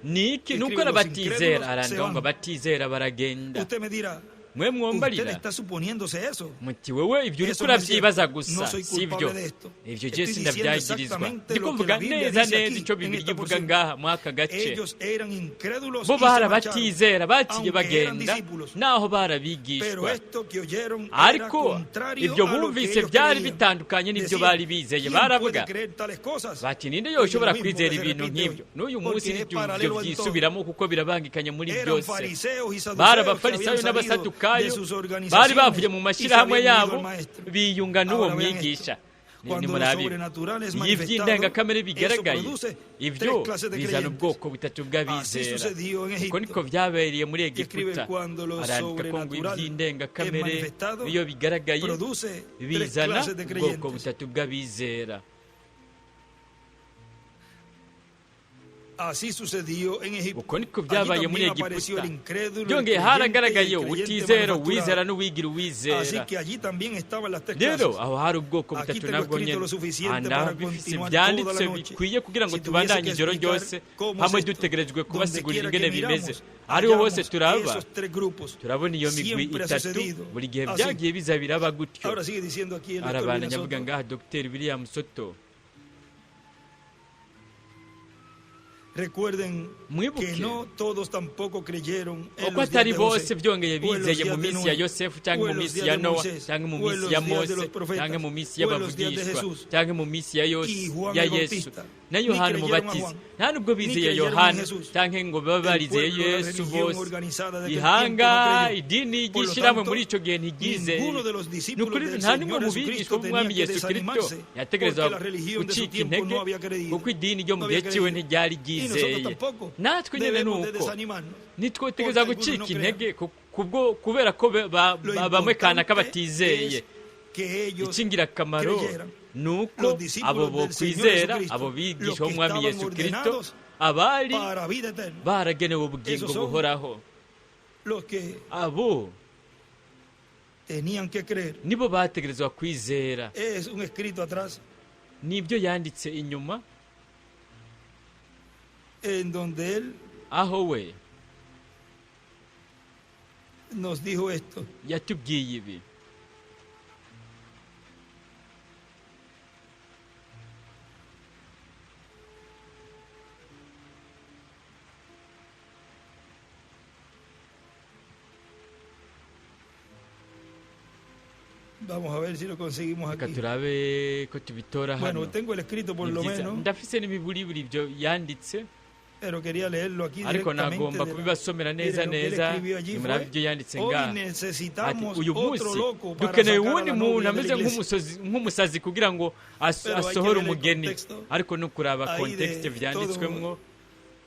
A: Niki nuko abatizera arandika ngo abatizera baragenda. Mwe mwombarira muti wewe ibyo uriko urabyibaza gusa, sibyo? Ibyo je sindabyagirizwa, ndikumvuga neza icyo Bibiliya ivuga ngaha mwaka gace. Bo barabatizera baciye bagenda naho barabigishwa, ariko ibyo bumvise byari bitandukanye n'ibyo bari bizeye. Baravuga bati ninde yoshobora kwizera ibintu nk'ibyo? N'uyu munsi nibyo byisubiramo kuko birabangikanye muri byose. Barabafarisayo n'abasaduka bari bavuye mu mashyirahamwe yabo biyunga n'uwo mwigisha. Nimurabibe iyo iby'indengakamere bigaragaye, ibyo bizana ubwoko butatu bw'abizera. Uko niko byabereye muri Egiputa. Arandika ko ngo iby'indengakamere iyo bigaragaye bizana ubwoko butatu bw'abizera.
B: Así sucedió en Egipto.
A: uko niko
B: Allí
A: byabaye muri
B: también apareció
A: egiputa
B: el incrédulo, el
A: byongeye
B: creyente,
A: haragaragaye
B: el creyente
A: ubutizera uwizera
B: manufacturado.
A: n'uwigira
B: Así
A: uwizera
B: que allí también estaban las tres
A: rero
B: clases.
A: aho hari ubwoko
B: Aquí
A: butatu
B: tengo
A: nabwo
B: escrito
A: nyine
B: lo suficiente
A: aha
B: para
A: bifise
B: continuar
A: byanditse
B: toda la noche.
A: bikwiye kugira ngo
B: Si
A: tubandanye
B: tuviese que
A: ijoro
B: explicar
A: ryose
B: cómo
A: hamwe
B: es esto,
A: dutegerejwe
B: donde
A: kubasigurira
B: quiera
A: ingene
B: que
A: bimeze
B: miramos,
A: ariho hose
B: hallamos
A: turaba
B: esos tres grupos.
A: turabona iyo migwi
B: Siempre ha
A: itatu
B: sucedido
A: buri gihe
B: así.
A: byagiye biza biraba gutyo
B: Ahora sigue diciendo aquí el doctor
A: arabandanya
B: William
A: avuga
B: Soto.
A: ngaha dogiteri william soto
B: Recuerden
A: Mwibuke.
B: que no todos tampoco creyeron en
A: uko
B: los días
A: atari
B: de
A: bose
B: José,
A: byongeye
B: o en los
A: bizeye
B: días
A: mu
B: de
A: minsi ya
B: Noé,
A: yosefu
B: o
A: cyangwa mu
B: en los
A: minsi
B: días
A: ya
B: de
A: nowa
B: Moisés,
A: cyangwa mu
B: o en
A: minsi
B: los
A: ya
B: días de
A: mose
B: los profetas,
A: cyangwa mu minsi
B: o en los días de
A: y'abavugishwa
B: Jesús.
A: cyangwa mu minsi ya
B: Y Juan el
A: yesu
B: Bautista,
A: na
B: ni
A: yohana
B: creyeron a
A: umubatizi
B: Juan,
A: nta nubwo
B: ni
A: bizeye
B: creyeron en
A: yohana
B: Jesús.
A: cyangwa ngo babe
B: El
A: barizeye
B: pueblo de la
A: yesu
B: religión
A: bose
B: organizada de aquel
A: ihanga
B: tiempo no creyó.
A: idini
B: Por lo
A: ry'ishyirahamwe
B: tanto,
A: muri icyo gihe ntiryizeye
B: ninguno de los
A: ni
B: discípulos
A: ukuri
B: del
A: nta n'umwe
B: Señor
A: mu
B: Jesucristo
A: bigishwa
B: tenía
A: b'umwami
B: que
A: yesu kirisito
B: desanimarse,
A: yategereza
B: porque la religión de su
A: gucika
B: tiempo
A: intege
B: no había creído.
A: kuko idini ryo mu
B: No
A: gihe
B: había
A: cyiwe
B: creído.
A: ntiryari
B: Y nosotros
A: ryizeye
B: tampoco
A: natwe nyine ni
B: debemos de
A: uko
B: desanimarnos.
A: ntitwotegereza
B: Porque algunos
A: gucika
B: no
A: intege kubera ko
B: Lo
A: bamwe kanaka
B: importante
A: batizeye
B: es que ellos
A: icy'ingirakamaro
B: creyeran.
A: ni uko
B: Los discípulos
A: abo bo
B: del Señor
A: kwizera
B: Jesucristo,
A: abo
B: los
A: bigisha
B: que
A: b'umwami
B: estaban
A: yesu kirisito
B: ordenados
A: abari
B: para vida eterna.
A: baragenewe ubugingo
B: Esos son
A: buhoraho
B: Los que
A: abo
B: tenían que creer.
A: nibo bategerezwa kwizera
B: Es un escrito atrás
A: nibyo yanditse inyuma
B: en donde él
A: aho we
B: nos dijo esto.
A: yatubwiye ibi
B: Vamos a ver si lo conseguimos
A: reka
B: aquí.
A: turabe ko tubitora hano
B: Bueno, tengo el escrito por
A: Ni
B: lo
A: byiza.
B: menos,
A: ndafise n'imiburiburi ibyo yanditse
B: pero quería leerlo aquí
A: ariko
B: directamente.
A: nagomba
B: de la-
A: kubibasomera neza
B: Miren, lo que él
A: neza
B: escribió allí
A: nimuraba
B: fue,
A: ibyo yanditse
B: hoy
A: ngaha ati
B: necesitamos
A: uyu munsi
B: otro loco para
A: dukeneye
B: sacar a
A: uwundi
B: la
A: muntu
B: novia de
A: ameze
B: la iglesia.
A: nk'umusazi kugira ngo
B: Pero hay que
A: asohore
B: ver el
A: umugeni
B: contexto
A: ariko no kuraba
B: ahí
A: kontekste
B: de
A: byanditswemwo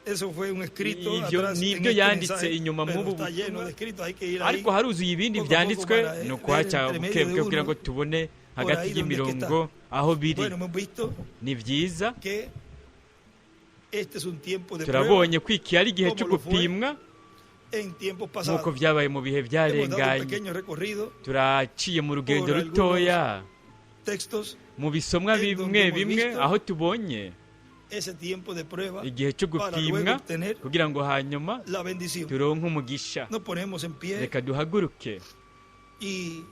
B: Eso fue un escrito
A: Ibyo
B: atrás
A: ni
B: en
A: ibyo
B: este
A: yanditse
B: mensaje,
A: inyuma
B: pero
A: mw'ubu
B: está lleno
A: butumwa.
B: de escritos, hay que ir ahí.
A: ariko haruzuye ibindi
B: poco a poco
A: byanditswe
B: para
A: ni
B: ver
A: ukuhaca
B: entre medio
A: bukebwe
B: de
A: kugira ngo
B: uno,
A: tubone
B: por
A: hagati
B: ahí donde
A: y'imirongo
B: está.
A: aho biri
B: Bueno, hemos visto
A: ni byiza
B: que este es un tiempo de
A: turabonye ko iki ari igihe cyo
B: como lo fue
A: gupimwa
B: en tiempos
A: nk'uko
B: pasados.
A: byabaye mu bihe
B: Hemos dado un
A: byarenganye
B: pequeño recorrido,
A: turaciye mu rugendo
B: por
A: rutoya
B: textos,
A: mu bisomwa
B: en
A: bimwe
B: donde hemos
A: bimwe
B: visto
A: aho tubonye
B: ese tiempo de prueba
A: igihe cyo
B: para luego
A: gupimwa
B: obtener
A: kugira ngo hanyuma
B: la bendición.
A: turonke umugisha
B: Nos ponemos en pie
A: reka duhaguruke
B: y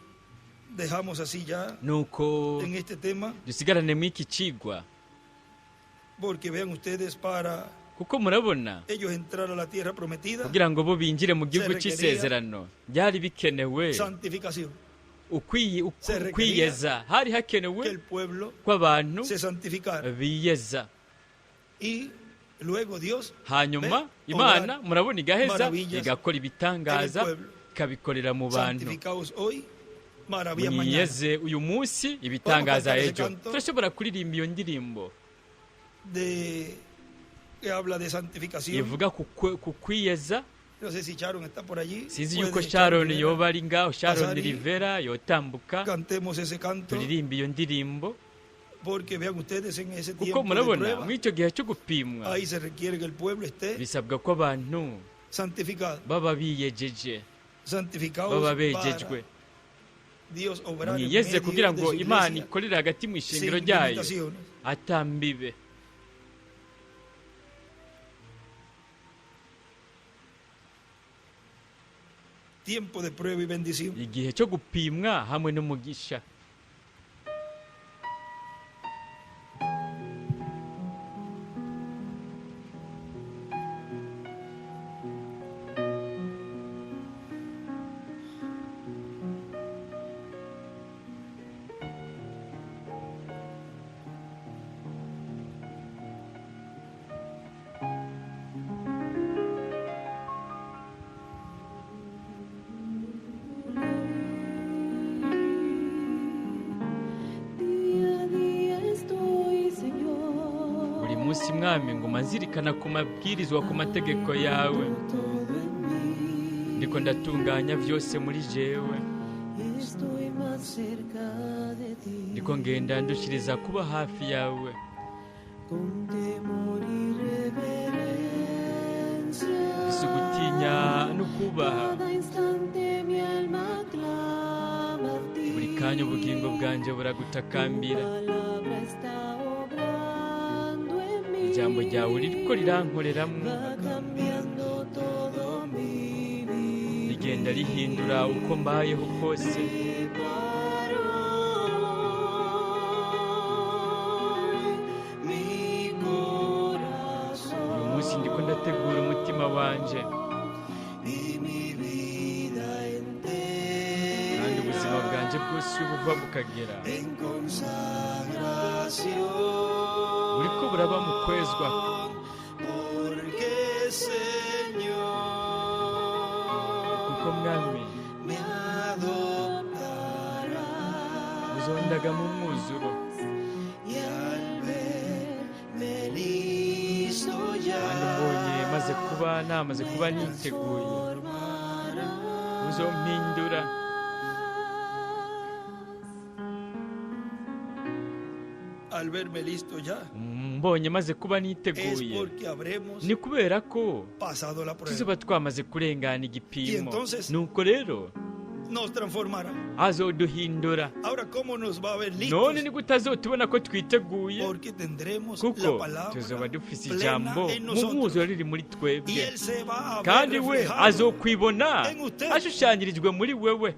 B: dejamos así ya
A: nuko
B: en este tema,
A: dusigarane mu iki cigwa
B: porque vean ustedes, para
A: kuko murabona
B: ellos entrar a la tierra prometida,
A: kugira ngo bo binjire mu gihugu
B: Se requería
A: cy'isezerano byari bikenewe
B: santificación, Se requería
A: kwiyeza hari
B: que
A: hakenewe
B: el pueblo
A: ko abantu
B: se santificara.
A: biyeza
B: Y luego Dios
A: hanyuma
B: ve,
A: imana
B: obrar
A: murabona igaheza
B: maravillas
A: igakora ibitangaza
B: en el pueblo.
A: ikabikorera mu bantu
B: santificados hoy, maravillas mañana.
A: mwiyeze uyu munsi ibitangaza
B: Vamos a cantar ese
A: ejo
B: canto.
A: turashobora kuririmba iyo ndirimbo
B: Que habla de santificación.
A: ivuga ku kwiyeza
B: No sé si Sharon está por allí.
A: sinzi
B: Puede
A: yuko
B: Sharon
A: sharon
B: Rivera.
A: yoba ari ngaho sharon
B: Pasari.
A: rivera yotambuka
B: Cantemos ese canto,
A: turirimba iyo ndirimbo
B: porque vean ustedes en ese
A: kuko
B: tiempo de
A: murabona
B: prueba,
A: muri icyo gihe cyo gupimwa
B: ahí se requiere que el pueblo esté
A: bisabwa ko abantu
B: santificado.
A: baba biyejeje
B: Santificados
A: baba
B: para
A: bejejwe
B: Dios obrar en
A: mwiyeze
B: medio
A: kugira
B: de
A: ngo
B: su
A: imana
B: iglesia
A: ikorere hagati mu ishingiro
B: sin
A: ryayo
B: limitaciones.
A: atambibe
B: Tiempo de prueba y bendición.
A: igihe cyo gupimwa hamwe n'umugisha
C: Día a día estoy, Señor,
A: buri munsi mwami ngo mazirikana ku mabwirizwa ku mategeko yawe
C: todo en mí.
A: ndiko ndatunganya byose muri jewe
C: Estoy más cerca de ti.
A: ndiko ngenda ndushiriza kuba hafi yawe
C: Con temor y reverencia
A: kumenya no kubaha
C: cada instante mi alma clama a ti.
A: buri kanya ubugingo bwanjye buragutakambira.
C: Palabra está obrando en mí.
A: Ijambo ryawe ririko rirankoreramo,
C: Va cambiando todo mi vida.
A: rigenda rihindura uko mbayeho kose.
C: Mi corazón
A: Uyu munsi ndiko ndategura umutima wanje,
C: y mi vida entera
A: kandi ubuzima bwanjye bwose buva bukagera
C: en consagración.
A: buriko buraba mu kwezwa.
C: Porque Señor
A: Kuko mwami
C: me adoptará
A: uzondaga mu mwuzuro,
C: y al verme listo ya
A: kandi mbonye namaze kuba niteguye
C: formará.
A: uzompindura.
B: Al verme listo ya,
A: Mbonye maze kuba
B: es
A: niteguye,
B: porque habremos
A: ni kubera ko
B: pasado la prueba.
A: tuzoba twamaze kurengana igipimo.
B: Y entonces-
A: Nuko rero
B: Nos transformará.
A: azoduhindura.
B: Ahora, ¿cómo nos va a ver listos?
A: None ni gute azotubona ko twiteguye,
B: Porque tendremos
A: kuko
B: la palabra
A: tuzoba dufise
B: plena
A: ijambo
B: en
A: mu
B: nosotros.
A: mwuzuro riri muri
B: Y
A: twebwe,
B: Él se va a ver
A: kandi we
B: reflejado.
A: azokwibona
B: en usted.
A: ashushanyirijwe muri wewe,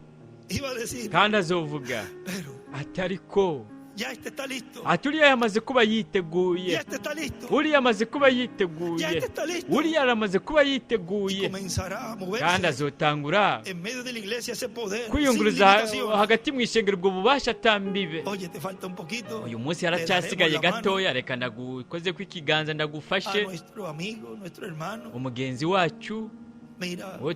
B: Iba a decir,
A: kandi azovuga
B: pero
A: ati ariko
B: ya este está listo.
A: ati uriya yamaze kuba
B: Ya
A: yiteguye,
B: este está listo.
A: uriya amaze kuba
B: Ya
A: yiteguye,
B: este está listo.
A: uriya aramaze kuba
B: Y
A: yiteguye,
B: comenzará a
A: kandi
B: moverse
A: azotangura
B: en medio de la iglesia ese poder. Sin
A: kwiyunguruza
B: limitación.
A: hagati mu ishengero ubwo bubasha atambibe.
B: Oye, te falta un poquito.
A: Uyu munsi
B: Te daremos
A: haracyasigaye
B: la mano
A: gatoya, reka ndagukoze ko ikiganza
B: a
A: ndagufashe.
B: nuestro amigo, nuestro hermano.
A: Umugenzi wacu,
B: Mira,
A: wo-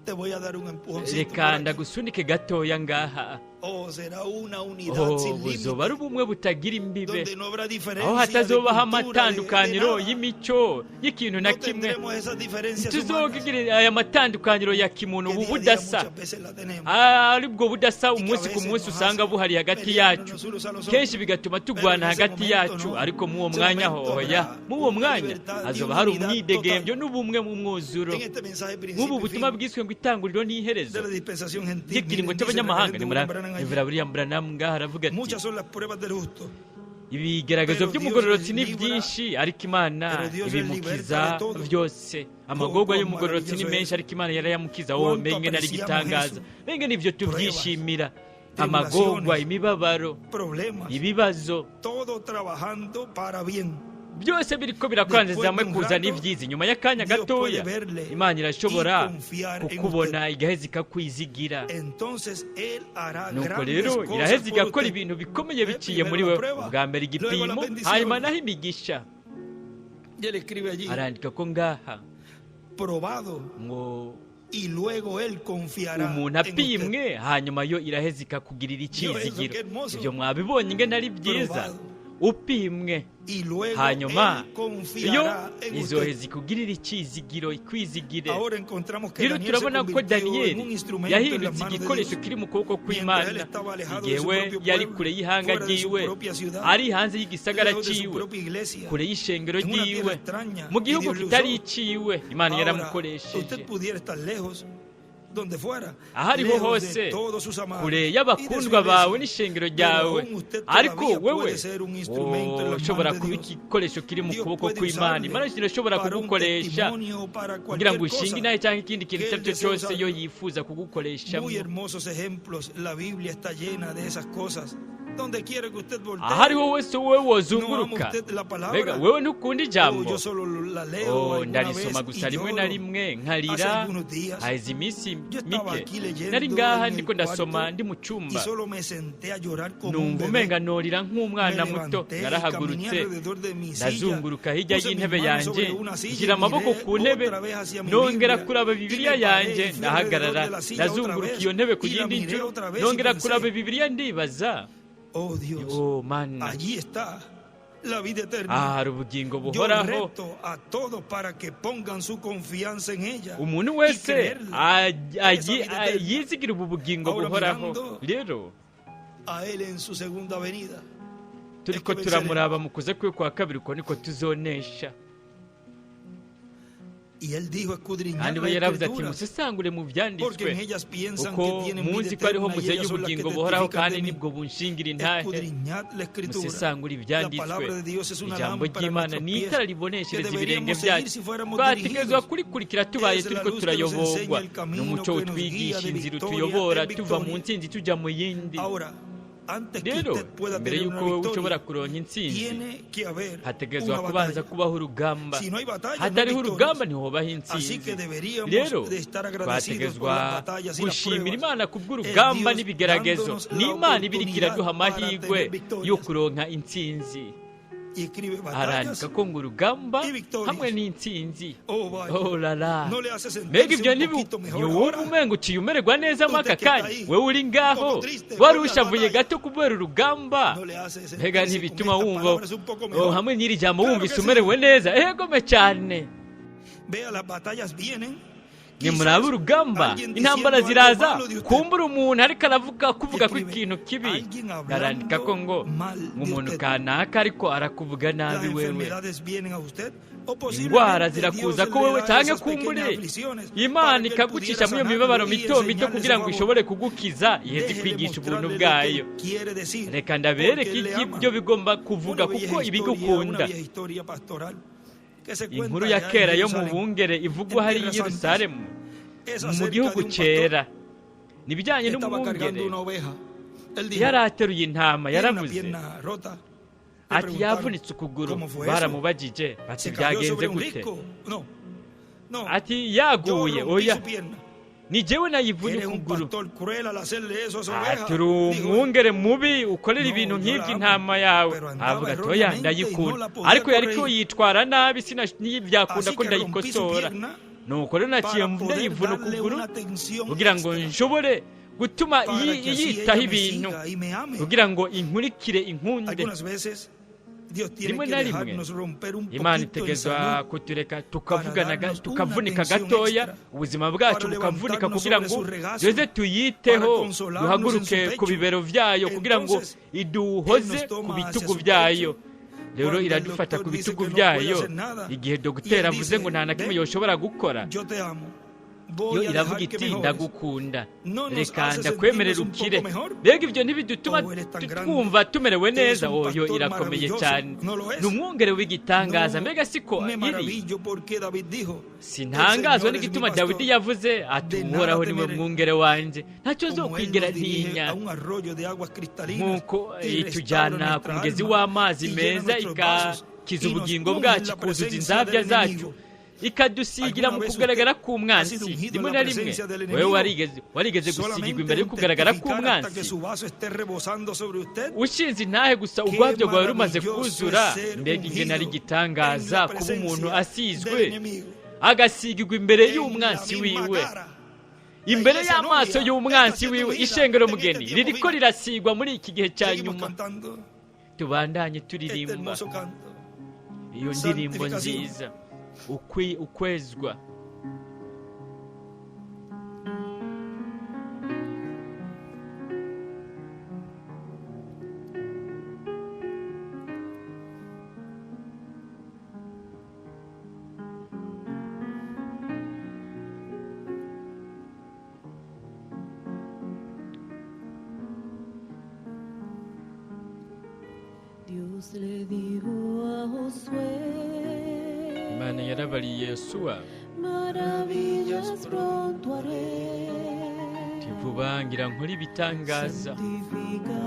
B: te voy a dar un empujoncito.
A: reka
B: por aquí.
A: ndagusunike gatoya ngaha.
B: Oh, será una unidad
A: Oh,
B: sin
A: buzoba ari
B: límite.
A: ubumwe butagira imbibe,
B: Donde no habrá diferencia
A: aho
B: de
A: hatazobaho
B: cultura, de
A: amatandukaniro
B: nada.
A: y'imico y'ikintu na
B: No
A: kimwe.
B: tendremos esas diferencias humanas
A: Tuzogira aya matandukaniro ya kimuntu,
B: que
A: ubu
B: día a día
A: budasa,
B: muchas veces la tenemos.
A: ari bwo budasa
B: Y que a
A: umunsi ku
B: veces
A: munsi
B: nos
A: usanga
B: hace
A: buhari hagati
B: pelearnos
A: yacu,
B: los unos a los
A: kenshi
B: otros.
A: bigatuma
B: Pero
A: tugwana
B: en ese
A: hagati
B: momento
A: yacu,
B: no.
A: ariko mu uwo
B: Ese
A: mwanya
B: momento
A: hoya,
B: habrá
A: mu uwo
B: una
A: mwanya
B: libertad y
A: hazoba
B: una
A: hari
B: unidad
A: umwidegembyo
B: total.
A: n'ubumwe mu mwuzuro.
B: En este mensaje
A: Nk'ubu
B: principio y
A: butumwa
B: fin
A: bwiswe ngo itanguriro
B: de
A: n'iherezo
B: la dispensación gentil,
A: ry'ikiringo
B: miren, dice el
A: cy'abanyamahanga.
B: reverendo William Branham allí.
A: Revera William Branham ngaha aravuga ati
B: Muchas son las pruebas del justo,
A: ibigaragazo
B: Pero
A: by'umugororotsi ni
B: Dios libra,
A: byinshi, ariko Imana
B: pero Dios
A: ibimukiza
B: liberta de todo.
A: byose. Amagorwa
B: Cuán
A: y'umugororotsi ni
B: maravilloso
A: menshi,
B: es.
A: ariko Imana yarayamukiza.
B: Cuánto
A: Menye nari
B: apreciamos
A: gitangaza,
B: eso.
A: menye nivyo tubyishimira.
B: tribulaciones,
A: Amagorwa, imibabaro,
B: problemas,
A: ibibazo
B: todo trabajando para bien.
A: byose biriko birakwangiza hamwe kuzana ibyiza. Nyuma y'akanya
B: Dios
A: gatoya,
B: puede verle
A: Imana irashobora
B: y confiar en
A: kukubona igaheza ikakwizigira.
B: Entonces Él hará
A: Nuko
B: grandes
A: rero
B: cosas
A: iraheza
B: por
A: igakora
B: usted.
A: ibintu bikomeye biciye
B: Primero
A: muri
B: la
A: we.
B: prueba,
A: Ubwa mbere
B: luego la
A: igipimo,
B: bendición.
A: hanyuma naho imigisha.
B: Y Él escribe allí,
A: Arandika ko ngaha
B: probado,
A: ngo
B: y luego Él confiará
A: umuntu
B: en usted.
A: apimwe, hanyuma yo iraheza ikakugirira icyizigiro. Ibyo mwabibonye ingene ari byiza. Upimwe,
B: Y luego
A: hanyuma
B: Él
A: iyo
B: confiará en usted.
A: izoheza ikugirira icyizigiro, ikwizigire.
B: Ahora encontramos que
A: Rero
B: Daniel se
A: turabona ko
B: convirtió en
A: Daniyeli
B: un instrumento en las
A: yahindutse
B: manos de
A: igikoresho
B: Dios.
A: kiri mu kuboko
B: Mientras él
A: kw'Imana,
B: estaba alejado
A: igihe
B: de su
A: we
B: propio
A: yari
B: pueblo,
A: kure y'ihanga
B: fuera de su
A: ryiwe,
B: propia ciudad,
A: ari hanze y'igisagara
B: lejos de su
A: ciwe,
B: propia iglesia,
A: kure y'ishengero
B: en una
A: ryiwe,
B: tierra extraña,
A: mu
B: y
A: gihugu
B: Dios le
A: kitari
B: usó.
A: iciwe, Imana
B: Ahora,
A: yaramukoresheje.
B: usted pudiera estar lejos, donde fuera,
A: ahariho
B: lejos de
A: hose,
B: todos sus amados,
A: kure
B: y de su
A: y'abakundwa bawe
B: iglesia.
A: n'ishengero
B: Pero
A: ryawe,
B: aún usted
A: ariko
B: todavía
A: wewe
B: puede ser un instrumento en las
A: ushobora
B: manos de
A: kuba
B: Dios.
A: igikoresho kiri mu
B: Dios
A: kuboko
B: puede
A: kw'Imana.
B: usarle
A: Imana irashobora
B: para un
A: kugukoresha
B: testimonio, para
A: kugira ngo
B: cualquier
A: ushinge
B: cosa.
A: inahe cyangwa ikindi kintu icyo ari cyo
B: que él
A: cyose
B: desea
A: yo
B: usar.
A: yifuza kugukoreshamo.
B: Muy hermosos ejemplos. La Biblia está llena de esas cosas. Donde quiera que usted voltee.
A: ahariho wese wowe
B: No ama
A: wozunguruka.
B: usted la palabra.
A: Mbega wewe ntukunda
B: Oh,
A: ijambo.
B: yo solo la leo alguna
A: Ndarisoma
B: vez
A: gusa
B: y
A: rimwe
B: lloro.
A: na rimwe
B: Hace
A: nkarira.
B: algunos días
A: haheze iminsi
B: yo estaba
A: mike
B: aquí leyendo
A: nari ngaha
B: en el
A: ndiko ndasoma
B: cuarto
A: ndi mu
B: y
A: cyumba,
B: solo me senté a llorar como un
A: numva
B: bebé.
A: umenga norira
B: Me
A: nk'umwana muto.
B: levanté y caminé
A: Narahagurutse
B: alrededor de mi silla.
A: ndazunguruka hirya
B: Puse mis
A: y'intebe
B: manos
A: yanjye,
B: sobre una silla y
A: nshyira amaboko
B: miré
A: ku ntebe,
B: otra vez hacia mi
A: nongera
B: Biblia.
A: kuraba
B: Y
A: bibiliya
B: me paré
A: yanjye,
B: y fui alrededor
A: ndahagarara,
B: de la silla otra
A: ndazunguruka
B: vez
A: iyo ntebe ku
B: y la
A: yindi
B: miré
A: nshuro,
B: otra vez y
A: nongera
B: pensé,
A: kuraba bibiliya ndibaza,
B: oh Dios,
A: oh mana,
B: allí está la vida eterna.
A: hari ubugingo
B: Yo
A: buhoraho.
B: reto a todos para que pongan su confianza en ella.
A: Umuntu
B: y
A: wese
B: creerla. Esa vida eterna.
A: yizigira ubu bugingo
B: Ahora
A: buhoraho.
B: mirando
A: Rero
B: A Él en su segunda venida.
A: turiko turamuraba mu kuza kwe kwa kabiri, uko niko tuzonesha.
B: Y él dijo, escudriñad
A: kandi we
B: las
A: yaravuze ati
B: escrituras,
A: musesangure mu
B: porque en
A: byanditswe
B: ellas piensan
A: kuko
B: que tienen vida
A: muzi ko ariho
B: eterna y
A: muze
B: ellas son las que
A: y'ubugingo buhoraho
B: testifican
A: kandi
B: de mí.
A: nibwo bunshingira intahe.
B: Escudriñad la escritura.
A: musesangure
B: La
A: ibyanditswe.
B: palabra de Dios es una
A: ijambo
B: lámpara a
A: ry'Imana
B: nuestros
A: ni
B: pies,
A: itara
B: que
A: riboneshereza ibirenge
B: deberíamos seguir
A: byacu.
B: si fuéramos
A: twategerezwa
B: dirigidos.
A: kurikurikira tubaye
B: Es la
A: turiko
B: luz que nos
A: turayoborwa
B: enseña el camino
A: n'umuco
B: que nos guía
A: utwigisha
B: de
A: inzira
B: victoria
A: utuyobora
B: en
A: tuva mu
B: victoria.
A: ntsinzi tujya mu yindi.
B: Ahora, antes que
A: rero
B: usted pueda
A: mbere
B: tener una
A: y'uko ushobora
B: victoria,
A: kuronka intsinzi
B: tiene que haber
A: hategerezwa
B: una
A: kubanza
B: batalla.
A: kubaho urugamba.
B: Si no hay batalla, no hay
A: hatariho urugamba
B: victorias.
A: ntihobaho
B: Así
A: intsinzi.
B: que deberíamos
A: rero
B: de estar agradecidos por
A: twategezwa
B: las batallas y las
A: gushimira
B: pruebas.
A: Imana kubw'urugamba
B: Es Dios
A: n'ibigeragezo.
B: dándonos la
A: ni Imana ibiriko
B: oportunidad
A: iraduha
B: para
A: amahirwe
B: tener victorias.
A: yo kuronka intsinzi.
B: Y escribe batallas.
A: arandika ko ngo urugamba
B: y victorias.
A: hamwe n'intsinzi.
B: Oh, vaya.
A: oh lala
B: No le hace
A: mbega
B: sentirse
A: ibyo
B: un poquito mejor
A: ntiwumva
B: ahora.
A: umenga uciye umererwa neza
B: Usted
A: mwaka
B: que está
A: kanya
B: ahí,
A: wewe uri ngaho
B: como triste,
A: wari
B: por la
A: ushavuye
B: batalla.
A: gato kubera urugamba.
B: No le hace sentirse
A: mbega
B: con
A: ntibituma
B: estas
A: wumva
B: palabras un poco mejor.
A: hamwe n'iri jambo
B: Claro
A: wumvise
B: que sí.
A: umerewe neza egome cyane.
B: Vea, las batallas vienen.
A: nimuraba urugamba intambara ziraza kumbura umuntu ariko kuvuga ko ikintu kibi arandika ko ngo umuntu kanaka ariko arakuvuga nabi wewe. indwara zirakuza ko wewe cyangwa kumbure Imana ikagucisha muri iyo mibabaro mito mito kugira ngo ishobore kugukiza iheze kwigisha ubuntu bwayo. reka ndabereke ibyo bigomba kuvuga kuko ibigukunda. inkuru ya kera yo mu bungere ivugwa hari i Yerusalemu mu gihugu cyera nibijyanye n'umwungere yari ateruye intama yaravuze ati yavunitse ukuguru. baramubajije bati byagenze gute? ati yaguye. oya ni jewe nayivunye ukuguru. ati uri umwungere mubi ukorera ibintu nk'ibyo intama yawe. avuga ati oya ndayikunda ariko yariko yitwara nabi sinabyakunda ko ndayikosora. nuko rero naciye ndayivuna ukuguru kugira ngo nshobore gutuma yitaho ibintu kugira ngo inkurikire inkunde. rimwe na rimwe Imana itegezwa kutureka tukavunika gatoya, ubuzima bwacu bukavunika kugira ngo duze tuyiteho, duhaguruke ku bibero byayo kugira ngo iduhoze ku bitugu byayo. rero iradufata ku bitugu byayo igihe dogiteri avuze ngo nta na kimwe yoshobora gukora. yo iravuga iti ndagukunda, reka ndakwemerera ukire. mbega ibyo ntibidutuma twumva tumerewe neza? yo irakomeye cyane, ni umwungere w'igitangaza. mbega siko iri? sintangazwa n'igituma Dawidi yavuze ati uhoraho niwe mwungere wanjye, ntacyo zo kwigera ntinya. nk'uko itujyana ku mugezi w'amazi meza ikakiza ubugingo bwacu, ikuzuza inzabya zacu, ikadusigira mu kugaragara k'umwansi. rimwe na rimwe wowe warigeze gusigirwa imbere yo kugaragara k'umwansi, ushinze intahe gusa urwabyo rwawe rumaze kuzura. mbega ingene ari igitangaza kuba umuntu asizwe agasigirwa imbere y'umwansi wiwe, imbere y'amaso y'umwansi wiwe. ishengero mugeni ririko rirasigwa muri iki gihe cya nyuma. tubandanye turirimba iyo ndirimbo nziza, ukwezwa.
C: Dios le dijo a Josué,
A: Imana yarabariye Yosuwa
C: maravillas pronto haré.
A: vuba ngira nkora ibitangaza.
C: Santifica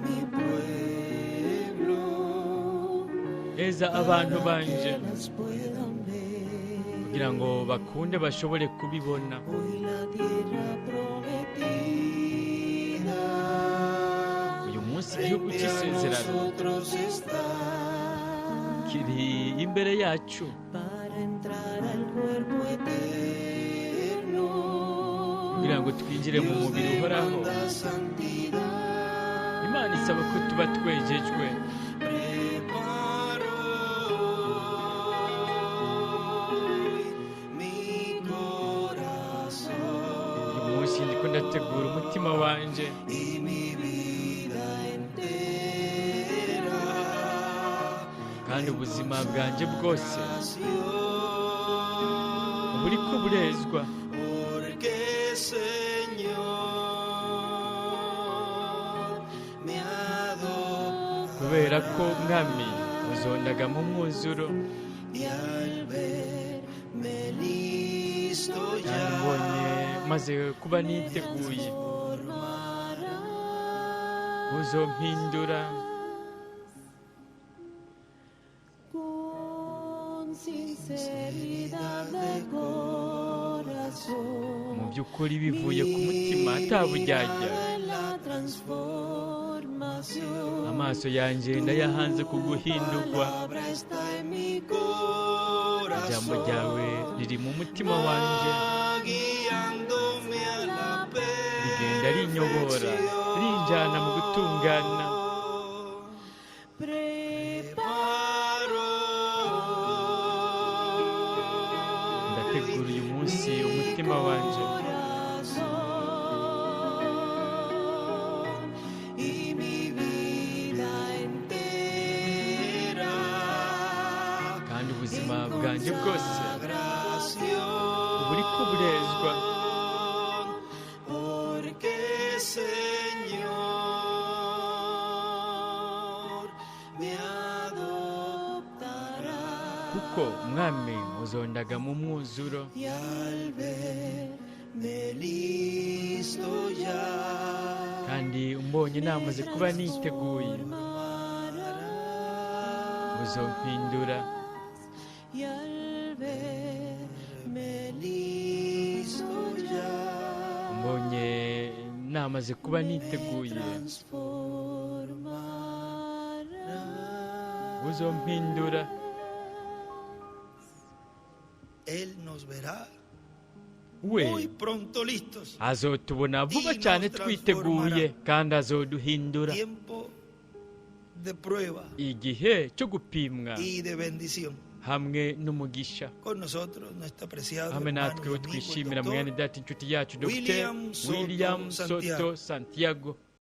C: mi pueblo,
A: eza abantu banje
C: las puedan ver.
A: kugira ngo bakunde bashobore kubibona.
C: Hoy la tierra prometida
A: uyu munsi igihugu cy'isezerano
C: nosotros está
A: kiri imbere yacu
C: para entrar al cuerpo eterno.
A: kugira ngo twinjire mu mubiri uhoraho. Imana isaba ko tuba twejejwe. uyu munsi ndiko ndategura umutima wanje kandi ubuzima bwanjye bwose buriko burezwa
B: porque Señor me adopta.
A: kubera ko mwami uzondaga mu mwuzuro
B: Y al verme listo
A: kandi
B: ya
A: mbonye maze kuba niteguye uzompindura
C: con sinceridad de corazón.
A: mu by'ukuri bivuye ku mutima atabujyajya
C: La transformación.
A: amaso yanjye ndayahanze ku guhindurwa
B: palabra está en mi corazón,
A: ijambo ryawe riri mu mutima wanjye
B: guiándome a la
A: rigenda rinyobora rinjyana mu gutungana
B: preparo.
A: ndategura uyu munsi umutima wanjye
C: Y mi vida entera.
A: kandi ubuzima bwanjye bwose
B: Consagración,
A: buriko burezwa
B: porque Señor me adoptará.
A: kuko mwami uzondaga mu mwuzuro
B: Y al verme listo ya
A: kandi umbonye namaze kuba niteguye uzompindura
C: Y al verme
B: listo ya
A: mbonye namaze kuba niteguye
C: transformará.
A: uzompindura
B: Él nos verá
A: we
B: muy pronto listos.
A: azotubona vuba cyane twiteguye kandi azoduhindura
B: Tiempo de prueba
A: igihe cyo gupimwa
B: y de bendición.
A: hamwe n'umugisha
B: Con nosotros nuestro apreciado
A: hamwe
B: hermano
A: natwe
B: y amigo, el
A: twishimira
B: doctor
A: mwene data inshuti yacu dr
B: William Soto
A: william soto
B: Santiago.
A: santiago